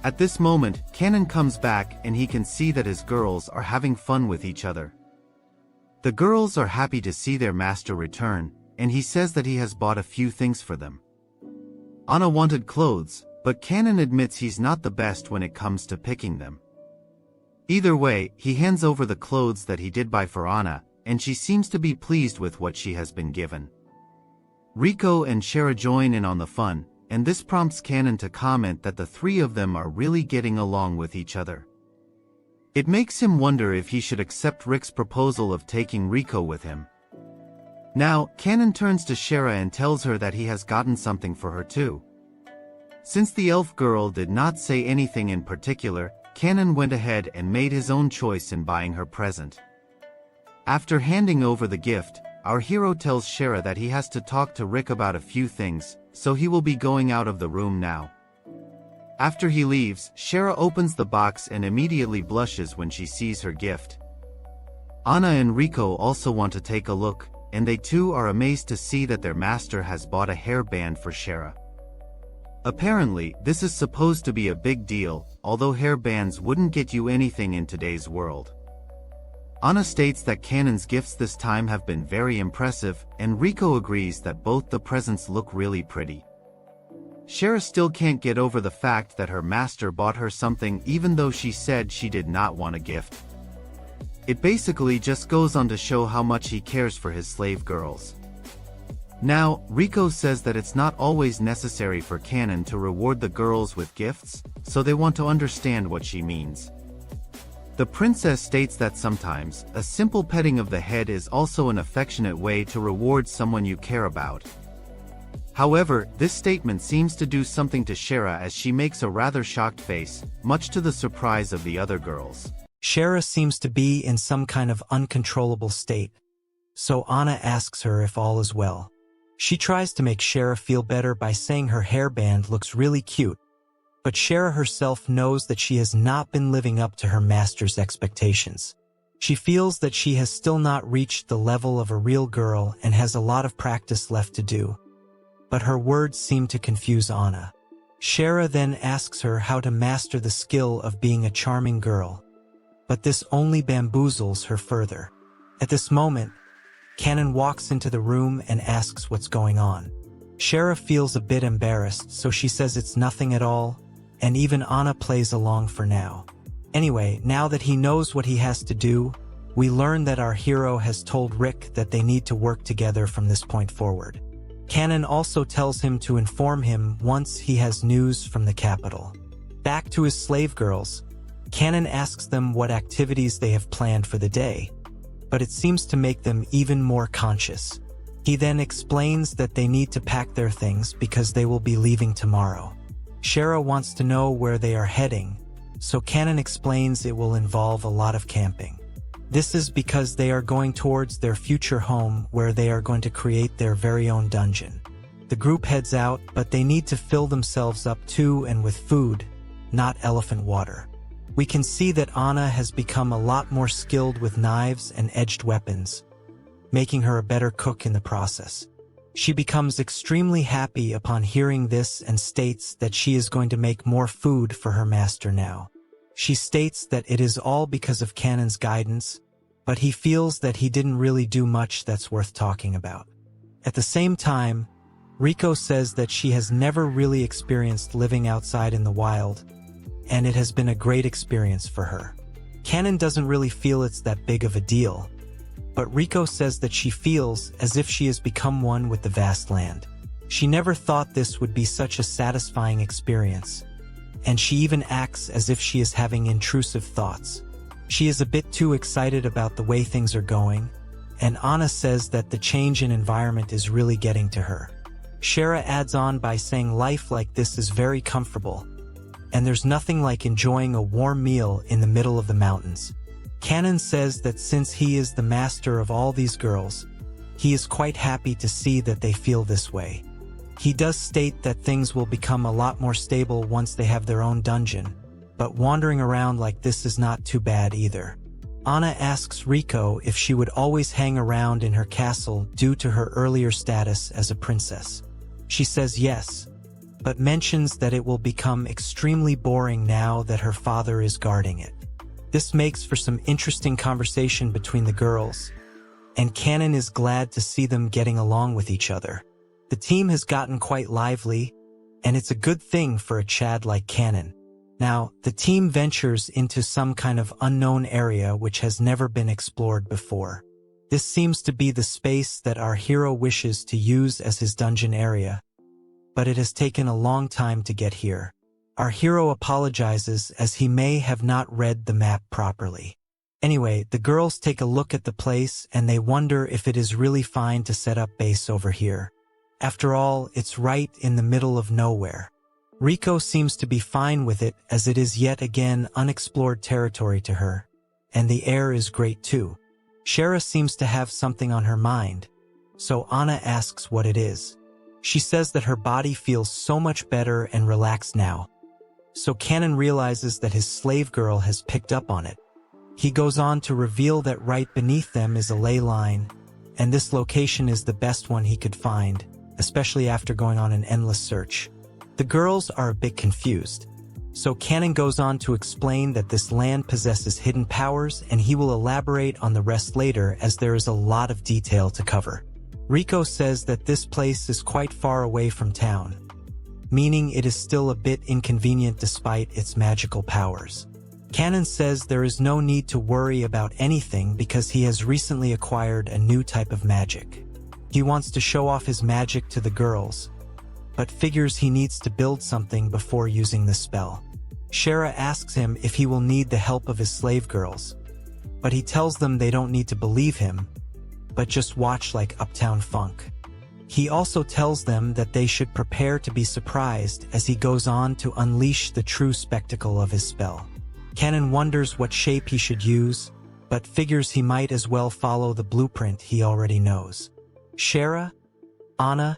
At this moment, Kanon comes back and he can see that his girls are having fun with each other. The girls are happy to see their master return, and he says that he has bought a few things for them. Anna wanted clothes, but Kanon admits he's not the best when it comes to picking them. Either way, he hands over the clothes that he did buy for Anna, and she seems to be pleased with what she has been given. Riko and Shara join in on the fun, and this prompts Kanon to comment that the three of them are really getting along with each other. It makes him wonder if he should accept Rick's proposal of taking Riko with him. Now, Kanon turns to Shara and tells her that he has gotten something for her too. Since the elf girl did not say anything in particular, Kanon went ahead and made his own choice in buying her present. After handing over the gift, our hero tells Shara that he has to talk to Rick about a few things, so he will be going out of the room now. After he leaves, Shara opens the box and immediately blushes when she sees her gift. Anna and Riko also want to take a look, and they too are amazed to see that their master has bought a hairband for Shara. Apparently, this is supposed to be a big deal, although hairbands wouldn't get you anything in today's world. Anna states that Kanon's gifts this time have been very impressive, and Riko agrees that both the presents look really pretty. Shara still can't get over the fact that her master bought her something even though she said she did not want a gift. It basically just goes on to show how much he cares for his slave girls. Now, Riko says that it's not always necessary for Kanon to reward the girls with gifts, so they want to understand what she means. The princess states that sometimes, a simple petting of the head is also an affectionate way to reward someone you care about. However, this statement seems to do something to Shara as she makes a rather shocked face, much to the surprise of the other girls. Shara seems to be in some kind of uncontrollable state, so Anna asks her if all is well. She tries to make Shara feel better by saying her hairband looks really cute, but Shara herself knows that she has not been living up to her master's expectations. She feels that she has still not reached the level of a real girl and has a lot of practice left to do. But her words seem to confuse Anna. Shara then asks her how to master the skill of being a charming girl, but this only bamboozles her further. At this moment, Kanon walks into the room and asks what's going on. Shara feels a bit embarrassed, so she says it's nothing at all, and even Anna plays along for now. Anyway, now that he knows what he has to do, we learn that our hero has told Rick that they need to work together from this point forward. Kanon also tells him to inform him once he has news from the capital. Back to his slave girls, Kanon asks them what activities they have planned for the day, but it seems to make them even more conscious. He then explains that they need to pack their things because they will be leaving tomorrow. Shara wants to know where they are heading, so Kanon explains it will involve a lot of camping. This is because they are going towards their future home where they are going to create their very own dungeon. The group heads out, but they need to fill themselves up too and with food, not elephant water. We can see that Anna has become a lot more skilled with knives and edged weapons, making her a better cook in the process. She becomes extremely happy upon hearing this and states that she is going to make more food for her master now. She states that it is all because of Kanen's guidance, but he feels that he didn't really do much that's worth talking about. At the same time, Riko says that she has never really experienced living outside in the wild, and it has been a great experience for her. Kanen doesn't really feel it's that big of a deal, but Riko says that she feels as if she has become one with the vast land. She never thought this would be such a satisfying experience, and she even acts as if she is having intrusive thoughts. She is a bit too excited about the way things are going, and Anna says that the change in environment is really getting to her. Shara adds on by saying life like this is very comfortable, and there's nothing like enjoying a warm meal in the middle of the mountains. Kanen says that since he is the master of all these girls, he is quite happy to see that they feel this way. He does state that things will become a lot more stable once they have their own dungeon, but wandering around like this is not too bad either. Anna asks Riko if she would always hang around in her castle due to her earlier status as a princess. She says yes, but mentions that it will become extremely boring now that her father is guarding it. This makes for some interesting conversation between the girls, and Kanen is glad to see them getting along with each other. The team has gotten quite lively, and it's a good thing for a Chad like Kanen. Now, the team ventures into some kind of unknown area which has never been explored before. This seems to be the space that our hero wishes to use as his dungeon area, but it has taken a long time to get here. Our hero apologizes as he may have not read the map properly. Anyway, the girls take a look at the place and they wonder if it is really fine to set up base over here. After all, it's right in the middle of nowhere. Riko seems to be fine with it as it is yet again unexplored territory to her, and the air is great too. Shara seems to have something on her mind, so Anna asks what it is. She says that her body feels so much better and relaxed now. So Kanen realizes that his slave girl has picked up on it. He goes on to reveal that right beneath them is a ley line, and this location is the best one he could find, especially after going on an endless search. The girls are a bit confused, so Kanen goes on to explain that this land possesses hidden powers, and he will elaborate on the rest later as there is a lot of detail to cover. Riko says that this place is quite far away from town, meaning it is still a bit inconvenient despite its magical powers. Kanen says there is no need to worry about anything because he has recently acquired a new type of magic. He wants to show off his magic to the girls, but figures he needs to build something before using the spell. Shara asks him if he will need the help of his slave girls, but he tells them they don't need to believe him, but just watch like Uptown Funk. He also tells them that they should prepare to be surprised as he goes on to unleash the true spectacle of his spell. Kanen wonders what shape he should use, but figures he might as well follow the blueprint he already knows. Shara, Anna,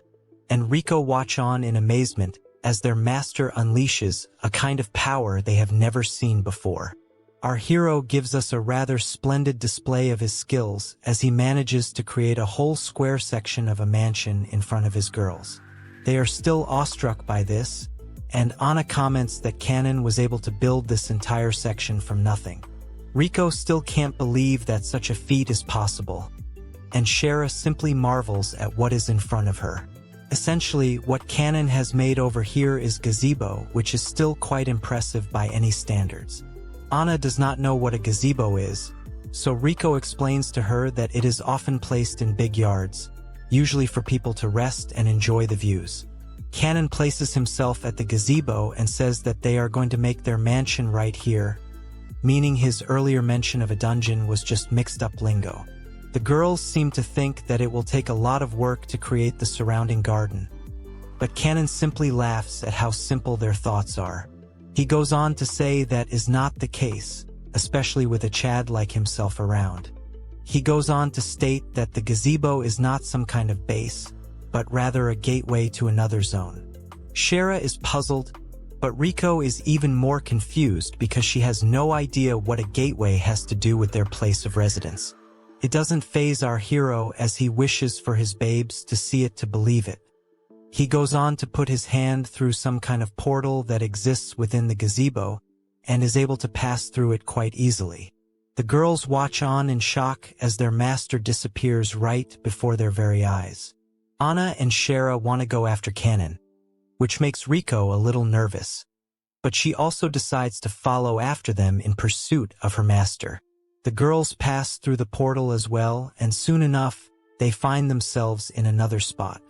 and Riko watch on in amazement as their master unleashes a kind of power they have never seen before. Our hero gives us a rather splendid display of his skills as he manages to create a whole square section of a mansion in front of his girls. They are still awestruck by this, and Anna comments that Kanen was able to build this entire section from nothing. Riko still can't believe that such a feat is possible, and Shara simply marvels at what is in front of her. Essentially, what Kanen has made over here is gazebo, which is still quite impressive by any standards. Anna does not know what a gazebo is, so Riko explains to her that it is often placed in big yards, usually for people to rest and enjoy the views. Kanen places himself at the gazebo and says that they are going to make their mansion right here, meaning his earlier mention of a dungeon was just mixed up lingo. The girls seem to think that it will take a lot of work to create the surrounding garden, but Kanen simply laughs at how simple their thoughts are. He goes on to say that is not the case, especially with a Chad like himself around. He goes on to state that the gazebo is not some kind of base, but rather a gateway to another zone. Shara is puzzled, but Riko is even more confused because she has no idea what a gateway has to do with their place of residence. It doesn't faze our hero as he wishes for his babes to see it to believe it. He goes on to put his hand through some kind of portal that exists within the gazebo and is able to pass through it quite easily. The girls watch on in shock as their master disappears right before their very eyes. Anna and Shara want to go after Kanon, which makes Riko a little nervous, but she also decides to follow after them in pursuit of her master. The girls pass through the portal as well, and soon enough, they find themselves in another spot.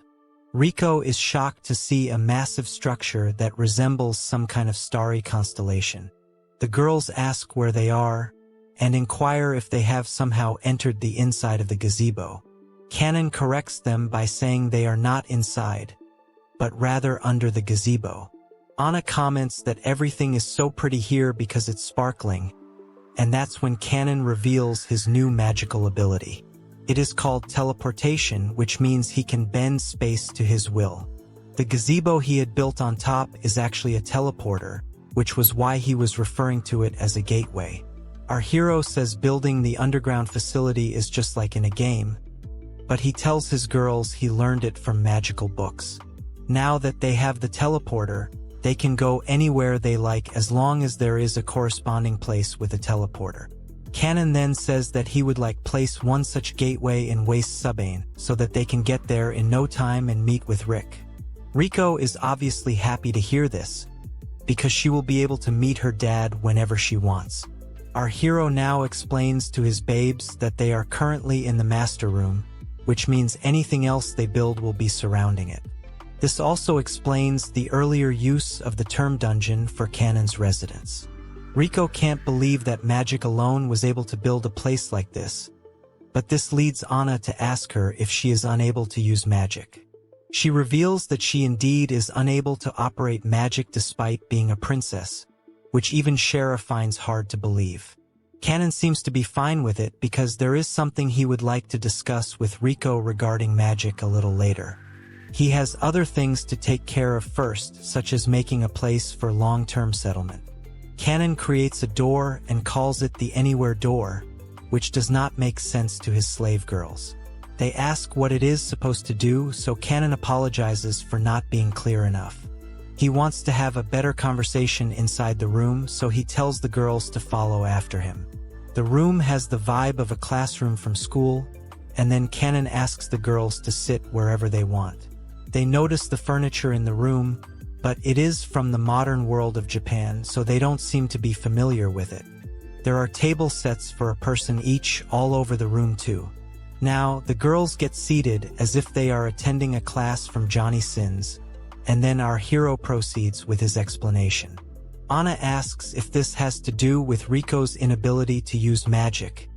Riko is shocked to see a massive structure that resembles some kind of starry constellation. The girls ask where they are, and inquire if they have somehow entered the inside of the gazebo. Kanon corrects them by saying they are not inside, but rather under the gazebo. Anna comments that everything is so pretty here because it's sparkling, and that's when Kanon reveals his new magical ability. It is called teleportation, which means he can bend space to his will. The gazebo he had built on top is actually a teleporter, which was why he was referring to it as a gateway. Our hero says building the underground facility is just like in a game, but he tells his girls he learned it from magical books. Now that they have the teleporter, they can go anywhere they like as long as there is a corresponding place with a teleporter. Kanon then says that he would place one such gateway in Waste Subbane so that they can get there in no time and meet with Rick. Riko is obviously happy to hear this, because she will be able to meet her dad whenever she wants. Our hero now explains to his babes that they are currently in the master room, which means anything else they build will be surrounding it. This also explains the earlier use of the term dungeon for Kanon's residence. Riko can't believe that magic alone was able to build a place like this, but this leads Anna to ask her if she is unable to use magic. She reveals that she indeed is unable to operate magic despite being a princess, which even Shara finds hard to believe. Kanon seems to be fine with it because there is something he would like to discuss with Riko regarding magic a little later. He has other things to take care of first, such as making a place for long-term settlement. Kanon creates a door and calls it the Anywhere Door, which does not make sense to his slave girls. They ask what it is supposed to do, so Kanon apologizes for not being clear enough. He wants to have a better conversation inside the room, so he tells the girls to follow after him. The room has the vibe of a classroom from school, and then Kanon asks the girls to sit wherever they want. They notice the furniture in the room, but it is from the modern world of Japan, so they don't seem to be familiar with it. There are table sets for a person each all over the room too. Now, the girls get seated as if they are attending a class from Johnny Sins, and then our hero proceeds with his explanation. Anna asks if this has to do with Riko's inability to use magic,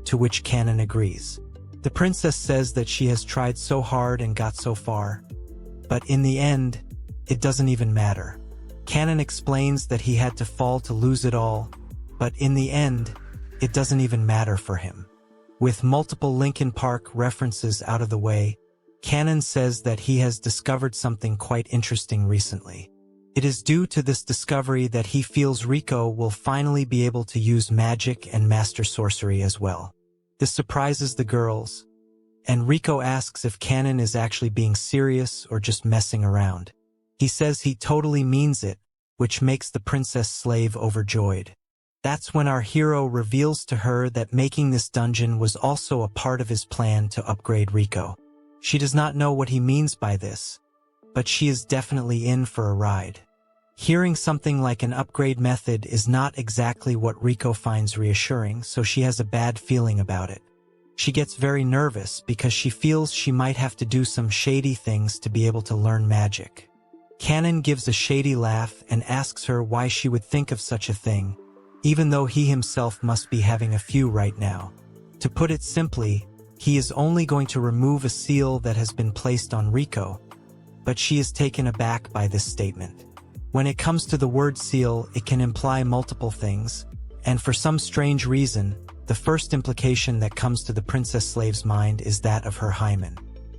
to which Kanon agrees. The princess says that she has tried so hard and got so far, but in the end, it doesn't even matter. Kanon explains that he had to fall to lose it all, but in the end, it doesn't even matter for him. With multiple Linkin Park references out of the way, Kanon says that he has discovered something quite interesting recently. It is due to this discovery that he feels Riko will finally be able to use magic and master sorcery as well. This surprises the girls, and Riko asks if Kanon is actually being serious or just messing around. He says he totally means it, which makes the princess slave overjoyed. That's when our hero reveals to her that making this dungeon was also a part of his plan to upgrade Riko. She does not know what he means by this, but she is definitely in for a ride. Hearing something like an upgrade method is not exactly what Riko finds reassuring, so she has a bad feeling about it. She gets very nervous because she feels she might have to do some shady things to be able to learn magic. Kanon gives a shady laugh and asks her why she would think of such a thing, even though he himself must be having a few right now. To put it simply, he is only going to remove a seal that has been placed on Riko, but she is taken aback by this statement. When it comes to the word seal, it can imply multiple things, and for some strange reason, the first implication that comes to the princess slave's mind is that of her hymen.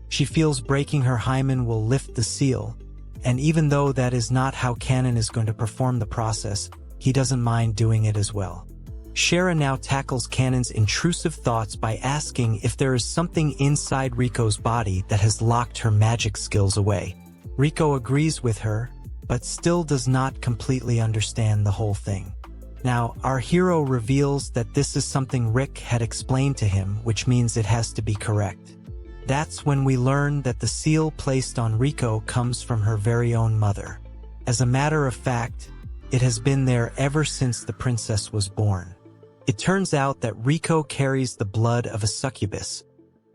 She feels breaking her hymen will lift the seal, and even though that is not how Kanon is going to perform the process, he doesn't mind doing it as well. Shara now tackles Kanon's intrusive thoughts by asking if there is something inside Riko's body that has locked her magic skills away. Riko agrees with her, but still does not completely understand the whole thing. Now, our hero reveals that this is something Rick had explained to him, which means it has to be correct. That's when we learn that the seal placed on Riko comes from her very own mother. As a matter of fact, it has been there ever since the princess was born. It turns out that Riko carries the blood of a succubus,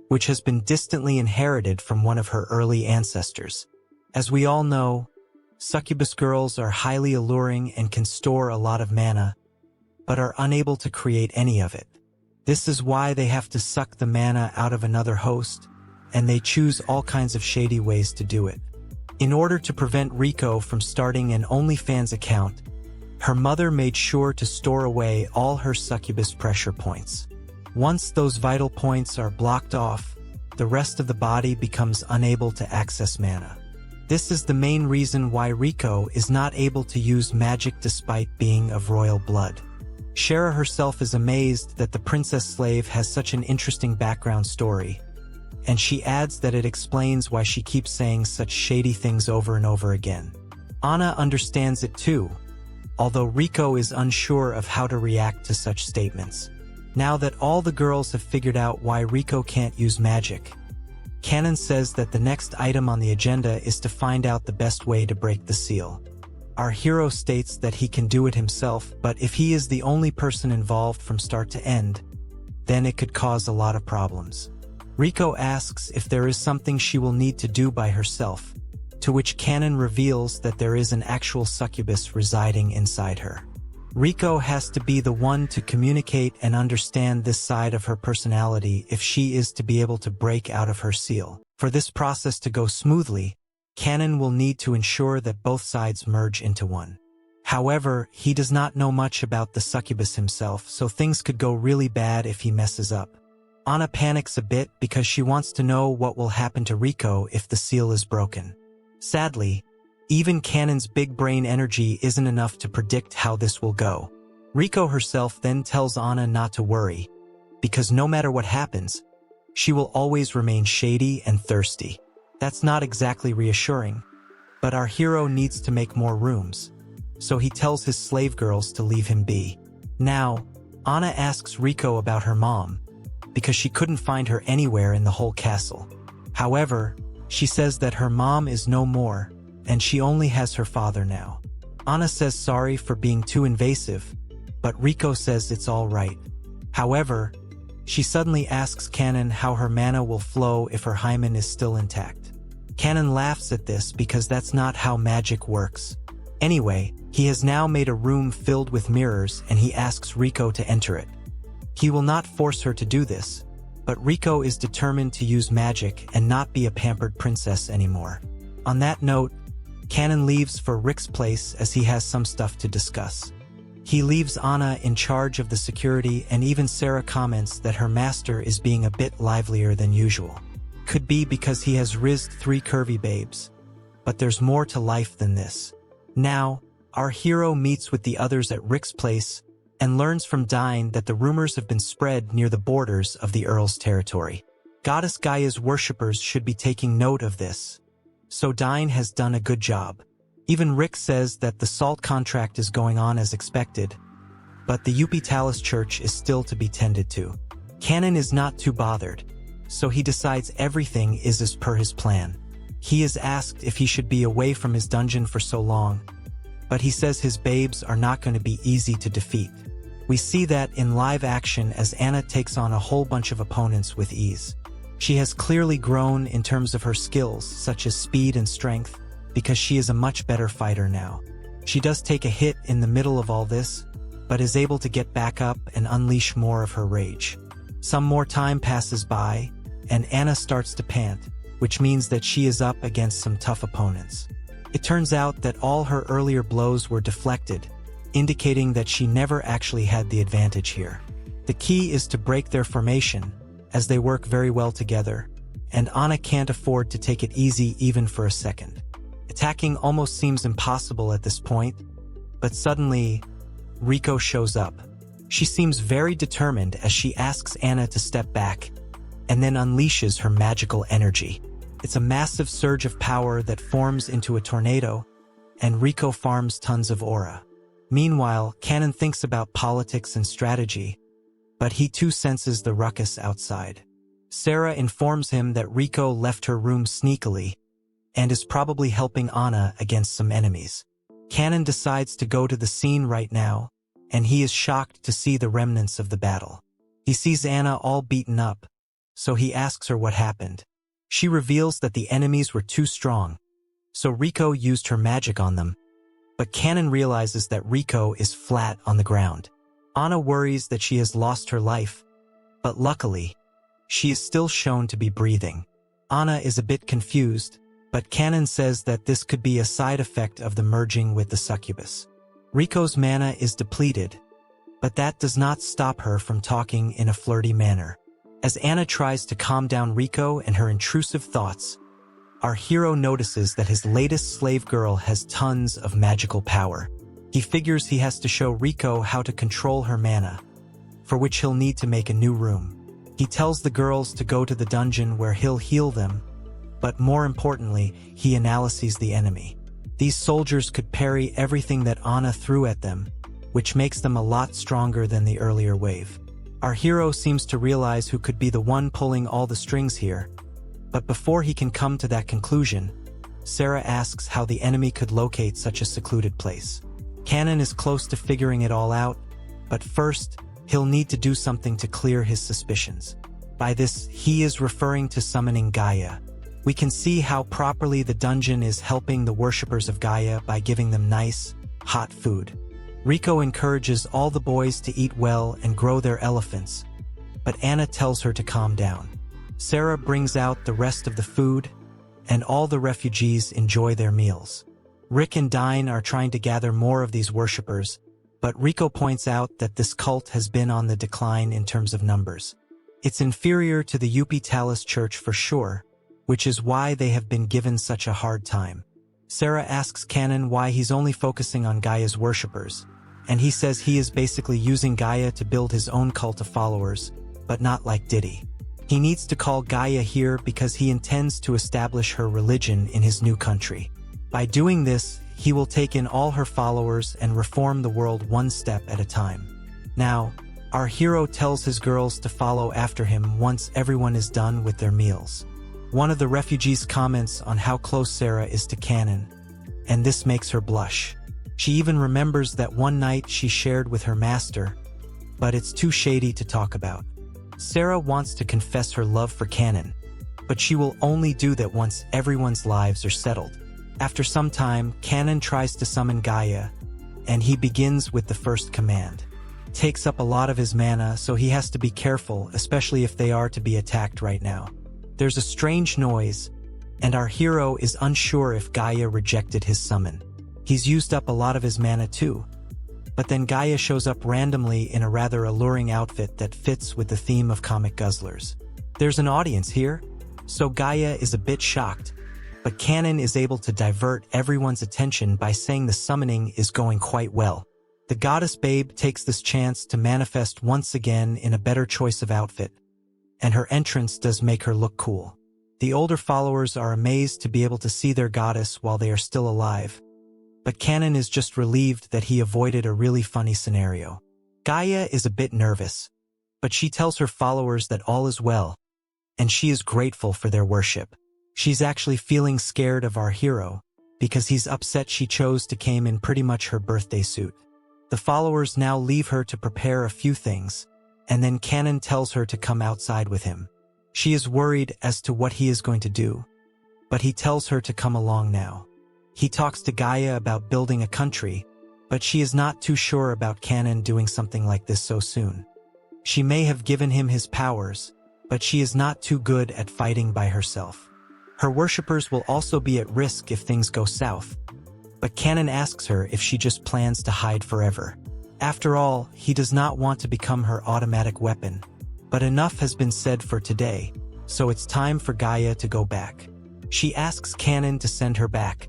which has been distantly inherited from one of her early ancestors. As we all know, succubus girls are highly alluring and can store a lot of mana, but are unable to create any of it. This is why they have to suck the mana out of another host, and they choose all kinds of shady ways to do it. In order to prevent Riko from starting an OnlyFans account, her mother made sure to store away all her succubus pressure points. Once those vital points are blocked off, the rest of the body becomes unable to access mana. This is the main reason why Riko is not able to use magic despite being of royal blood. Shara herself is amazed that the princess slave has such an interesting background story, and she adds that it explains why she keeps saying such shady things over and over again. Anna understands it too, although Riko is unsure of how to react to such statements. Now that all the girls have figured out why Riko can't use magic, Kanon says that the next item on the agenda is to find out the best way to break the seal. Our hero states that he can do it himself, but if he is the only person involved from start to end, then it could cause a lot of problems. Riko asks if there is something she will need to do by herself, to which Kanon reveals that there is an actual succubus residing inside her. Riko has to be the one to communicate and understand this side of her personality if she is to be able to break out of her seal. For this process to go smoothly, Kanon will need to ensure that both sides merge into one. However, he does not know much about the succubus himself, so things could go really bad if he messes up. Anna panics a bit because she wants to know what will happen to Riko if the seal is broken. Sadly, even Kanon's big brain energy isn't enough to predict how this will go. Riko herself then tells Anna not to worry, because no matter what happens, she will always remain shady and thirsty. That's not exactly reassuring, but our hero needs to make more rooms, so he tells his slave girls to leave him be. Now, Anna asks Riko about her mom, because she couldn't find her anywhere in the whole castle. However, she says that her mom is no more, and she only has her father now. Anna says sorry for being too invasive, but Riko says it's all right. However, she suddenly asks Kanon how her mana will flow if her hymen is still intact. Kanon laughs at this because that's not how magic works. Anyway, he has now made a room filled with mirrors and he asks Riko to enter it. He will not force her to do this, but Riko is determined to use magic and not be a pampered princess anymore. On that note, Kanon leaves for Rick's place as he has some stuff to discuss. He leaves Anna in charge of the security, and even Sarah comments that her master is being a bit livelier than usual. Could be because he has rizzed 3 curvy babes. But there's more to life than this. Now, our hero meets with the others at Rick's place and learns from Dine that the rumors have been spread near the borders of the Earl's territory. Goddess Gaia's worshippers should be taking note of this. So Dine has done a good job. Even Rick says that the salt contract is going on as expected, but the Upitalis church is still to be tended to. Kanon is not too bothered, so he decides everything is as per his plan. He is asked if he should be away from his dungeon for so long, but he says his babes are not going to be easy to defeat. We see that in live action as Anna takes on a whole bunch of opponents with ease. She has clearly grown in terms of her skills, such as speed and strength, because she is a much better fighter now. She does take a hit in the middle of all this, but is able to get back up and unleash more of her rage. Some more time passes by, and Anna starts to pant, which means that she is up against some tough opponents. It turns out that all her earlier blows were deflected, indicating that she never actually had the advantage here. The key is to break their formation, as they work very well together, and Anna can't afford to take it easy even for a second. Attacking almost seems impossible at this point, but suddenly, Riko shows up. She seems very determined as she asks Anna to step back, and then unleashes her magical energy. It's a massive surge of power that forms into a tornado, and Riko farms tons of aura. Meanwhile, Kanon thinks about politics and strategy, but he too senses the ruckus outside. Sarah informs him that Riko left her room sneakily and is probably helping Anna against some enemies. Kanon decides to go to the scene right now, and he is shocked to see the remnants of the battle. He sees Anna all beaten up, so he asks her what happened. She reveals that the enemies were too strong, so Riko used her magic on them, but Kanon realizes that Riko is flat on the ground. Anna worries that she has lost her life, but luckily, she is still shown to be breathing. Anna is a bit confused, but Kanon says that this could be a side effect of the merging with the succubus. Riko's mana is depleted, but that does not stop her from talking in a flirty manner. As Anna tries to calm down Riko and her intrusive thoughts, our hero notices that his latest slave girl has tons of magical power. He figures he has to show Riko how to control her mana, for which he'll need to make a new room. He tells the girls to go to the dungeon where he'll heal them, but more importantly, he analyzes the enemy. These soldiers could parry everything that Anna threw at them, which makes them a lot stronger than the earlier wave. Our hero seems to realize who could be the one pulling all the strings here, but before he can come to that conclusion, Sarah asks how the enemy could locate such a secluded place. Kanon is close to figuring it all out, but first, he'll need to do something to clear his suspicions. By this, he is referring to summoning Gaia. We can see how properly the dungeon is helping the worshippers of Gaia by giving them nice, hot food. Riko encourages all the boys to eat well and grow their elephants, but Anna tells her to calm down. Sarah brings out the rest of the food, and all the refugees enjoy their meals. Rick and Dine are trying to gather more of these worshippers, but Riko points out that this cult has been on the decline in terms of numbers. It's inferior to the Yupi Talis Church for sure, which is why they have been given such a hard time. Sarah asks Kanon why he's only focusing on Gaia's worshippers, and he says he is basically using Gaia to build his own cult of followers, but not like Diddy. He needs to call Gaia here because he intends to establish her religion in his new country. By doing this, he will take in all her followers and reform the world one step at a time. Now, our hero tells his girls to follow after him once everyone is done with their meals. One of the refugees comments on how close Sarah is to Kanon, and this makes her blush. She even remembers that one night she shared with her master, but it's too shady to talk about. Sarah wants to confess her love for Kanon, but she will only do that once everyone's lives are settled. After some time, Kanon tries to summon Gaia, and he begins with the first command. It takes up a lot of his mana, so he has to be careful, especially if they are to be attacked right now. There's a strange noise, and our hero is unsure if Gaia rejected his summon. He's used up a lot of his mana too, but then Gaia shows up randomly in a rather alluring outfit that fits with the theme of comic guzzlers. There's an audience here, so Gaia is a bit shocked, but Kanon is able to divert everyone's attention by saying the summoning is going quite well. The goddess babe takes this chance to manifest once again in a better choice of outfit, and her entrance does make her look cool. The older followers are amazed to be able to see their goddess while they are still alive, but Kanon is just relieved that he avoided a really funny scenario. Gaia is a bit nervous, but she tells her followers that all is well, and she is grateful for their worship. She's actually feeling scared of our hero, because he's upset she chose to come in pretty much her birthday suit. The followers now leave her to prepare a few things, and then Kanon tells her to come outside with him. She is worried as to what he is going to do, but he tells her to come along now. He talks to Gaia about building a country, but she is not too sure about Kanon doing something like this so soon. She may have given him his powers, but she is not too good at fighting by herself. Her worshippers will also be at risk if things go south, but Kanon asks her if she just plans to hide forever. After all, he does not want to become her automatic weapon. But enough has been said for today, so it's time for Gaia to go back. She asks Kanon to send her back,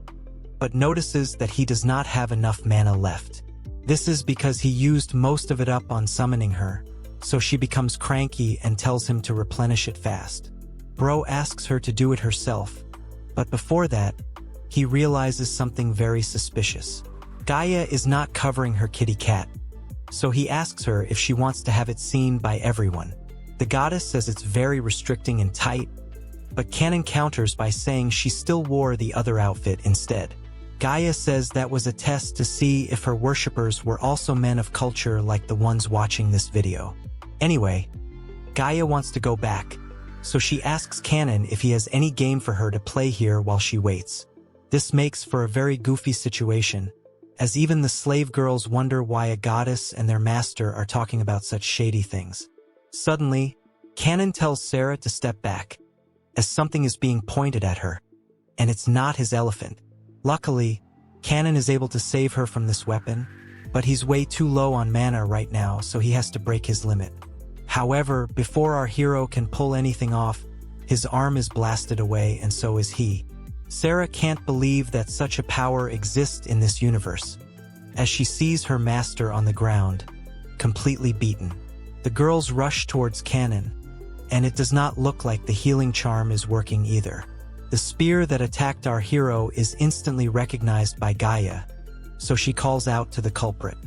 but notices that he does not have enough mana left. This is because he used most of it up on summoning her, so she becomes cranky and tells him to replenish it fast. Bro asks her to do it herself, but before that, he realizes something very suspicious. Gaia is not covering her kitty cat, so he asks her if she wants to have it seen by everyone. The goddess says it's very restricting and tight, but Canon counters by saying she still wore the other outfit instead. Gaia says that was a test to see if her worshippers were also men of culture like the ones watching this video. Anyway, Gaia wants to go back, so she asks Canon if he has any game for her to play here while she waits. This makes for a very goofy situation, as even the slave girls wonder why a goddess and their master are talking about such shady things. Suddenly, Canon tells Sarah to step back, as something is being pointed at her, and it's not his elephant. Luckily, Canon is able to save her from this weapon, but he's way too low on mana right now, so he has to break his limit. However, before our hero can pull anything off, his arm is blasted away and so is he. Sarah can't believe that such a power exists in this universe, as she sees her master on the ground, completely beaten. The girls rush towards Canon, and it does not look like the healing charm is working either. The spear that attacked our hero is instantly recognized by Gaia, so she calls out to the culprit.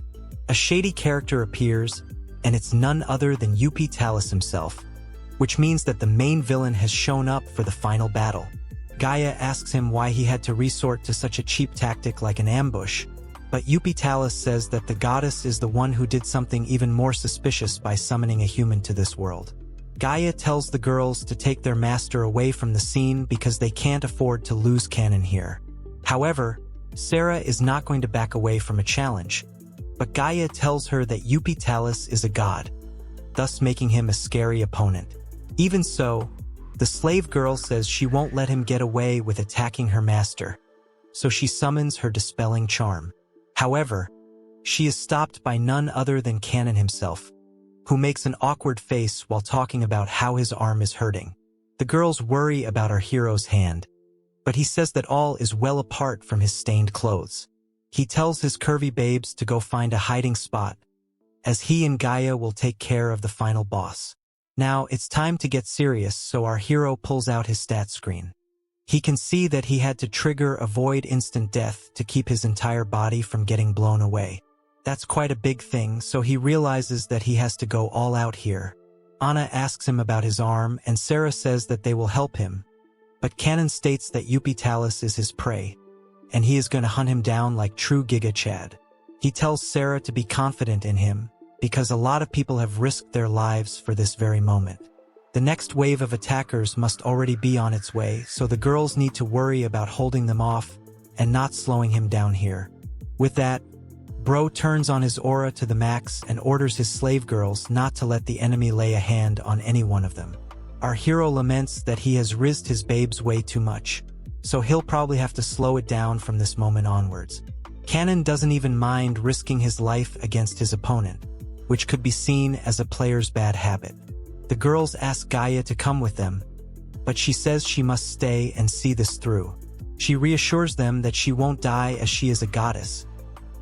A shady character appears, and it's none other than Isekai'd himself, which means that the main villain has shown up for the final battle. Gaia asks him why he had to resort to such a cheap tactic like an ambush, but Isekai'd says that the goddess is the one who did something even more suspicious by summoning a human to this world. Gaia tells the girls to take their master away from the scene because they can't afford to lose Canon here. However, Sarah is not going to back away from a challenge, but Gaia tells her that Isekai'd is a god, thus making him a scary opponent. Even so, the slave girl says she won't let him get away with attacking her master, so she summons her dispelling charm. However, she is stopped by none other than Canon himself, who makes an awkward face while talking about how his arm is hurting. The girls worry about our hero's hand, but he says that all is well apart from his stained clothes. He tells his curvy babes to go find a hiding spot, as he and Gaia will take care of the final boss. Now it's time to get serious, so our hero pulls out his stat screen. He can see that he had to trigger avoid instant death to keep his entire body from getting blown away. That's quite a big thing, so he realizes that he has to go all out here. Anna asks him about his arm, and Sarah says that they will help him, but Canon states that Isekai'd is his prey, and he is going to hunt him down like true Giga Chad. He tells Sarah to be confident in him, because a lot of people have risked their lives for this very moment. The next wave of attackers must already be on its way, so the girls need to worry about holding them off and not slowing him down here. With that, Bro turns on his aura to the max and orders his slave girls not to let the enemy lay a hand on any one of them. Our hero laments that he has rizzed his babes way too much, so he'll probably have to slow it down from this moment onwards. Canon doesn't even mind risking his life against his opponent, which could be seen as a player's bad habit. The girls ask Gaia to come with them, but she says she must stay and see this through. She reassures them that she won't die as she is a goddess,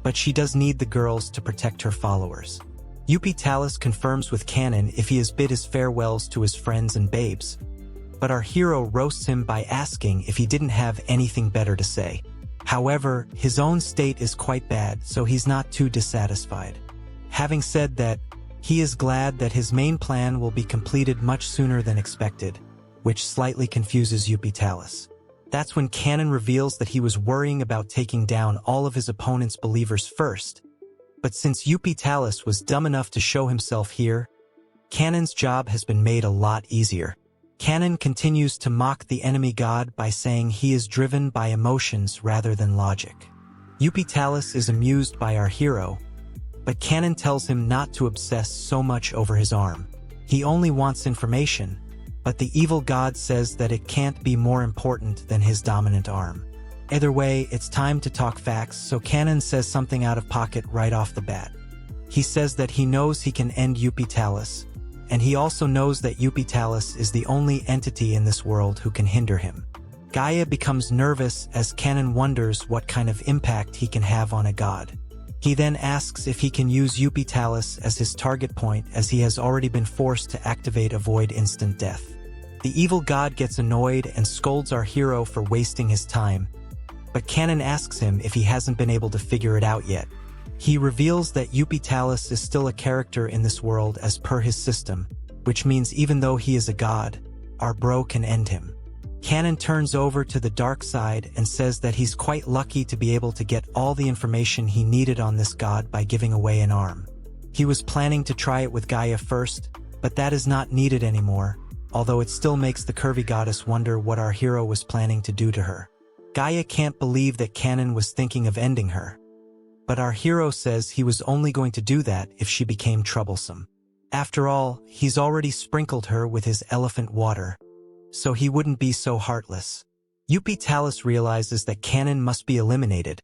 but she does need the girls to protect her followers. Isekai'd confirms with Canon if he has bid his farewells to his friends and babes, but our hero roasts him by asking if he didn't have anything better to say. However, his own state is quite bad, so he's not too dissatisfied. Having said that, he is glad that his main plan will be completed much sooner than expected, which slightly confuses Isekai'd. That's when Canon reveals that he was worrying about taking down all of his opponent's believers first, but since Isekai'd was dumb enough to show himself here, Canon's job has been made a lot easier. Canon continues to mock the enemy god by saying he is driven by emotions rather than logic. Isekai'd is amused by our hero, but Canon tells him not to obsess so much over his arm. He only wants information, but the evil god says that it can't be more important than his dominant arm. Either way, it's time to talk facts, so Canon says something out of pocket right off the bat. He says that he knows he can end Isekai'd, and he also knows that Isekai'd is the only entity in this world who can hinder him. Gaia becomes nervous as Canon wonders what kind of impact he can have on a god. He then asks if he can use Isekai'd as his target point, as he has already been forced to activate avoid instant death. The evil god gets annoyed and scolds our hero for wasting his time, but Kanon asks him if he hasn't been able to figure it out yet. He reveals that Isekai'd is still a character in this world as per his system, which means even though he is a god, our bro can end him. Kanon turns over to the dark side and says that he's quite lucky to be able to get all the information he needed on this god by giving away an arm. He was planning to try it with Gaia first, but that is not needed anymore, although it still makes the curvy goddess wonder what our hero was planning to do to her. Gaia can't believe that Kanon was thinking of ending her, but our hero says he was only going to do that if she became troublesome. After all, he's already sprinkled her with his elephant water, so he wouldn't be so heartless. Isekai'd realizes that Kanon must be eliminated,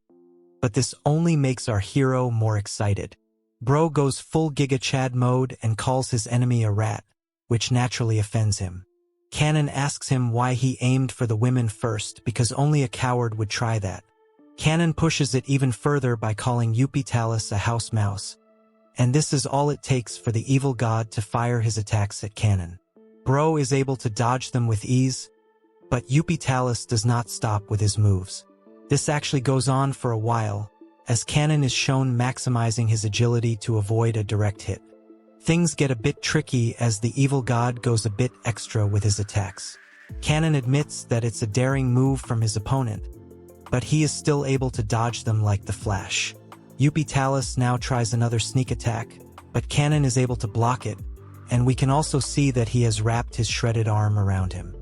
but this only makes our hero more excited. Bro goes full Giga Chad mode and calls his enemy a rat, which naturally offends him. Kanon asks him why he aimed for the women first, because only a coward would try that. Kanon pushes it even further by calling Isekai'd a house mouse, and this is all it takes for the evil god to fire his attacks at Kanon. Bro is able to dodge them with ease, but Isekai'd does not stop with his moves. This actually goes on for a while, as Kanon is shown maximizing his agility to avoid a direct hit. Things get a bit tricky as the evil god goes a bit extra with his attacks. Kanon admits that it's a daring move from his opponent, but he is still able to dodge them like the Flash. Isekai'd now tries another sneak attack, but Kanon is able to block it, and we can also see that he has wrapped his shredded arm around him.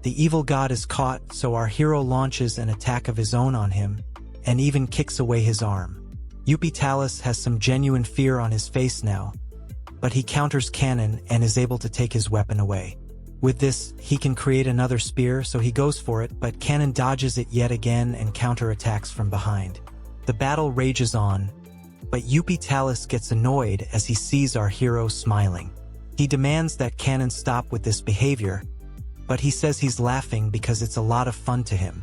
The evil god is caught, so our hero launches an attack of his own on him, and even kicks away his arm. Isekai'd has some genuine fear on his face now, but he counters Kanon and is able to take his weapon away. With this, he can create another spear, so he goes for it, but Kanon dodges it yet again and counterattacks from behind. The battle rages on, but Isekai'd gets annoyed as he sees our hero smiling. He demands that Kanon stop with this behavior, but he says he's laughing because it's a lot of fun to him.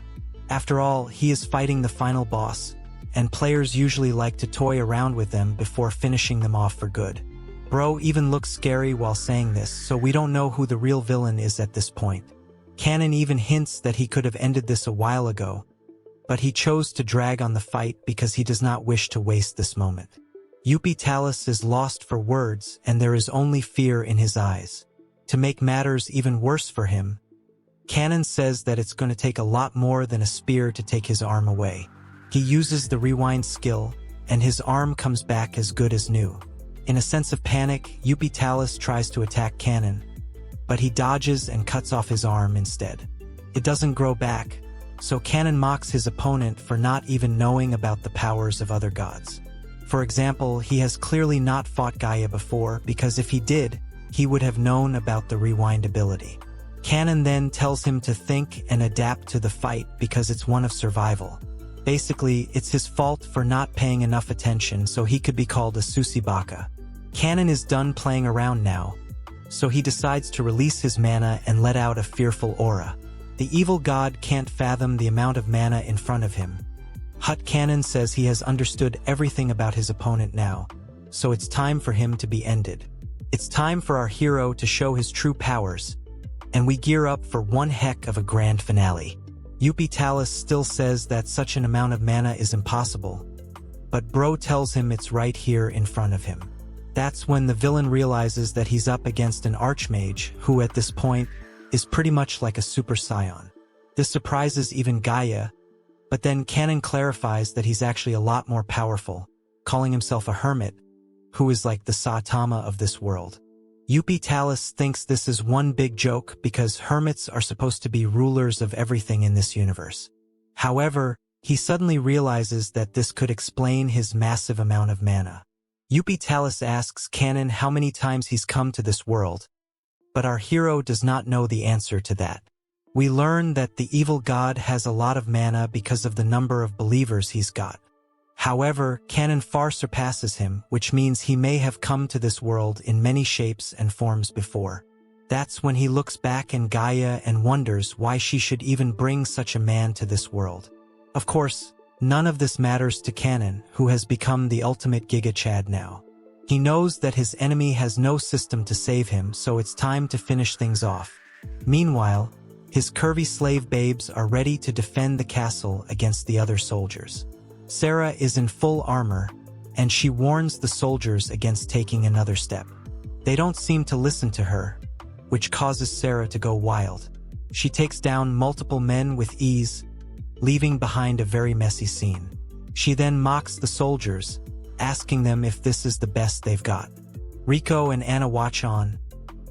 After all, he is fighting the final boss, and players usually like to toy around with them before finishing them off for good. Bro even looks scary while saying this, so we don't know who the real villain is at this point. Kanon even hints that he could have ended this a while ago, but he chose to drag on the fight because he does not wish to waste this moment. Isekai'd is lost for words, and there is only fear in his eyes. To make matters even worse for him, Kanon says that it's going to take a lot more than a spear to take his arm away. He uses the rewind skill, and his arm comes back as good as new. In a sense of panic, Isekai'd tries to attack Kanon, but he dodges and cuts off his arm instead. It doesn't grow back, so Kanon mocks his opponent for not even knowing about the powers of other gods. For example, he has clearly not fought Gaia before, because if he did, he would have known about the rewind ability. Kanon then tells him to think and adapt to the fight because it's one of survival. Basically, it's his fault for not paying enough attention, so he could be called a Susibaka. Kanon is done playing around now, so he decides to release his mana and let out a fearful aura. The evil god can't fathom the amount of mana in front of him. Kanon says he has understood everything about his opponent now, so it's time for him to be ended. It's time for our hero to show his true powers, and we gear up for one heck of a grand finale. Isekai'd still says that such an amount of mana is impossible, but Bro tells him it's right here in front of him. That's when the villain realizes that he's up against an archmage who at this point is pretty much like a super scion. This surprises even Gaia, but then Kanon clarifies that he's actually a lot more powerful, calling himself a hermit, who is like the Saitama of this world. Isekai'd thinks this is one big joke because hermits are supposed to be rulers of everything in this universe. However, he suddenly realizes that this could explain his massive amount of mana. Isekai'd asks Kanon how many times he's come to this world, but our hero does not know the answer to that. We learn that the evil god has a lot of mana because of the number of believers he's got. However, Kanon far surpasses him, which means he may have come to this world in many shapes and forms before. That's when he looks back in Gaia and wonders why she should even bring such a man to this world. Of course, none of this matters to Kanon, who has become the ultimate Giga Chad now. He knows that his enemy has no system to save him, so it's time to finish things off. Meanwhile, his curvy slave babes are ready to defend the castle against the other soldiers. Sarah is in full armor, and she warns the soldiers against taking another step. They don't seem to listen to her, which causes Sarah to go wild. She takes down multiple men with ease, leaving behind a very messy scene. She then mocks the soldiers, asking them if this is the best they've got. Riko and Anna watch on,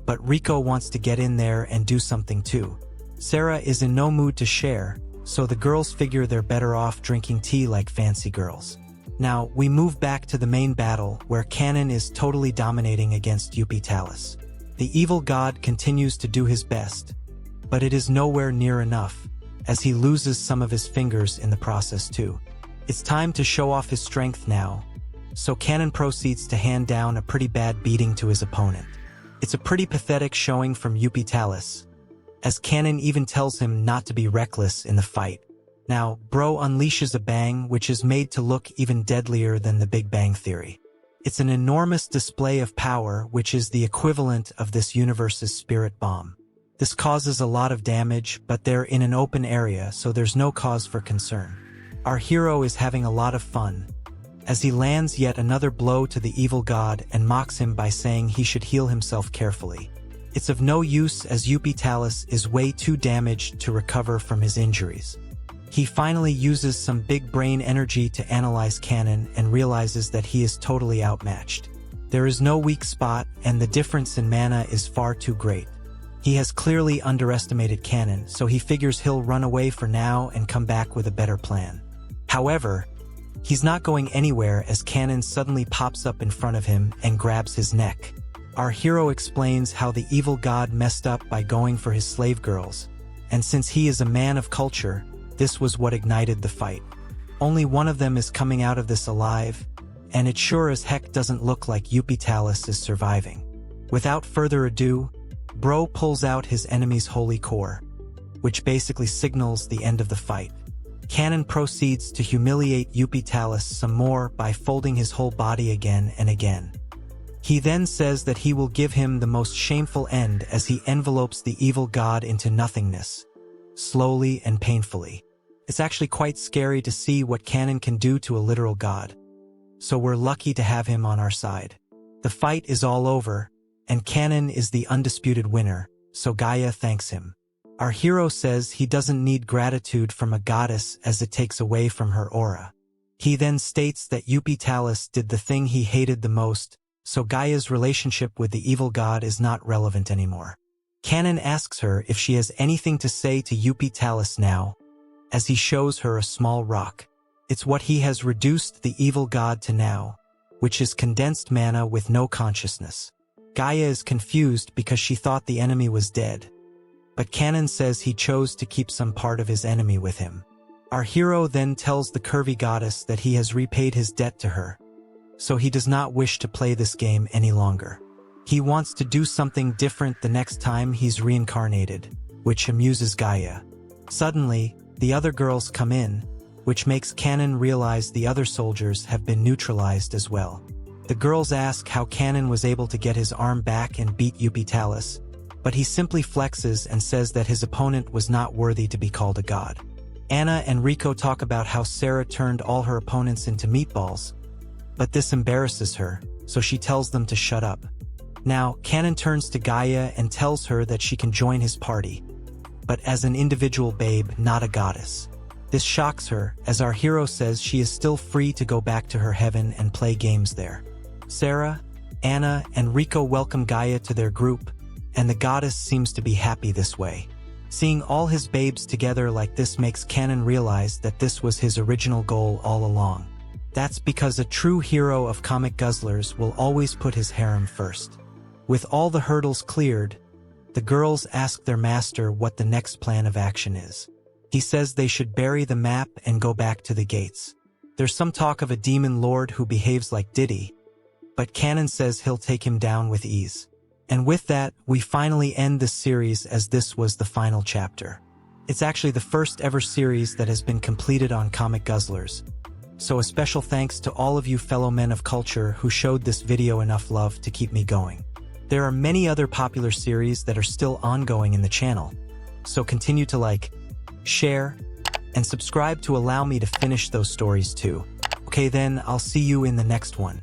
but Riko wants to get in there and do something too. Sarah is in no mood to share, so the girls figure they're better off drinking tea like fancy girls. Now, we move back to the main battle, where Kanon is totally dominating against Yupitalis. The evil god continues to do his best, but it is nowhere near enough, as he loses some of his fingers in the process too. It's time to show off his strength now, so Kanon proceeds to hand down a pretty bad beating to his opponent. It's a pretty pathetic showing from Yupitalis, as Kanon even tells him not to be reckless in the fight. Now, Bro unleashes a bang which is made to look even deadlier than the Big Bang Theory. It's an enormous display of power which is the equivalent of this universe's spirit bomb. This causes a lot of damage, but they're in an open area, so there's no cause for concern. Our hero is having a lot of fun, as he lands yet another blow to the evil god and mocks him by saying he should heal himself carefully. It's of no use, as Yupitalis is way too damaged to recover from his injuries. He finally uses some big brain energy to analyze Kanon and realizes that he is totally outmatched. There is no weak spot, and the difference in mana is far too great. He has clearly underestimated Kanon, so he figures he'll run away for now and come back with a better plan. However, he's not going anywhere, as Kanon suddenly pops up in front of him and grabs his neck. Our hero explains how the evil god messed up by going for his slave girls, and since he is a man of culture, this was what ignited the fight. Only one of them is coming out of this alive, and it sure as heck doesn't look like Yupitalis is surviving. Without further ado, Bro pulls out his enemy's holy core, which basically signals the end of the fight. Kanon proceeds to humiliate Yupitalis some more by folding his whole body again and again. He then says that he will give him the most shameful end as he envelopes the evil god into nothingness, slowly and painfully. It's actually quite scary to see what Kanon can do to a literal god, so we're lucky to have him on our side. The fight is all over, and Kanon is the undisputed winner, so Gaia thanks him. Our hero says he doesn't need gratitude from a goddess as it takes away from her aura. He then states that Yupitalis did the thing he hated the most, so Gaia's relationship with the evil god is not relevant anymore. Kanon asks her if she has anything to say to Yupitalis now, as he shows her a small rock. It's what he has reduced the evil god to now, which is condensed mana with no consciousness. Gaia is confused because she thought the enemy was dead, but Kanon says he chose to keep some part of his enemy with him. Our hero then tells the curvy goddess that he has repaid his debt to her, so he does not wish to play this game any longer. He wants to do something different the next time he's reincarnated, which amuses Gaia. Suddenly, the other girls come in, which makes Kanon realize the other soldiers have been neutralized as well. The girls ask how Kanon was able to get his arm back and beat Yupitalis, but he simply flexes and says that his opponent was not worthy to be called a god. Anna and Riko talk about how Sarah turned all her opponents into meatballs, but this embarrasses her, so she tells them to shut up. Now, Kanon turns to Gaia and tells her that she can join his party, but as an individual babe, not a goddess. This shocks her, as our hero says she is still free to go back to her heaven and play games there. Sarah, Anna, and Riko welcome Gaia to their group, and the goddess seems to be happy this way. Seeing all his babes together like this makes Kanon realize that this was his original goal all along. That's because a true hero of comic guzzlers will always put his harem first. With all the hurdles cleared, the girls ask their master what the next plan of action is. He says they should bury the map and go back to the gates. There's some talk of a demon lord who behaves like Diddy, but Kanon says he'll take him down with ease. And with that, we finally end this series, as this was the final chapter. It's actually the first ever series that has been completed on Comic Guzzlers. So a special thanks to all of you fellow men of culture who showed this video enough love to keep me going. There are many other popular series that are still ongoing in the channel, so continue to like, share, and subscribe to allow me to finish those stories too. Okay then, I'll see you in the next one.